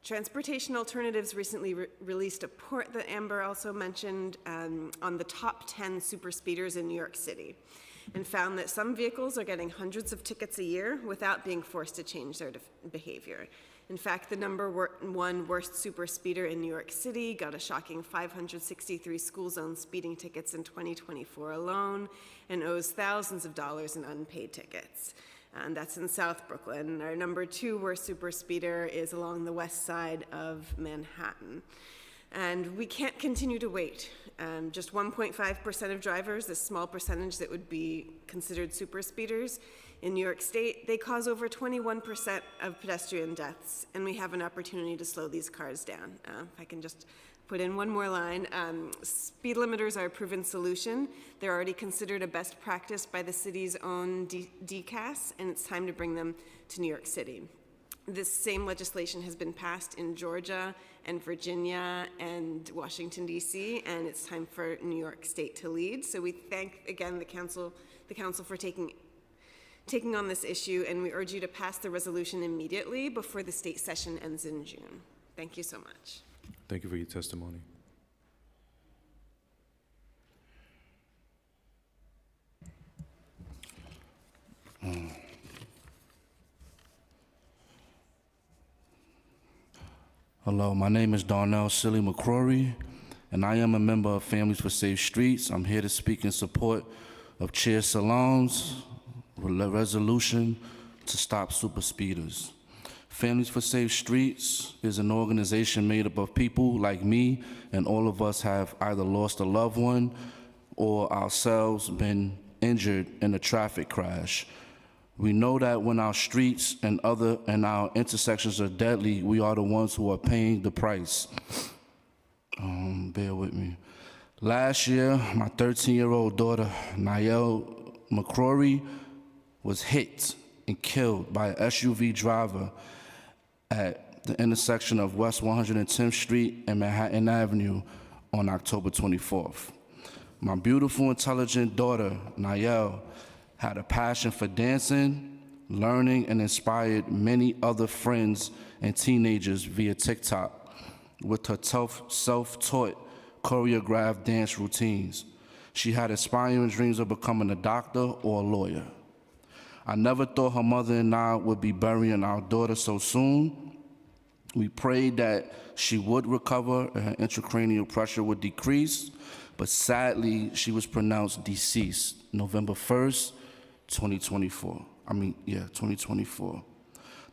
Transportation Alternatives recently released a report that Amber also mentioned on the top 10 super speeders in New York City, and found that some vehicles are getting hundreds of tickets a year without being forced to change their behavior. In fact, the #1 worst super speeder in New York City got a shocking 563 school zone speeding tickets in 2024 alone and owes thousands of dollars in unpaid tickets. And that's in South Brooklyn. Our #2 worst super speeder is along the west side of Manhattan. And we can't continue to wait. Just 1.5% of drivers, a small percentage that would be considered super speeders in New York State, they cause over 21% of pedestrian deaths, and we have an opportunity to slow these cars down. If I can just put in one more line, speed limiters are a proven solution. They're already considered a best practice by the city's own DCAS, and it's time to bring them to New York City. This same legislation has been passed in Georgia and Virginia and Washington, D.C., and it's time for New York State to lead. So we thank, again, the council for taking on this issue, and we urge you to pass the resolution immediately before the state session ends in June. Thank you so much. Thank you for your testimony. Hello, my name is Darnell Silly McCrory, and I am a member of Families for Safe Streets. I'm here to speak in support of Chair Salam's resolution to stop super speeders. Families for Safe Streets is an organization made up of people like me, and all of us have either lost a loved one or ourselves been injured in a traffic crash. We know that when our streets and our intersections are deadly, we are the ones who are paying the price. Bear with me. Last year, my 13-year-old daughter, Niall McCrory, was hit and killed by an SUV driver at the intersection of West 110th Street and Manhattan Avenue on October 24th. My beautiful, intelligent daughter, Niall, had a passion for dancing, learning, and inspired many other friends and teenagers via TikTok with her tough, self-taught, choreographed dance routines. She had aspiring dreams of becoming a doctor or a lawyer. I never thought her mother and I would be burying our daughter so soon. We prayed that she would recover and her intracranial pressure would decrease, but sadly, she was pronounced deceased November 1st, 2024. 2024.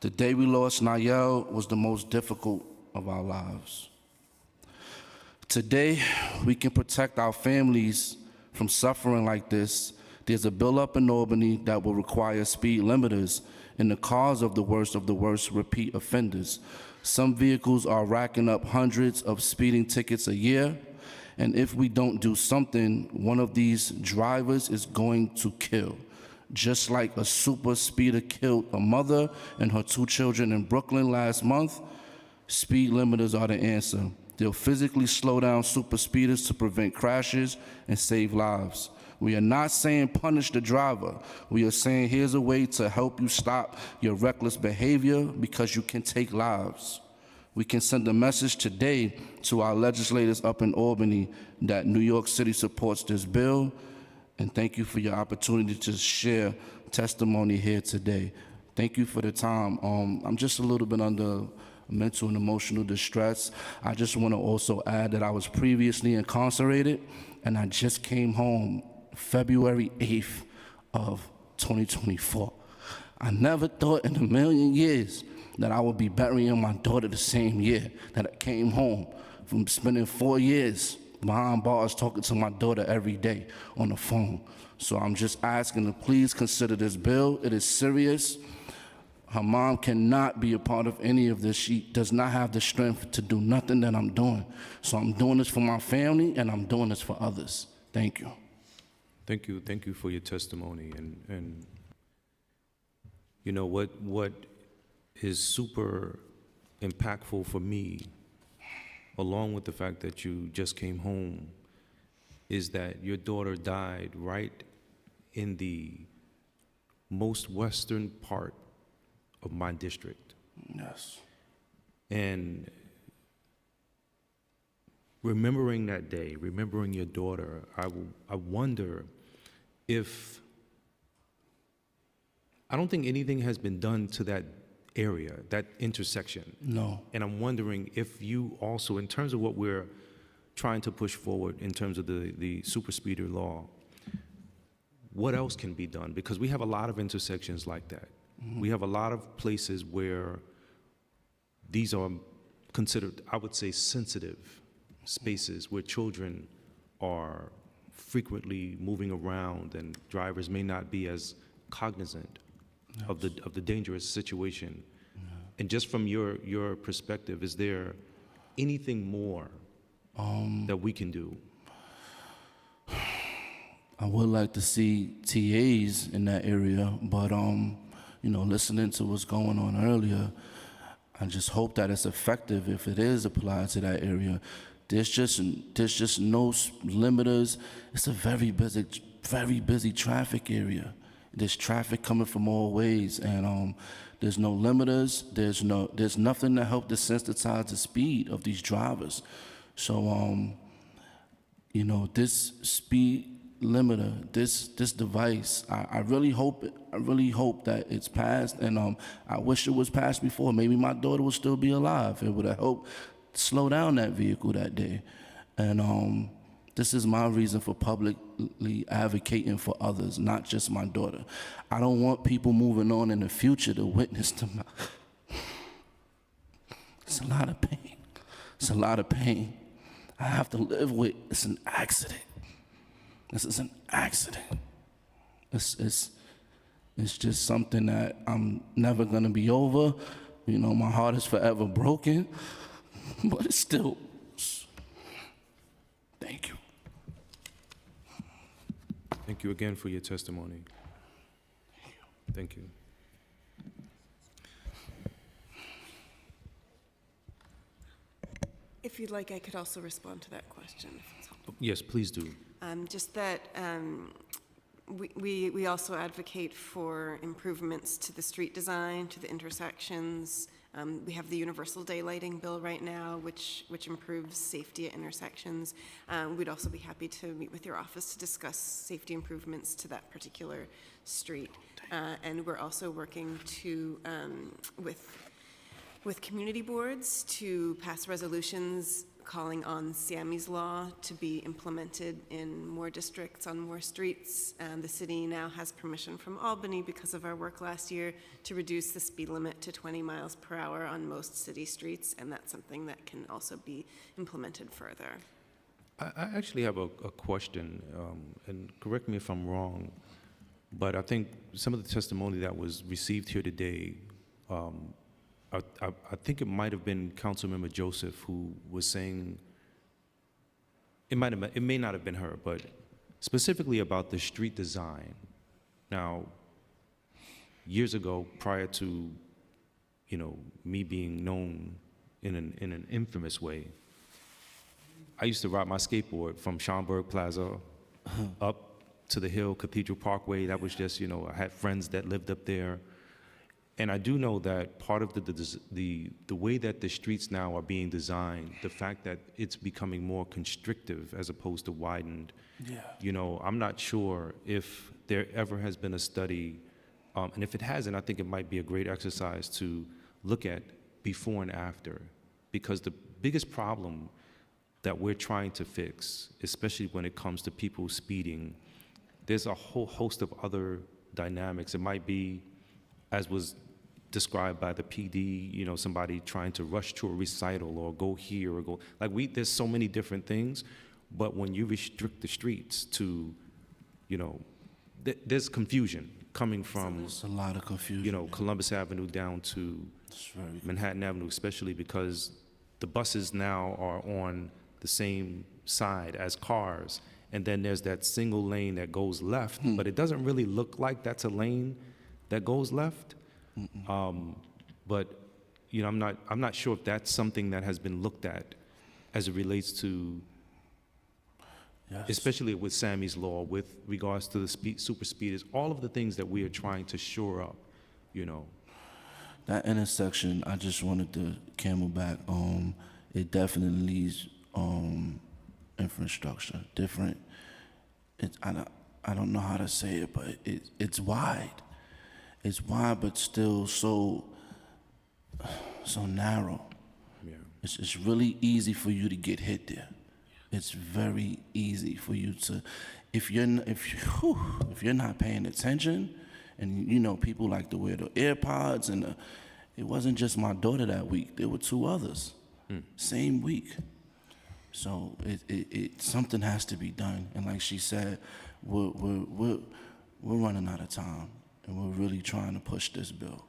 The day we lost Niall was the most difficult of our lives. Today, we can protect our families from suffering like this. There's a bill up in Albany that will require speed limiters in the cars of the worst repeat offenders. Some vehicles are racking up hundreds of speeding tickets a year, and if we don't do something, one of these drivers is going to kill. Just like a super speeder killed a mother and her 2 children in Brooklyn last month, speed limiters are the answer. They'll physically slow down super speeders to prevent crashes and save lives. We are not saying punish the driver. We are saying here's a way to help you stop your reckless behavior because you can take lives. We can send a message today to our legislators up in Albany that New York City supports this bill, and thank you for your opportunity to share testimony here today. Thank you for the time. I'm just a little bit under mental and emotional distress. I just want to also add that I was previously incarcerated, and I just came home February 8th of 2024. I never thought in a million years that I would be burying my daughter the same year that I came home from spending 4 years behind bars talking to my daughter every day on the phone. So I'm just asking to please consider this bill. It is serious. Her mom cannot be a part of any of this. She does not have the strength to do nothing that I'm doing. So I'm doing this for my family, and I'm doing this for others. Thank you. Thank you for your testimony. And you know, what is super impactful for me, along with the fact that you just came home, is that your daughter died right in the most western part of my district. Yes. And remembering that day, remembering your daughter, I wonder if, I don't think anything has been done to that area, that intersection. No. And I'm wondering if you also, in terms of what we're trying to push forward in terms of the super speeder law, what else can be done? Because we have a lot of intersections like that. Mm-hmm. We have a lot of places where these are considered, I would say, sensitive spaces where children are frequently moving around and drivers may not be as cognizant of the dangerous situation. And just from your perspective, is there anything more that we can do? I would like to see TAs in that area, but you know, listening to what's going on earlier, I just hope that it's effective if it is applied to that area. There's just no limiters. It's a very busy traffic area. There's traffic coming from all ways, and there's no limiters. There's nothing to help desensitize the speed of these drivers. So, you know, this speed limiter, this device, I really hope that it's passed, and I wish it was passed before. Maybe my daughter would still be alive. It would have helped slow down that vehicle that day. And this is my reason for publicly advocating for others, not just my daughter. I don't want people moving on in the future to witness to my... It's a lot of pain. It's a lot of pain. I have to live with. It's an accident. This is an accident. It's just something that I'm never gonna be over. You know, my heart is forever broken, but it's still. Thank you. Thank you again for your testimony. Thank you. If you'd like, I could also respond to that question, if it's helpful. Yes, please do. Just that we also advocate for improvements to the street design, to the intersections. We have the universal daylighting bill right now, which improves safety at intersections. We'd also be happy to meet with your office to discuss safety improvements to that particular street. And we're also working to with community boards to pass resolutions calling on Sammy's Law to be implemented in more districts on more streets. The city now has permission from Albany because of our work last year to reduce the speed limit to 20 miles per hour on most city streets, and that's something that can also be implemented further. I actually have a question, and correct me if I'm wrong, but I think some of the testimony that was received here today, I think it might have been Councilmember Joseph who was saying, it may not have been her, but specifically about the street design. Now, years ago, prior to, you know, me being known in an infamous way, I used to ride my skateboard from Schaumburg Plaza up to the hill, Cathedral Parkway. That was just, you know, I had friends that lived up there. And I do know that part of the way that the streets now are being designed, the fact that it's becoming more constrictive as opposed to widened, you know, I'm not sure if there ever has been a study, and if it hasn't, I think it might be a great exercise to look at before and after, because the biggest problem that we're trying to fix, especially when it comes to people speeding, there's a whole host of other dynamics. It might be, as was described by the PD, you know, somebody trying to rush to a recital or go here or go, like there's so many different things, but when you restrict the streets to, you know, there's confusion coming from, There's a lot of confusion. you know, Columbus Avenue down to Manhattan Avenue, especially because the buses now are on the same side as cars, and then there's that single lane that goes left, but it doesn't really look like that's a lane that goes left. But you know, I'm not sure if that's something that has been looked at as it relates to, especially with Sammy's Law, with regards to the super speeders, all of the things that we are trying to shore up, you know. That intersection, I just wanted to camelback. It definitely needs infrastructure, different. I don't know how to say it, but it's wide. It's wide, but still so narrow. Yeah. It's really easy for you to get hit there. It's very easy for you to, if you're not paying attention, and you know people like to wear the AirPods, and it wasn't just my daughter that week. There were 2 others, same week. So it something has to be done, and like she said, we're running out of time. And we're really trying to push this bill.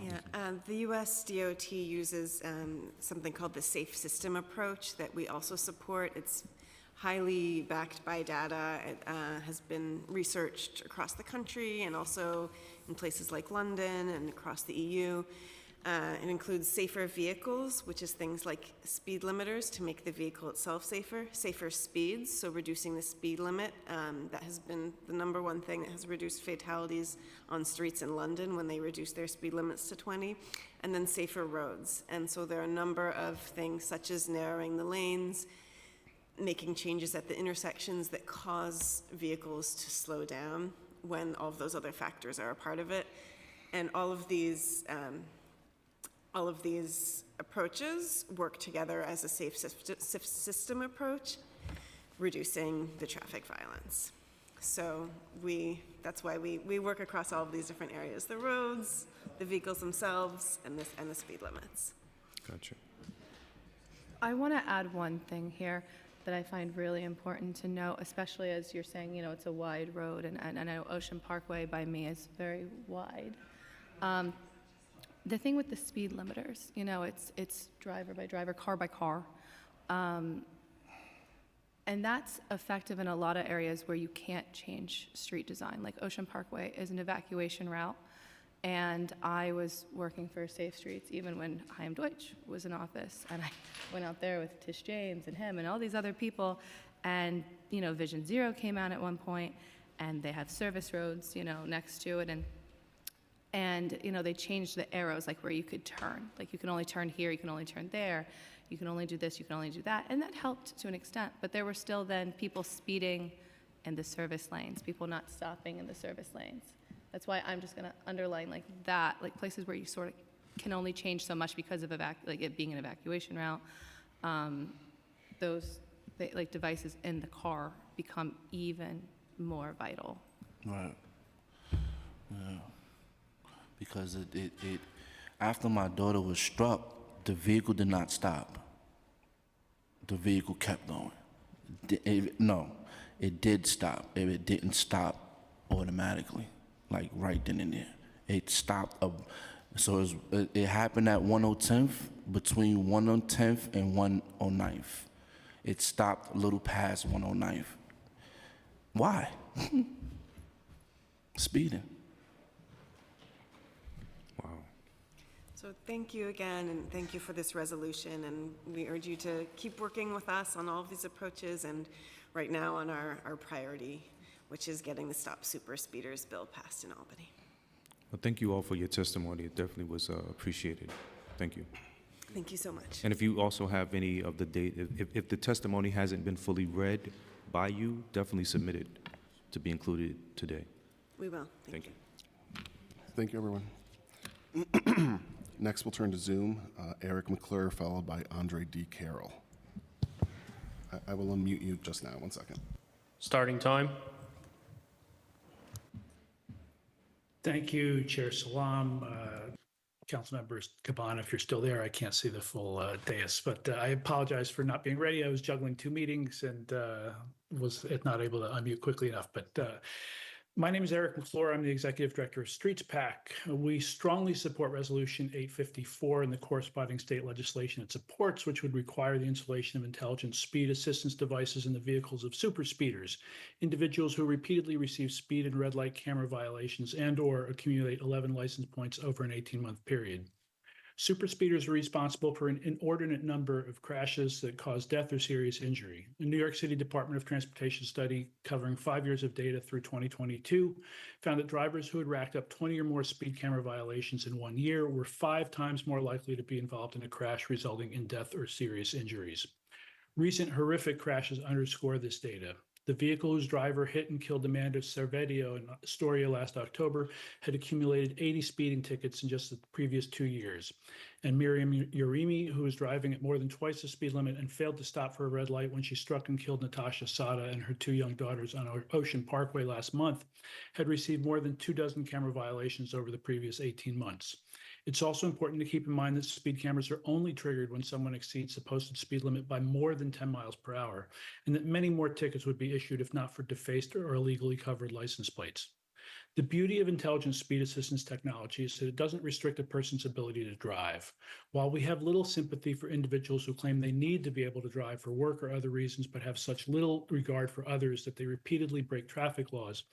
Yeah, the U.S. DOT uses something called the Safe System approach that we also support. It's highly backed by data. It has been researched across the country and also in places like London and across the EU. It includes safer vehicles, which is things like speed limiters to make the vehicle itself safer, safer speeds, so reducing the speed limit. That has been the #1 thing that has reduced fatalities on streets in London when they reduced their speed limits to 20, and then safer roads. And so there are a number of things such as narrowing the lanes, making changes at the intersections that cause vehicles to slow down when all of those other factors are a part of it. And all of these approaches work together as a safe system approach, reducing the traffic violence. So that's why we work across all of these different areas: the roads, the vehicles themselves, and the speed limits. Gotcha. I want to add one thing here that I find really important to note, especially as you're saying, you know, it's a wide road, and I know Ocean Parkway by me is very wide. The thing with the speed limiters, you know, it's driver by driver, car by car. And that's effective in a lot of areas where you can't change street design. Like Ocean Parkway is an evacuation route, and I was working for Safe Streets even when Chaim Deutsch was in office, and I went out there with Tish James and him and all these other people, and, you know, Vision Zero came out at one point, and they have service roads, you know, next to it, and you know, they changed the arrows, like where you could turn. Like you can only turn here, you can only turn there, you can only do this, you can only do that. And that helped to an extent, but there were still then people speeding in the service lanes, people not stopping in the service lanes. That's why I'm just gonna underline like that, like places where you sort of can only change so much because of like it being an evacuation route. Like devices in the car become even more vital. Right. Yeah. Because it after my daughter was struck, the vehicle did not stop. The vehicle kept going. It did stop. It didn't stop automatically, like right then and there. It stopped. So it happened at 110th, between 110th and 109th. It stopped a little past 109th. Why? Speeding. Wow. So So thank you again, and thank you for this resolution, and we urge you to keep working with us on all of these approaches, and right now on our priority, which is getting the Stop Super Speeders bill passed in Albany. Well, thank you all for your testimony. It definitely was appreciated. Thank you. Thank you so much. And if you also have any of the date, if the testimony hasn't been fully read by you, definitely submit it to be included today. We will. Thank you. Thank you, everyone. Next, we'll turn to Zoom. Eric McClure, followed by Andre D. Carroll. I will unmute you just now. 1 second. Starting time. Thank you, Chair Salam. Council members Caban, if you're still there, I can't see the full dais, but I apologize for not being ready. I was juggling 2 meetings and was not able to unmute quickly enough. But my name is Eric McClure. I'm the Executive Director of Streets PAC. We strongly support Resolution 854 and the corresponding state legislation it supports, which would require the installation of intelligent speed assistance devices in the vehicles of super speeders, individuals who repeatedly receive speed and red light camera violations and/or accumulate 11 license points over an 18-month period. Super speeders are responsible for an inordinate number of crashes that cause death or serious injury. The New York City Department of Transportation study covering 5 years of data through 2022 found that drivers who had racked up 20 or more speed camera violations in 1 year were 5 times more likely to be involved in a crash resulting in death or serious injuries. Recent horrific crashes underscore this data. The vehicle whose driver hit and killed Amanda Cervedio in Astoria last October had accumulated 80 speeding tickets in just the previous 2 years. And Miriam Urimi, who was driving at more than twice the speed limit and failed to stop for a red light when she struck and killed Natasha Sada and her 2 young daughters on Ocean Parkway last month, had received more than 24 camera violations over the previous 18 months. It's also important to keep in mind that speed cameras are only triggered when someone exceeds the posted speed limit by more than 10 miles per hour, and that many more tickets would be issued if not for defaced or illegally covered license plates. The beauty of intelligent speed assistance technology is that it doesn't restrict a person's ability to drive. While we have little sympathy for individuals who claim they need to be able to drive for work or other reasons, but have such little regard for others that they repeatedly break traffic laws,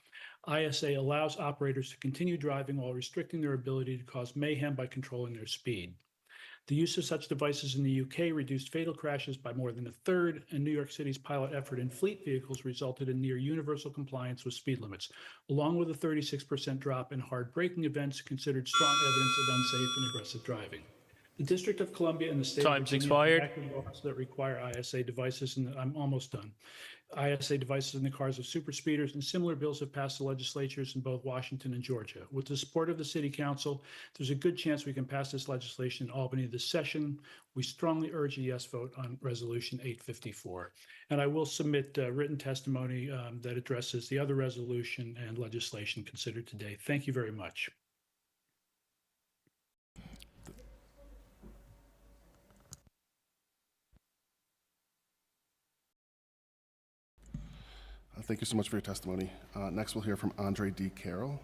ISA allows operators to continue driving while restricting their ability to cause mayhem by controlling their speed. The use of such devices in the UK reduced fatal crashes by more than 1/3, and New York City's pilot effort in fleet vehicles resulted in near universal compliance with speed limits, along with a 36% drop in hard braking events considered strong evidence of unsafe and aggressive driving. The District of Columbia and the state Time's of Virginia expired. enacted laws that require ISA devices, and I'm almost done. ISA devices in the cars of super speeders, and similar bills have passed the legislatures in both Washington and Georgia. With the support of the City Council, there's a good chance we can pass this legislation in Albany this session. We strongly urge a yes vote on Resolution 854. And I will submit written testimony that addresses the other resolution and legislation considered today. Thank you very much. Thank you so much for your testimony. Next, we'll hear from Andre D. Carroll.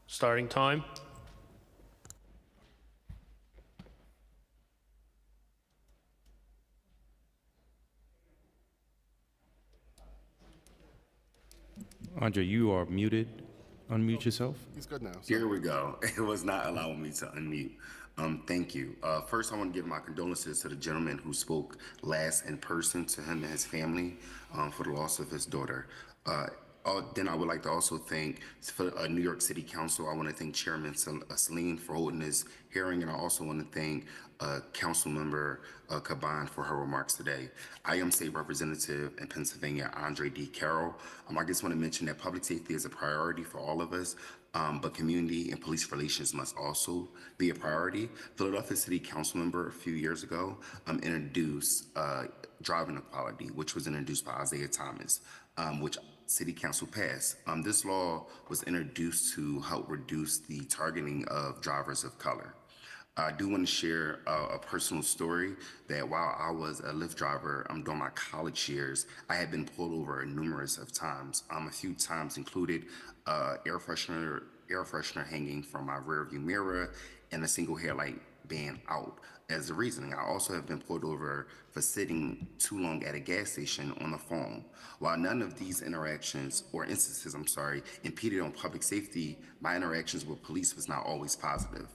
Starting time. Andre, you are muted. Unmute yourself. He's good now. Here we go. It was not allowing me to unmute. Thank you. First, I want to give my condolences to the gentleman who spoke last in person, to him and his family, for the loss of his daughter. Then I would like to also thank for New York City Council. I want to thank Chairman Celine for holding this hearing, and I also want to thank Council Member Caban for her remarks today. I am State Representative in Pennsylvania, Andre D. Carroll. I just want to mention that public safety is a priority for all of us. But community and police relations must also be a priority. Philadelphia City Council member a few years ago introduced driving equality, which was introduced by Isaiah Thomas, which City Council passed. This law was introduced to help reduce the targeting of drivers of color. I do want to share a personal story that while I was a Lyft driver during my college years, I had been pulled over numerous of times. A few times included air freshener hanging from my rearview mirror and a single headlight band out as the reasoning. I also have been pulled over for sitting too long at a gas station on the phone. While none of these interactions or instances, impeded on public safety, my interactions with police was not always positive.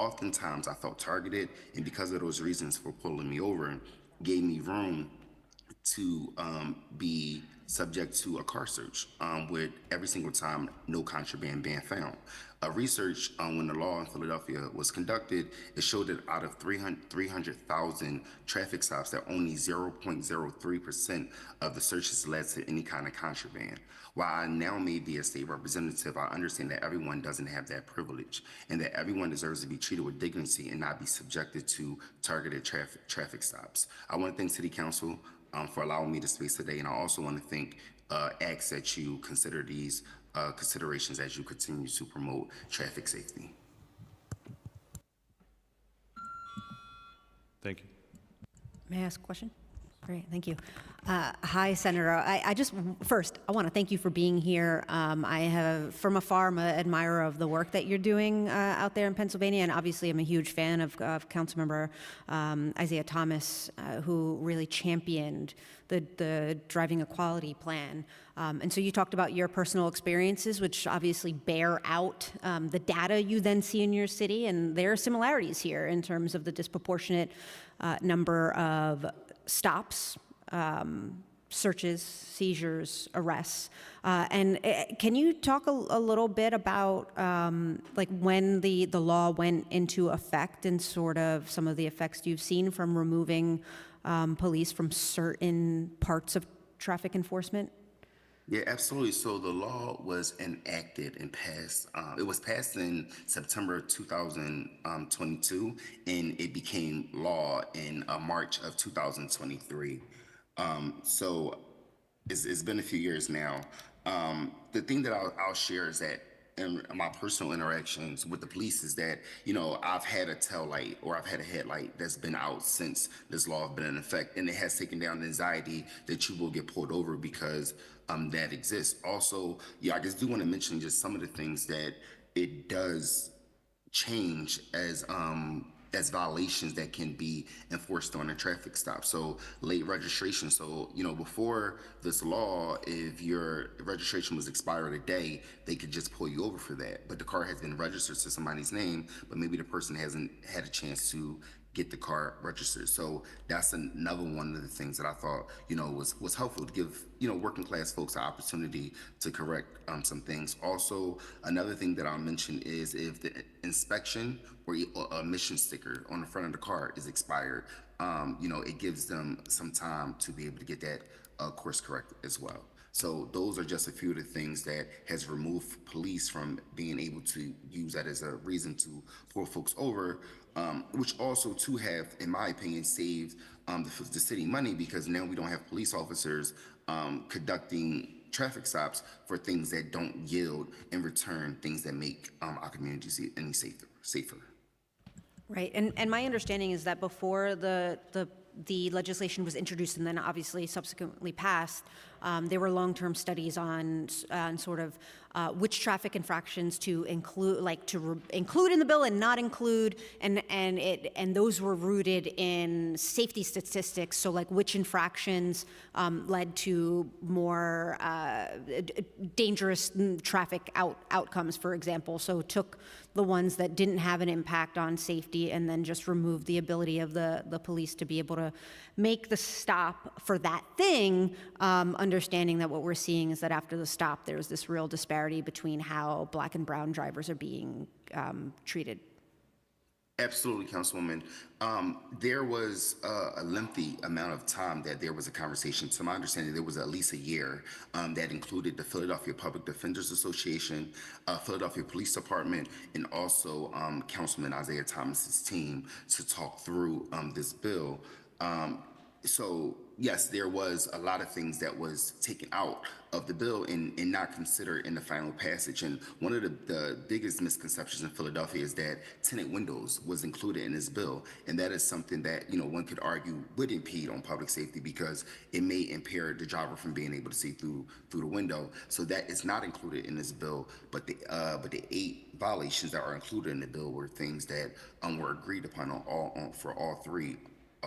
oftentimes I felt targeted, and because of those reasons for pulling me over, gave me room to be subject to a car search with every single time no contraband being found. A research when the law in Philadelphia was conducted, it showed that out of 300,000 traffic stops, that only 0.03% of the searches led to any kind of contraband. While I now may be a state representative, I understand that everyone doesn't have that privilege and that everyone deserves to be treated with dignity and not be subjected to targeted traffic stops. I want to thank City Council for allowing me the space today, and I also want to ask that you consider these considerations as you continue to promote traffic safety. Thank you. May I ask a question? Great, thank you. Hi, Senator. I just, first, I want to thank you for being here. I have, from afar, I'm an admirer of the work that you're doing out there in Pennsylvania, and obviously I'm a huge fan of Councilmember Isaiah Thomas, who really championed the driving equality plan. And so you talked about your personal experiences, which obviously bear out the data you then see in your city, and there are similarities here in terms of the disproportionate number of stops, searches, seizures, arrests. And can you talk a little bit about like when the law went into effect and sort of some of the effects you've seen from removing police from certain parts of traffic enforcement? Yeah, absolutely. So the law was enacted and passed. It was passed in September 2022, and it became law in March of 2023. So it's been a few years now. The thing that I'll share is that in my personal interactions with the police is that, you know, I've had a tail light or I've had a headlight that's been out since this law has been in effect, and it has taken down the anxiety that you will get pulled over because that exists. Also, yeah, I just do want to mention just some of the things that it does change as violations that can be enforced on a traffic stop. So late registration. So, you know, before this law, if your registration was expired a day, they could just pull you over for that. But the car has been registered to somebody's name, but maybe the person hasn't had a chance to get the car registered. So that's another one of the things that I thought, you know, was helpful to give, you know, working class folks an opportunity to correct some things. Also, another thing that I'll mention is if the inspection or emission sticker on the front of the car is expired, you know, it gives them some time to be able to get that course corrected as well. So those are just a few of the things that has removed police from being able to use that as a reason to pull folks over, which also too have, in my opinion, saved the city money, because now we don't have police officers conducting traffic stops for things that don't yield in return things that make our communities any safer. Right, and my understanding is that before the legislation was introduced and then obviously subsequently passed, there were long-term studies on sort of which traffic infractions to include, include in the bill and not include, and those were rooted in safety statistics. So like which infractions led to more dangerous traffic outcomes, for example. So took the ones that didn't have an impact on safety and then just removed the ability of the police to be able to make the stop for that thing, understanding that what we're seeing is that after the stop, there's this real disparity between how Black and brown drivers are being treated. Absolutely, Councilwoman. There was a lengthy amount of time that there was a conversation. To my understanding, there was at least a year that included the Philadelphia Public Defenders Association, Philadelphia Police Department, and also Councilman Isaiah Thomas's team to talk through this bill. So yes, there was a lot of things that was taken out of the bill and not considered in the final passage. And one of the biggest misconceptions in Philadelphia is that tinted windows was included in this bill. And that is something that, you know, one could argue would impede on public safety because it may impair the driver from being able to see through the window. So that is not included in this bill. But the 8 violations that are included in the bill were things that were agreed upon for all 3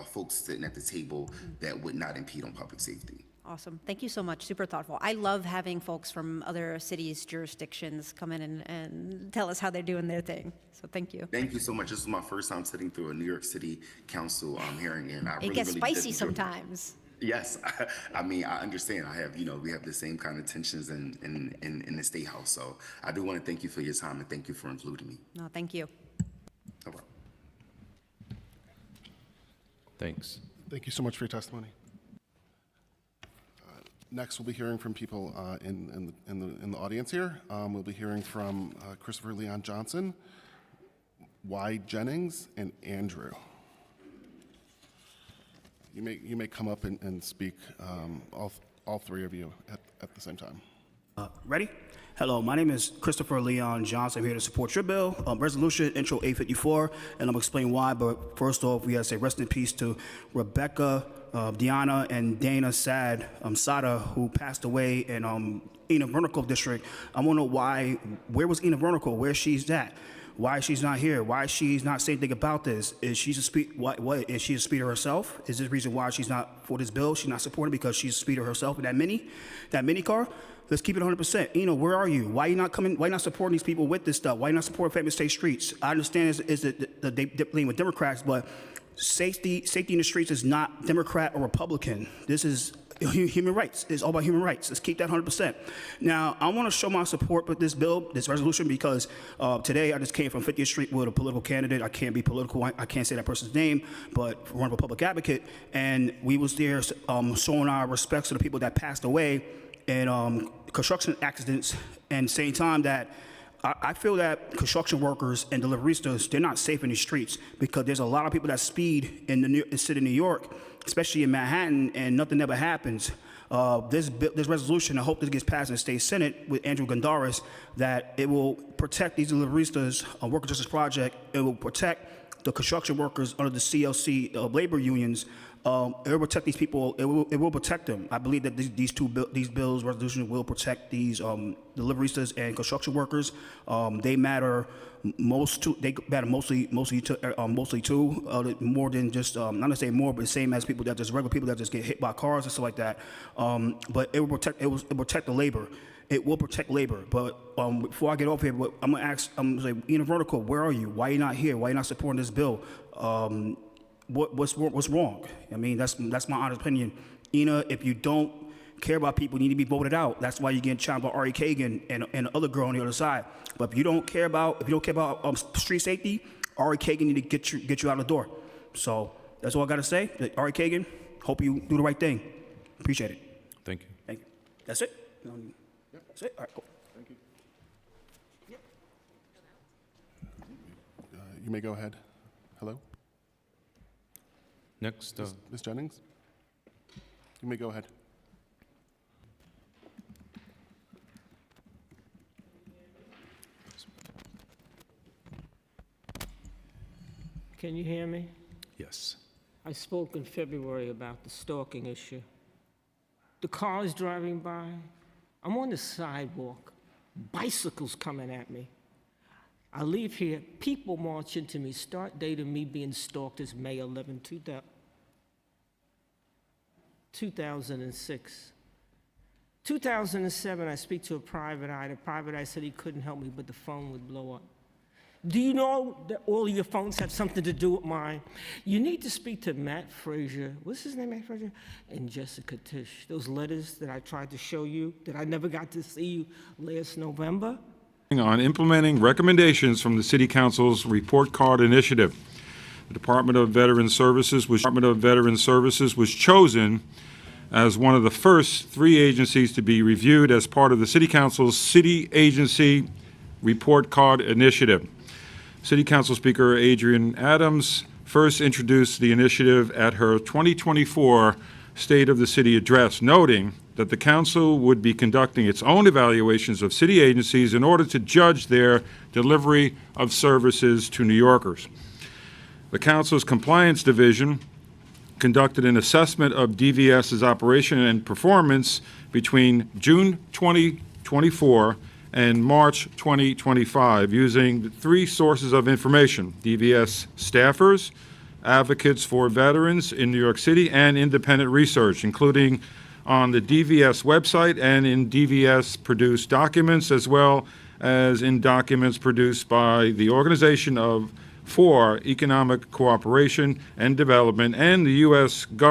folks sitting at the table that would not impede on public safety. Awesome. Thank you so much. Super thoughtful. I love having folks from other cities' jurisdictions come in and tell us how they're doing their thing. So thank you. Thank you so much. This is my first time sitting through a New York City Council hearing, and I It really, gets really spicy did enjoy it. sometimes. Yes, I mean, I understand. I have, we have the same kind of tensions in the State House. So I do want to thank you for your time and thank you for including me. No, thank you. No problem. Thanks. Thank you so much for your testimony. Next, we'll be hearing from people in the audience here. We'll be hearing from Christopher Leon Johnson, Y. Jennings, and Andrew. You may come up and speak, all three of you at the same time. Ready? Hello, my name is Christopher Leon Johnson. I'm here to support your bill, resolution intro 854, and I'm gonna explain why. But first off, we gotta say rest in peace to Rebecca, Deanna, and Dana Sada, who passed away in Enid Vernical district. I wanna know why. Where was Enid Vernical? Where she's at? Why she's not here? Why she's not saying anything about this? Is she a speed? What is she a speeder herself? Is this the reason why she's not for this bill? She's not supporting because she's a speeder herself in that mini car. Let's keep it 100%. Where are you? Why you not coming? Why you not supporting these people with this stuff? Why you not supporting Family Safe Streets? I understand they dealing with Democrats, but safety in the streets is not Democrat or Republican. This is human rights. It's all about human rights. Let's keep that 100%. Now, I want to show my support for this bill, this resolution, because today I just came from 50th Street with a political candidate. I can't be political. I can't say that person's name, but run for public advocate. And we was there showing our respects to the people that passed away in construction accidents, and same time that I feel that construction workers and deliveristas, they're not safe in the streets because there's a lot of people that speed in the city of New York, especially in Manhattan, and nothing ever happens. This resolution, I hope this gets passed in the state Senate with Andrew Gondaris, that it will protect these deliveristas, Worker Justice Project. It will protect the construction workers under the CLC labor unions. It will protect these people. It will protect them. I believe that these bills, resolutions will protect these deliveristas and construction workers. They matter They matter mostly too, more than just not to say more, but the same as people that just regular people that just get hit by cars and stuff like that. But it will protect the labor. It will protect labor. But before I get off here, I'm gonna ask. I'm gonna say, Enid Vernical, where are you? Why are you not here? Why are you not supporting this bill? What's wrong? I mean, that's my honest opinion. Enid, if you don't care about people, you need to be voted out. That's why you're getting challenged by Ari Kagan and the other girl on the other side. But if you don't care about street safety, Ari Kagan need to get you out the door. So that's all I got to say. Ari Kagan, hope you do the right thing. Appreciate it. Thank you. Thank you. That's it. That's it. All right. Cool. Thank you. You may go ahead. Hello. Next, Ms. Jennings, you may go ahead. Can you hear me? yes. I spoke in February about the stalking issue. The cars driving by, I'm on the sidewalk, bicycles coming at me. I leave here, people march into me, start date of me being stalked is May 11, 2006. 2007, I speak to a private eye. The private eye said he couldn't help me, but the phone would blow up. Do you know that all of your phones have something to do with mine? You need to speak to Matt Frazier. What's his name, Matt Frazier? And Jessica Tisch. Those letters that I tried to show you, that I never got to see you last November. On implementing recommendations from the City Council's Report Card Initiative. The Department of Veteran Services was chosen as one of the first 3 agencies to be reviewed as part of the City Council's City Agency Report Card Initiative. City Council Speaker Adrienne Adams first introduced the initiative at her 2024 State of the City address, noting that the council would be conducting its own evaluations of city agencies in order to judge their delivery of services to New Yorkers. The council's compliance division conducted an assessment of DVS's operation and performance between June 2024 and March 2025 using 3 sources of information: DVS staffers, advocates for veterans in New York City, and independent research, including on the DVS website and in DVS-produced documents, as well as in documents produced by the Organization for Economic Cooperation and Development and the U.S. government